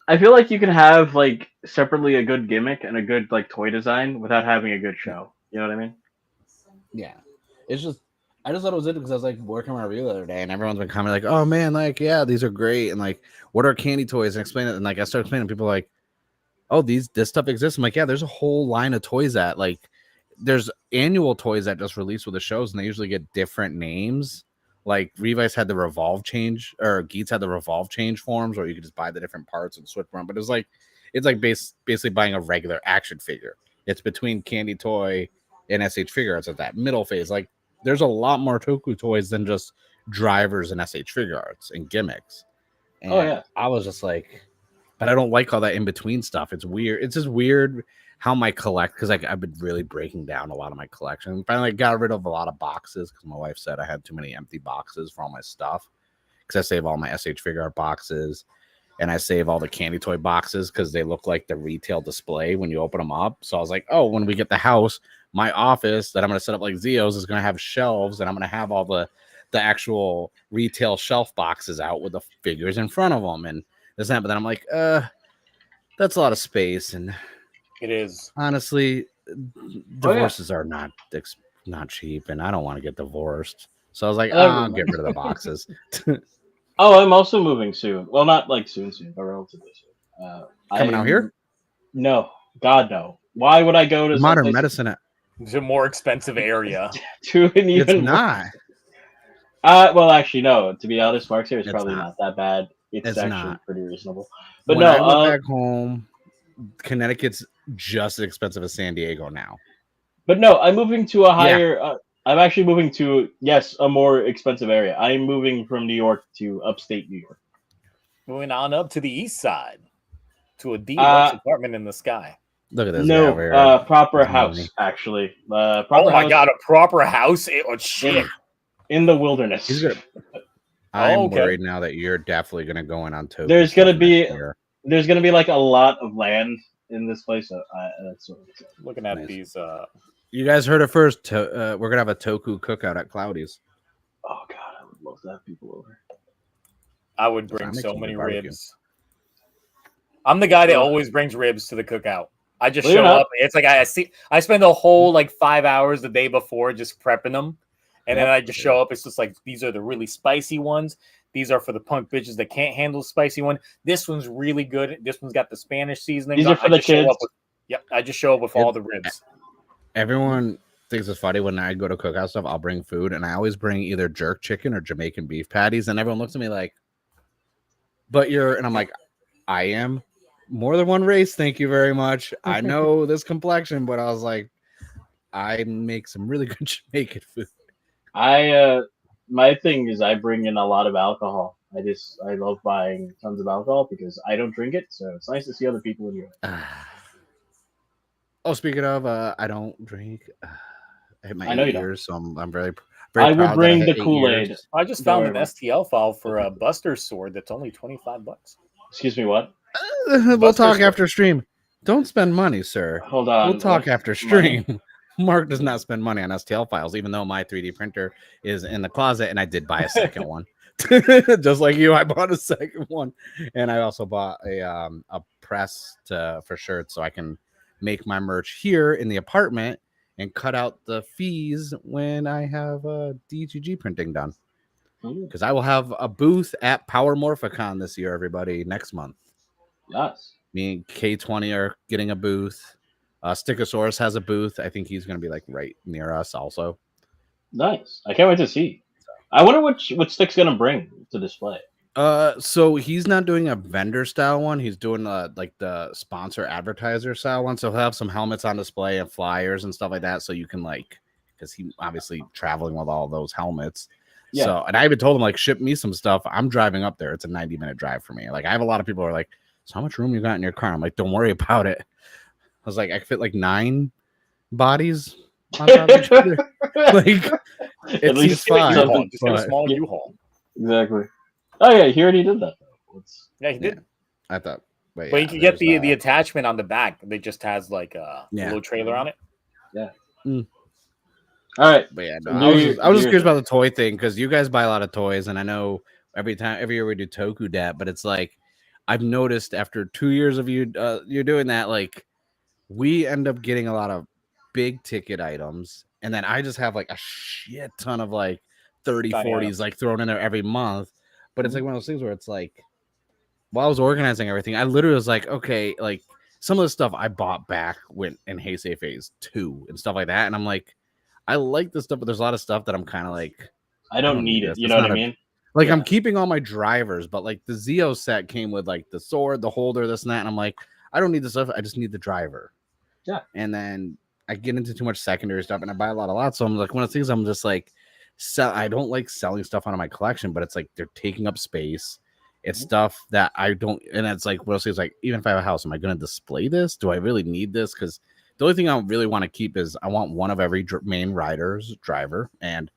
I feel like you can have like separately a good gimmick and a good like toy design without having a good show. You know what I mean? Yeah. It's just, I just thought it was interesting because I was like working on a review the other day, and everyone's been commenting like, "Oh man, like yeah, these are great," and like, "What are candy toys?" and explain it, and like I started explaining, people are like, "Oh, this stuff exists." I'm like, "Yeah, there's a whole line of toys that like, there's annual toys that just release with the shows, and they usually get different names. Like Revice had the Revolve Change, or Geets had the Revolve Change forms, or you could just buy the different parts and switch around. But it's like basically buying a regular action figure. It's between candy toy and SH figure arts at that middle phase, like." There's a lot more Toku toys than just drivers and SH figure arts and gimmicks. And I was just like, but I don't like all that in between stuff. It's weird. It's just weird how my because like I've been really breaking down a lot of my collection. Finally, I got rid of a lot of boxes because my wife said I had too many empty boxes for all my stuff. Because I save all my SH figure art boxes, and I save all the candy toy boxes because they look like the retail display when you open them up. So I was like, oh, when we get the house, my office that I'm going to set up like Zio's is going to have shelves, and I'm going to have all the actual retail shelf boxes out with the figures in front of them and this and that. But then I'm like, that's a lot of space, and it is honestly, divorces are not cheap, and I don't want to get divorced. So I was like, I'll get rid of the boxes. Oh, I'm also moving soon. Well, not like soon, but relatively soon. Coming out here? No, God no. Why would I go to modern medicine? It's a more expensive area. To an even It's not. Well, actually, no. To be honest, Mark's here is It's probably not. not that bad. It's actually not. pretty reasonable. But when no, I went back home, Connecticut's just as expensive as San Diego now. But no, I'm moving to a higher. I'm actually moving to a more expensive area. I'm moving from New York to upstate New York. Moving on up to the east side to a deluxe apartment in the sky. Look at this guy over here. Proper house, actually. Proper oh my house god, a proper house? Oh, shit. In the wilderness. I'm worried now that you're definitely going to go in on Toku. There's going to be like a lot of land in this place. So that's what it's looking at these. You guys heard it first. We're going to have a Toku cookout at Cloudy's. Oh god, I would love to have people over. I would bring so many ribs. I'm the guy that always brings ribs to the cookout. I just show up. It's like I spend the whole like 5 hours the day before just prepping them. And then I just show up. It's just like, these are the really spicy ones. These are for the punk bitches that can't handle the spicy one. This one's really good. This one's got the Spanish seasoning. These are for the kids. I just show up with all the ribs. Everyone thinks it's funny when I go to cookout stuff. I'll bring food, and I always bring either jerk chicken or Jamaican beef patties. And everyone looks at me like, "But you're," and I'm like, "I am more than one race. Thank you very much. I know this complexion, but I was like, I make some really good Jamaican food." My thing is I bring in a lot of alcohol. I love buying tons of alcohol because I don't drink it, so it's nice to see other people enjoy it. Speaking of, I don't drink. I hit my ears, so I'm very I would bring the Kool-Aid. I just found an STL file for a Buster sword that's only $25. Excuse me, what? We'll talk after stream. Don't spend money, sir. Hold on. We'll talk after stream. Mark does not spend money on STL files, even though my 3D printer is in the closet, and I did buy a second one. Just like you, I bought a second one, and I also bought a press for shirts so I can make my merch here in the apartment and cut out the fees when I have DTG printing done. Because I will have a booth at Power Morphicon this year, everybody, next month. Yes. Me and K20 are getting a booth. Stickosaurus has a booth. I think he's going to be like right near us also. Nice. I can't wait to see. I wonder what Stick's going to bring to display. So he's not doing a vendor style one. He's doing like the sponsor advertiser style one. So he'll have some helmets on display and flyers and stuff like that. So you can because he obviously traveling with all those helmets. Yeah. So, and I even told him ship me some stuff. I'm driving up there. It's a 90-minute drive for me. I have a lot of people who are like, so how much room you got in your car? I'm like, don't worry about it. I was like, I fit 9 bodies on top of each other. At least 5. Just get a small U-Haul. Exactly. Oh yeah, he already did that. Yeah, he did. Yeah, I thought. But you can get the attachment on the back. It just has a little trailer on it. Yeah. All right. But yeah, no, I was just curious about the toy thing because you guys buy a lot of toys, and I know every year we do Toku Dat, but it's I've noticed after 2 years of you're doing that, we end up getting a lot of big ticket items, and then I just have a shit ton of 30, 40s thrown in there every month. But it's one of those things where it's while I was organizing everything, I literally was okay, some of the stuff I bought back when in Heisei Phase 2 and stuff like that, and I'm I like this stuff, but there's a lot of stuff that I'm kind of I don't need it. You know what I mean? I'm keeping all my drivers, but the Zeo set came with the sword, the holder, this and that, and I'm I don't need the stuff. I just need the driver. Yeah. And then I get into too much secondary stuff, and I buy a lot. So I'm one of the things I'm just I don't like selling stuff out of my collection, but it's they're taking up space. It's stuff that I don't, and it's what else is even if I have a house, am I going to display this? Do I really need this? Because the only thing I really want to keep is I want one of every main rider's driver, and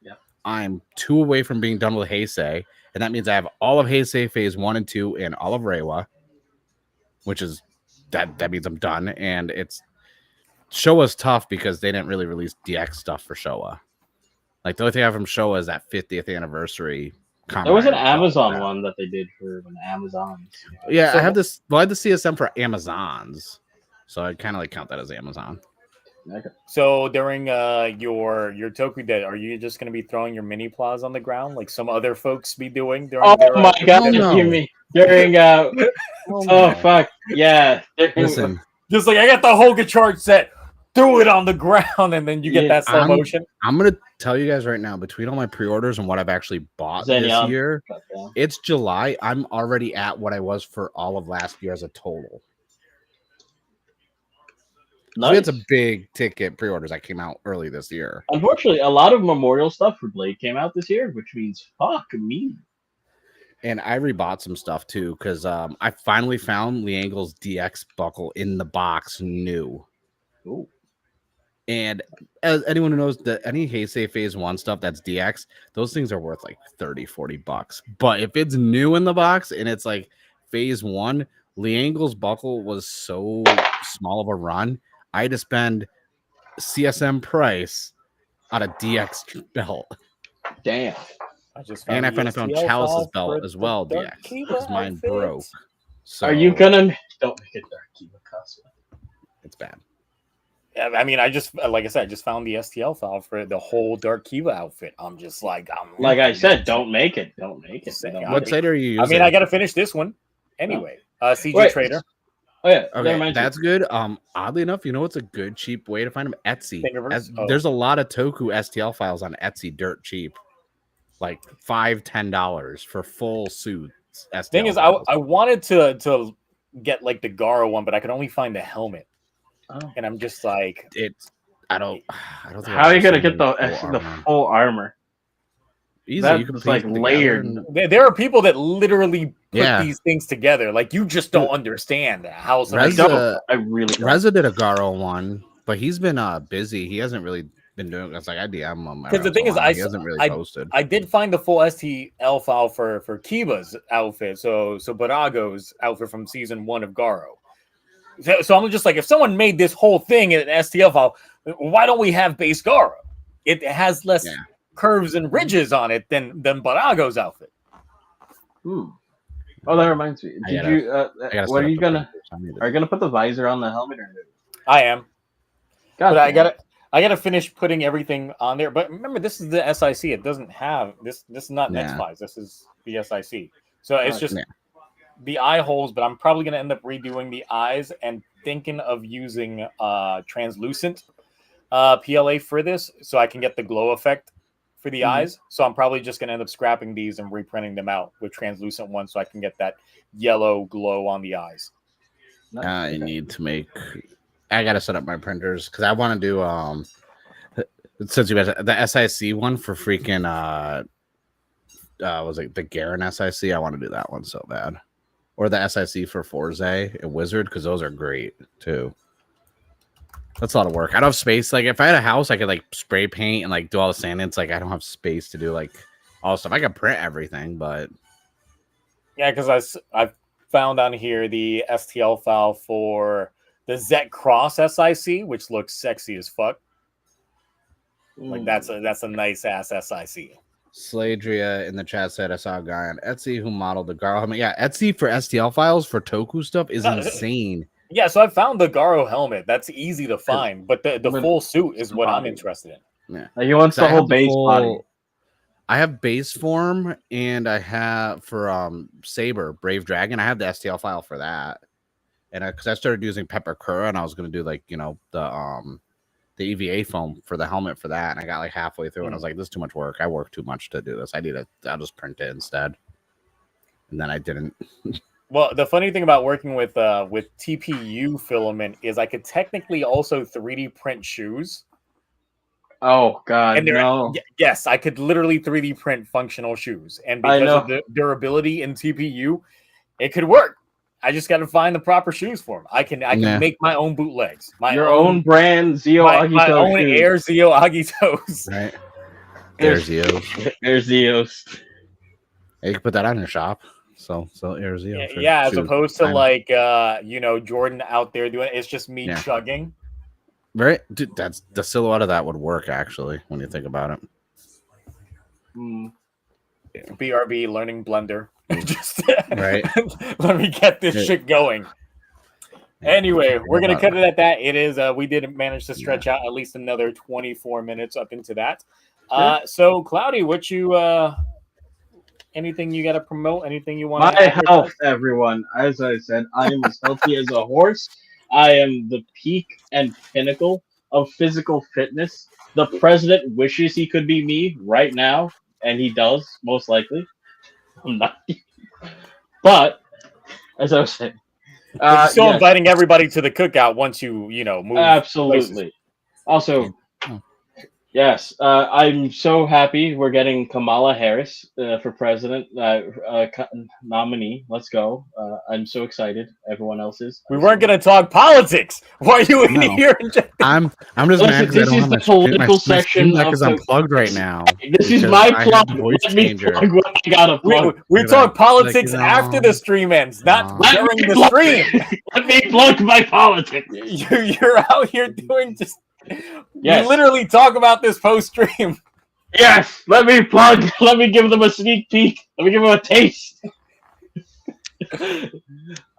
I'm 2 away from being done with Heisei, and that means I have all of Heisei Phase 1 and 2 and all of Reiwa, which is that means I'm done, and it's Showa's tough because they didn't really release DX stuff for Showa. The only thing I have from Showa is that 50th anniversary. There was an Amazon one that they did for an Amazon. Yeah, so, I have this. Well, I had the CSM for Amazons, so I kind of count that as Amazon. Okay. So during your Toku Day, are you just going to be throwing your mini plaws on the ground like some other folks be doing during? Oh my god! No. You mean during? Oh fuck! Yeah. Listen, Just like I got the whole Gachard set, threw it on the ground, and then you get that slow motion. I'm gonna tell you guys right now, between all my pre-orders and what I've actually bought this year, it's July. I'm already at what I was for all of last year as a total. Nice. So it's a big ticket pre-orders that came out early this year. Unfortunately, a lot of Memorial stuff for Blade came out this year, which means fuck me. And I rebought some stuff too because I finally found Lee Angle's DX buckle in the box new. Ooh. And as anyone who knows that any Heisei Phase 1 stuff that's DX, those things are worth like $30-$40. But if it's new in the box and it's like Phase 1, Lee Angle's buckle was so small of a run. I had to spend CSM price on a DX belt. Damn. I found Chalice's belt as well, DX, because mine broke. So are you gonna don't make it Dark Kiva custom? It's bad. Yeah, I mean, I just found the STL file for the whole Dark Kiva outfit. I'm just like, I said, don't make it. Don't make it. What site are you using? I mean, I got to finish this one anyway. CG Trader. Oh yeah, okay, that's good. Oddly enough, you know what's a good cheap way to find them? Etsy. There's a lot of Toku STL files on Etsy, dirt cheap, like $5-$10 for full suits. STL thing is, I wanted to get like the Garo one, but I could only find the helmet, and I'm just like, I don't. Think how are you gonna get the full armor? Easy, that's you can like layered. There are people that literally put these things together. Like you just don't understand how. Reza did a Garo one, but he's been busy. He hasn't really been doing. It's like I DM him because the thing is, he hasn't really posted. I did find the full STL file for Kiba's outfit. So Barago's outfit from season 1 of Garo. So I'm just like, if someone made this whole thing in an STL file, why don't we have base Garo? It has less curves and ridges on it than Barago's outfit. Oh, that reminds me. What are you gonna? Are you gonna put the visor on the helmet or no? I am. But I gotta finish putting everything on there. But remember, this is the SIC. It doesn't have this. This is not NetSpice. This is the SIC. So it's just the eye holes. But I'm probably gonna end up redoing the eyes and thinking of using translucent PLA for this, so I can get the glow effect for the eyes. So I'm probably just gonna end up scrapping these and reprinting them out with translucent ones, so I can get that yellow glow on the eyes. I need to make. I gotta set up my printers because I want to do since you guys the SIC one for freaking was it the Garen SIC? I want to do that one so bad, or the SIC for Forze and Wizard because those are great too. That's a lot of work. I don't have space. Like if I had a house, I could like spray paint and like do all the sand. It's like I don't have space to do like all the stuff. I could print everything, but yeah, because I found on here the STL file for the Zet Cross SIC, which looks sexy as fuck. Like that's a nice ass SIC. Sladria in the chat said I saw a guy on Etsy who modeled the Garo helmet. Yeah, Etsy for STL files for Toku stuff is insane. Yeah, so I found the Garo helmet. That's easy to find, but the full suit is what I'm interested in. Yeah, like he wants the whole base body. I have base form, and I have for Saber Brave Dragon. I have the STL file for that, and because I started using Pepper Kura, and I was gonna do like the EVA foam for the helmet for that, and I got like halfway through, and I was like, "This is too much work. I work too much to do this. I'll just print it instead." And then I didn't. Well, the funny thing about working with TPU filament is I could technically also 3D print shoes. Oh God, no! Yes, I could literally 3D print functional shoes, and because of the durability in TPU, it could work. I just got to find the proper shoes for them. I can make my own bootlegs, my own brand Zio Agito my own shoes. Air Zio Agitos. Right, Air Zios. Air Zios. You can put that on your shop. So Air Zio. Yeah, as opposed to like Jordan out there doing it. It's just me chugging. Right, dude. That's the silhouette of that would work actually when you think about it. BRB learning Blender. Just right. Let me get this shit going. Anyway, we're gonna cut it at that. It is. We did manage to stretch out at least another 24 minutes up into that. So Cloudy, what you? Anything you got to promote? Anything you want? My health, everyone. As I said, I am as healthy as a horse. I am the peak and pinnacle of physical fitness. The president wishes he could be me right now, and he does, most likely. I'm not. But, as I was saying, But you're still yes, inviting everybody to the cookout once you move. absolutely. Places. Also, yes, I'm so happy we're getting Kamala Harris for president nominee. Let's go. I'm so excited. Everyone else is. We weren't going to talk politics. Why are you in here? I'm just mad because I don't have the political section my is unplugged right now. This is my plug. Let me plug what I got to plug. We talk politics after the stream ends, not during the stream. Let me plug my politics. You're out here doing just. Yes. You literally talk about this post stream. Yes, let me plug. Let me give them a sneak peek. Let me give them a taste.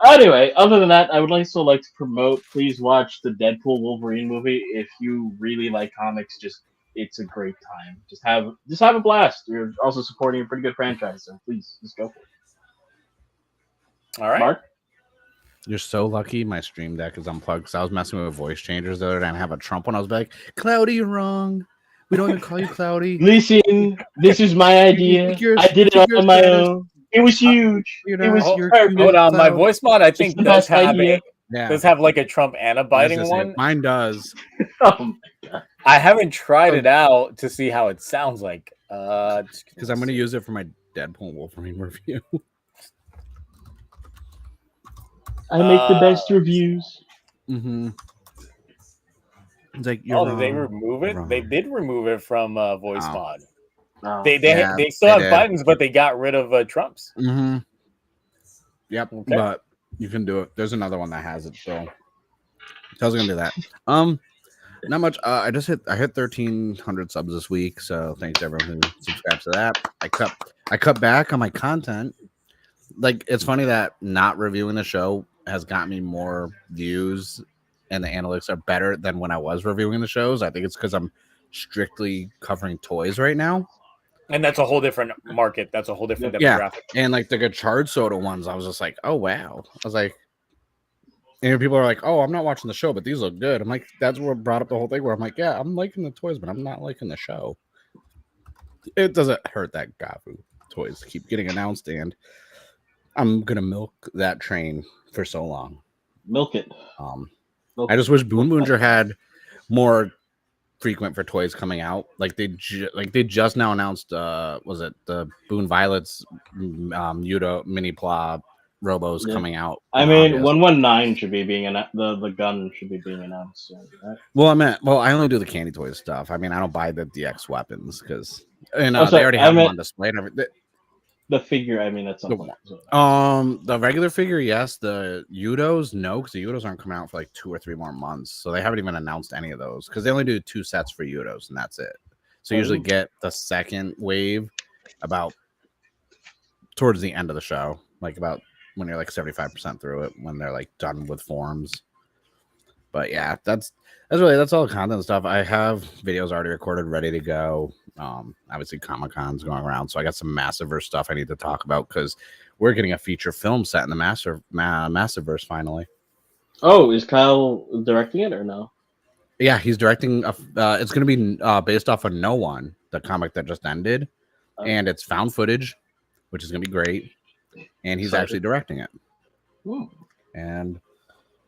Anyway, other than that, I would also like to promote. Please watch the Deadpool Wolverine movie. If you really like comics, it's a great time. Just have a blast. You're also supporting a pretty good franchise, so please just go for it. All right, Mark. You're so lucky my stream deck is unplugged because I was messing with voice changers the other day and I have a Trump one. I was like, Cloudy, you're wrong. We don't even call you Cloudy. Listen, this is my idea. I did it on my own. It was huge. It was perfect. Hold on, my voice mod I think does have like a Trump and a Biden one. Mine does. Oh my god! I haven't tried it out to see how it sounds like. Because I'm going to use it for my Deadpool Wolverine review. I make the best reviews. Mm-hmm. It's like, did they remove it? They did remove it from voice mod. Oh. They still have Biden's, but they got rid of Trump's. Mm-hmm. Yep, okay. But you can do it. There's another one that has it, so I was gonna do that. Not much. I hit 1,300 subs this week, so thanks to everyone who subscribes to that. I cut back on my content. Like, it's funny that not reviewing the show has got me more views and the analytics are better than when I was reviewing the shows. I think it's because I'm strictly covering toys right now. And that's a whole different market. That's a whole different demographic. Yeah. And like the Gachard soda ones, I was just like, oh, wow. I was like, and people are like, oh, I'm not watching the show, but these look good. I'm like, that's what brought up the whole thing where I'm like, yeah, I'm liking the toys, but I'm not liking the show. It doesn't hurt that Gavv toys keep getting announced, and I'm gonna milk that train for so long. Milk it. I just wish Boon Boonger had more frequent for toys coming out. Like they just now announced. Was it the Boon Violets Yudo mini Pla Robos coming out? I mean, 119 should be being the gun should be being announced soon, right? Well, I only do the candy toys stuff. I mean, I don't buy the DX weapons because they already have them on display and everything. The figure, I mean, that's something. The regular figure, yes. The Yudos, no, because the Yudos aren't coming out for like 2 or 3 more months, so they haven't even announced any of those because they only do 2 sets for Yudos, and that's it. So you usually get the second wave about towards the end of the show, like about when you're like 75% through it, when they're like done with forms. But yeah, that's all the content stuff. I have videos already recorded, ready to go. Obviously Comic-Con's going around, so I got some Massiverse stuff I need to talk about because we're getting a feature film set in the Massiverse finally. Oh, is Kyle directing it or no? Yeah, he's directing. It's going to be based off of No One, the comic that just ended, and it's found footage, which is going to be great. And he's actually directing it. Ooh. And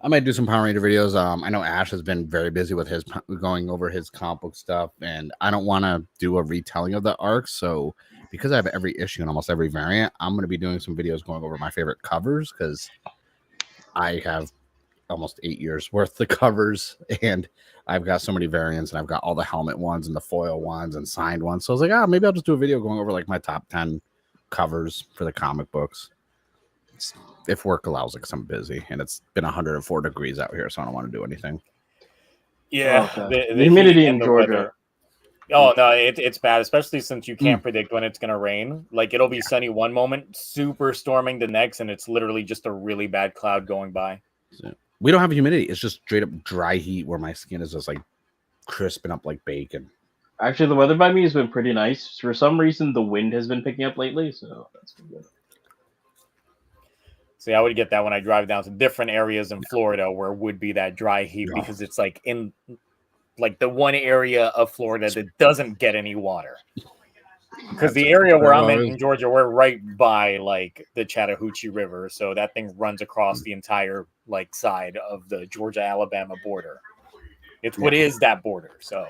I might do some Power Ranger videos. I know Ash has been very busy with his going over his comic book stuff, and I don't want to do a retelling of the arc. So because I have every issue and almost every variant, I'm going to be doing some videos going over my favorite covers because I have almost 8 years worth of covers, and I've got so many variants, and I've got all the helmet ones and the foil ones and signed ones. So I was like, maybe I'll just do a video going over like my top 10 covers for the comic books. If work allows, because I'm busy and it's been 104 degrees out here, so I don't want to do anything. Yeah, the humidity in Georgia. Oh no, it's bad, especially since you can't predict when it's gonna rain. Like it'll be sunny one moment, super storming the next, and it's literally just a really bad cloud going by. So, we don't have humidity; it's just straight up dry heat where my skin is just like crisping up like bacon. Actually, the weather by me has been pretty nice. For some reason, the wind has been picking up lately, so that's been good. See, I would get that when I drive down to different areas in Florida where it would be that dry heat because it's like in like the one area of Florida that doesn't get any water. Because the area where I'm in Georgia, we're right by like the Chattahoochee River, so that thing runs across the entire like side of the Georgia-Alabama border. It's what is that border? So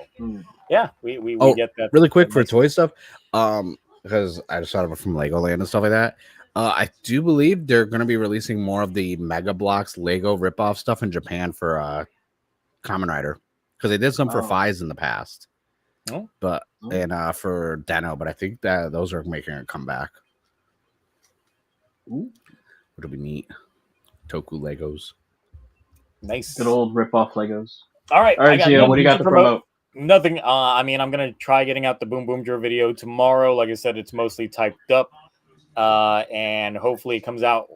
yeah, we get that. Really quick for toy stuff, because I just thought of it from Legoland and stuff like that. I do believe they're going to be releasing more of the Mega Bloks Lego ripoff stuff in Japan for Kamen Rider, because they did some for Fies in the past. But and for Deno, but I think that those are making a comeback. It'll be neat. Toku Legos. Nice. Good old rip-off Legos. All right, Gio, what do you got to promote? Nothing. I mean, I'm gonna try getting out the Boom Boom Jer video tomorrow. Like I said, it's mostly typed up, and hopefully it comes out,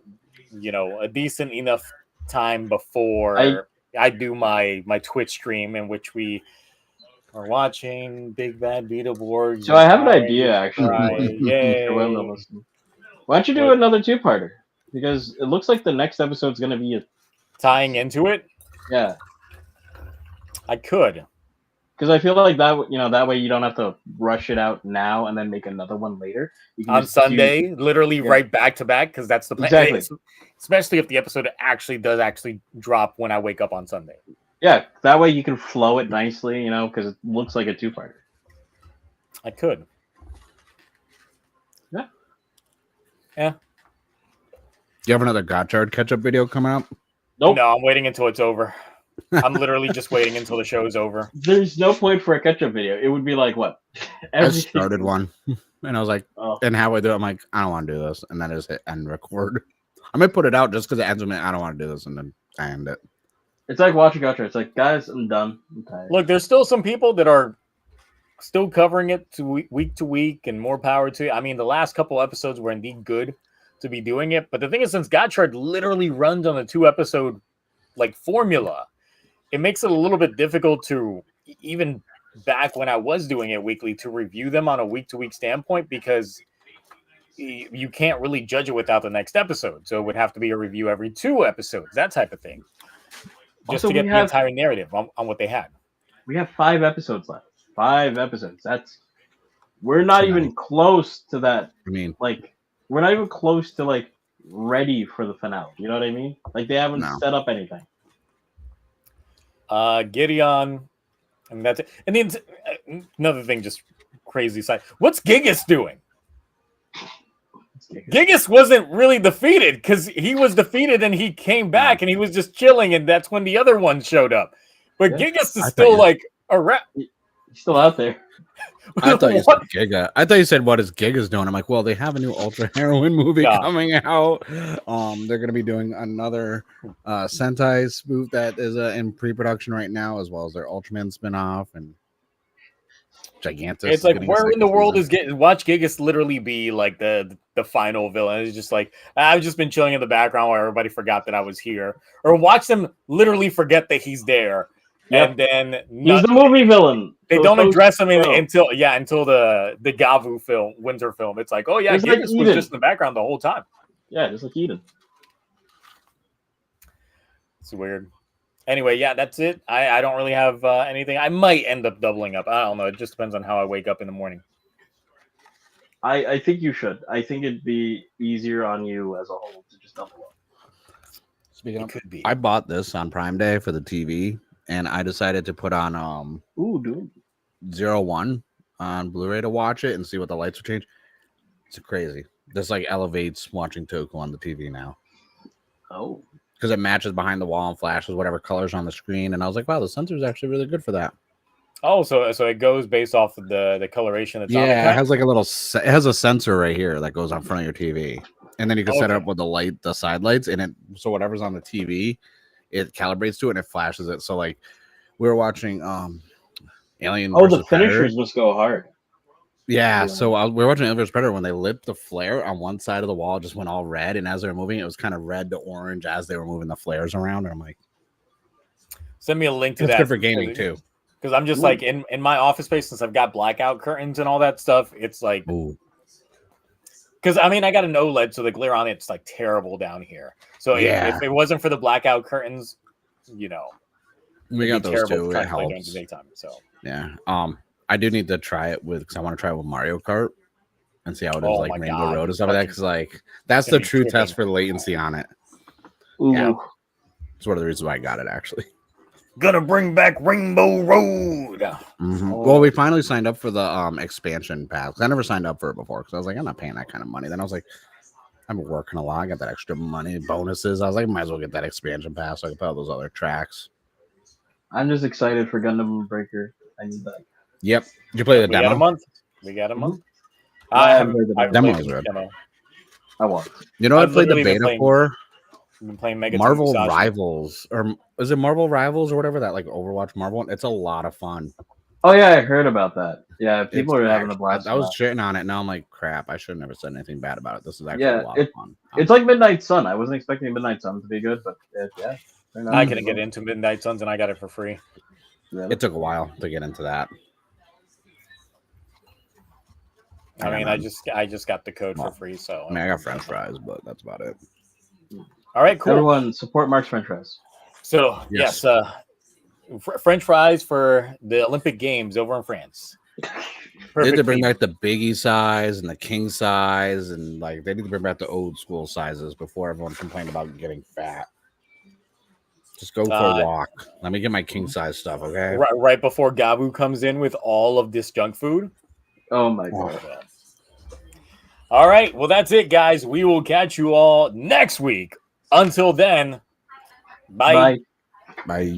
a decent enough time before I do my Twitch stream in which we are watching Big Bad Beetleborgs. So I have an idea, actually. Yay. Why don't you do another two-parter? Because it looks like the next episode's gonna be tying into it. Yeah. I could, because I feel like that way you don't have to rush it out now and then make another one later. You can on Sunday, literally right back to back, because that's the plan. Exactly. Especially if the episode does drop when I wake up on Sunday. Yeah, that way you can flow it nicely, because it looks like a two-parter. I could. Yeah. Do you have another Gachard catch-up video coming out? Nope. No, I'm waiting until it's over. I'm literally just waiting until the show's over. There's no point for a catch-up video. It would be like, what? I started one, and I was like, and how I do it, I'm like, I don't want to do this, and then I just hit end record. I might put it out just because it ends with me. I don't want to do this, and then I end it. It's like watching Gachard. It's like, guys, I'm done. I'm tired. Look, there's still some people that are still covering it week to week, and more power to you. I mean, the last couple episodes were indeed good to be doing it, but the thing is, since Gachard literally runs on a 2-episode formula, it makes it a little bit difficult to, even back when I was doing it weekly, to review them on a week-to-week standpoint, because you can't really judge it without the next episode. So it would have to be a review every 2 episodes, that type of thing, just to get the entire narrative on what they had. We have 5 episodes left. 5 episodes. We're not even close to that. I mean, we're not even close to ready for the finale. You know what I mean? They haven't set up anything. Gideon, and that's it. And then another thing, just crazy side. What's Gigas doing? Gigas wasn't really defeated, because he was defeated and he came back and he was just chilling, and that's when the other one showed up. But Gigas is still around. He's still out there. I thought you said Giga. I thought you said what is Giga's doing. I'm like, well, they have a new Ultra Heroine movie coming out. They're going to be doing another Sentai spoof that is in pre-production right now, as well as their Ultraman spinoff and Gigantus. It's like, where in the world is watch Gigas literally be the final villain? It's just I've just been chilling in the background while everybody forgot that I was here, or watch them literally forget that he's there. Yep. And then he's the movie villain. They don't address him until the Gavv film, winter film. It's like, oh yeah, Gigas was just in the background the whole time. Yeah, just like Eden. It's weird. Anyway, yeah, that's it. I don't really have anything. I might end up doubling up. I don't know. It just depends on how I wake up in the morning. I think you should. I think it'd be easier on you as a whole to just double up. Speaking of, could be. I bought this on Prime Day for the TV. And I decided to put on 01 on Blu-ray to watch it and see what the lights will change. It's crazy. This elevates watching Toku on the TV now. Oh. Because it matches behind the wall and flashes whatever colors on the screen. And I was like, wow, the sensor is actually really good for that. Oh, so it goes based off of the coloration that's on it. Yeah, it has it has a sensor right here that goes on front of your TV. And then you can set it up with the side lights, and so whatever's on the TV, it calibrates to it and it flashes it. So we were watching Alien. Oh, the finishers must go hard. Yeah, so we were watching Alien vs. Predator when they lit the flare on one side of the wall, it just went all red, and as they were moving, it was kind of red to orange as they were moving the flares around. And I'm like, send me a link to that. It's good for gaming too. Because I'm just in my office space, since I've got blackout curtains and all that stuff, it's Because I mean, I got an OLED, so the glare on it's like terrible down here. So if it wasn't for the blackout curtains, you know, we got those too. It helps. During the daytime, so yeah. I do need to try it because I want to try it with Mario Kart and see how it is like Rainbow Road and stuff like that. Because like that's the true test for latency on it. Ooh. Yeah, it's one of the reasons why I got it actually. Gonna bring back Rainbow Road. Mm-hmm. Well, we finally signed up for the expansion pass. I never signed up for it before because I was like, I'm not paying that kind of money. Then I was like, I'm working a lot. I got that extra money, bonuses. I was like, might as well get that expansion pass so I can play all those other tracks. I'm just excited for Gundam Breaker. I need that. Yep. Did you play the demo? We got a month. I haven't played the demo. I won't. You know, I played the beta for. I've been playing Mega Marvel Tokusatsu. Rivals, or is it Marvel Rivals or whatever, that like Overwatch Marvel one? It's a lot of fun. Oh yeah, I heard about that. Yeah, people are having a blast. I was shitting on it. Now I'm like, crap, I should have never said anything bad about it. This is actually a lot of fun. It's like Midnight Sun. I wasn't expecting Midnight Sun to be good, but yeah. I couldn't get into Midnight Suns, and I got it for free. Yeah. It took a while to get into that. I mean, I just got the code for free, so I mean, I got French fries, but that's about it. All right, cool. Everyone support Mark's French fries. So yes, French fries for the Olympic Games over in France. They need to bring back the biggie size and the king size, and like they need to bring back the old school sizes before everyone complained about getting fat. Just go for a walk. Let me get my king size stuff, okay? Right before Gavv comes in with all of this junk food. Oh my god. All right, well that's it, guys. We will catch you all next week. Until then, bye. Bye.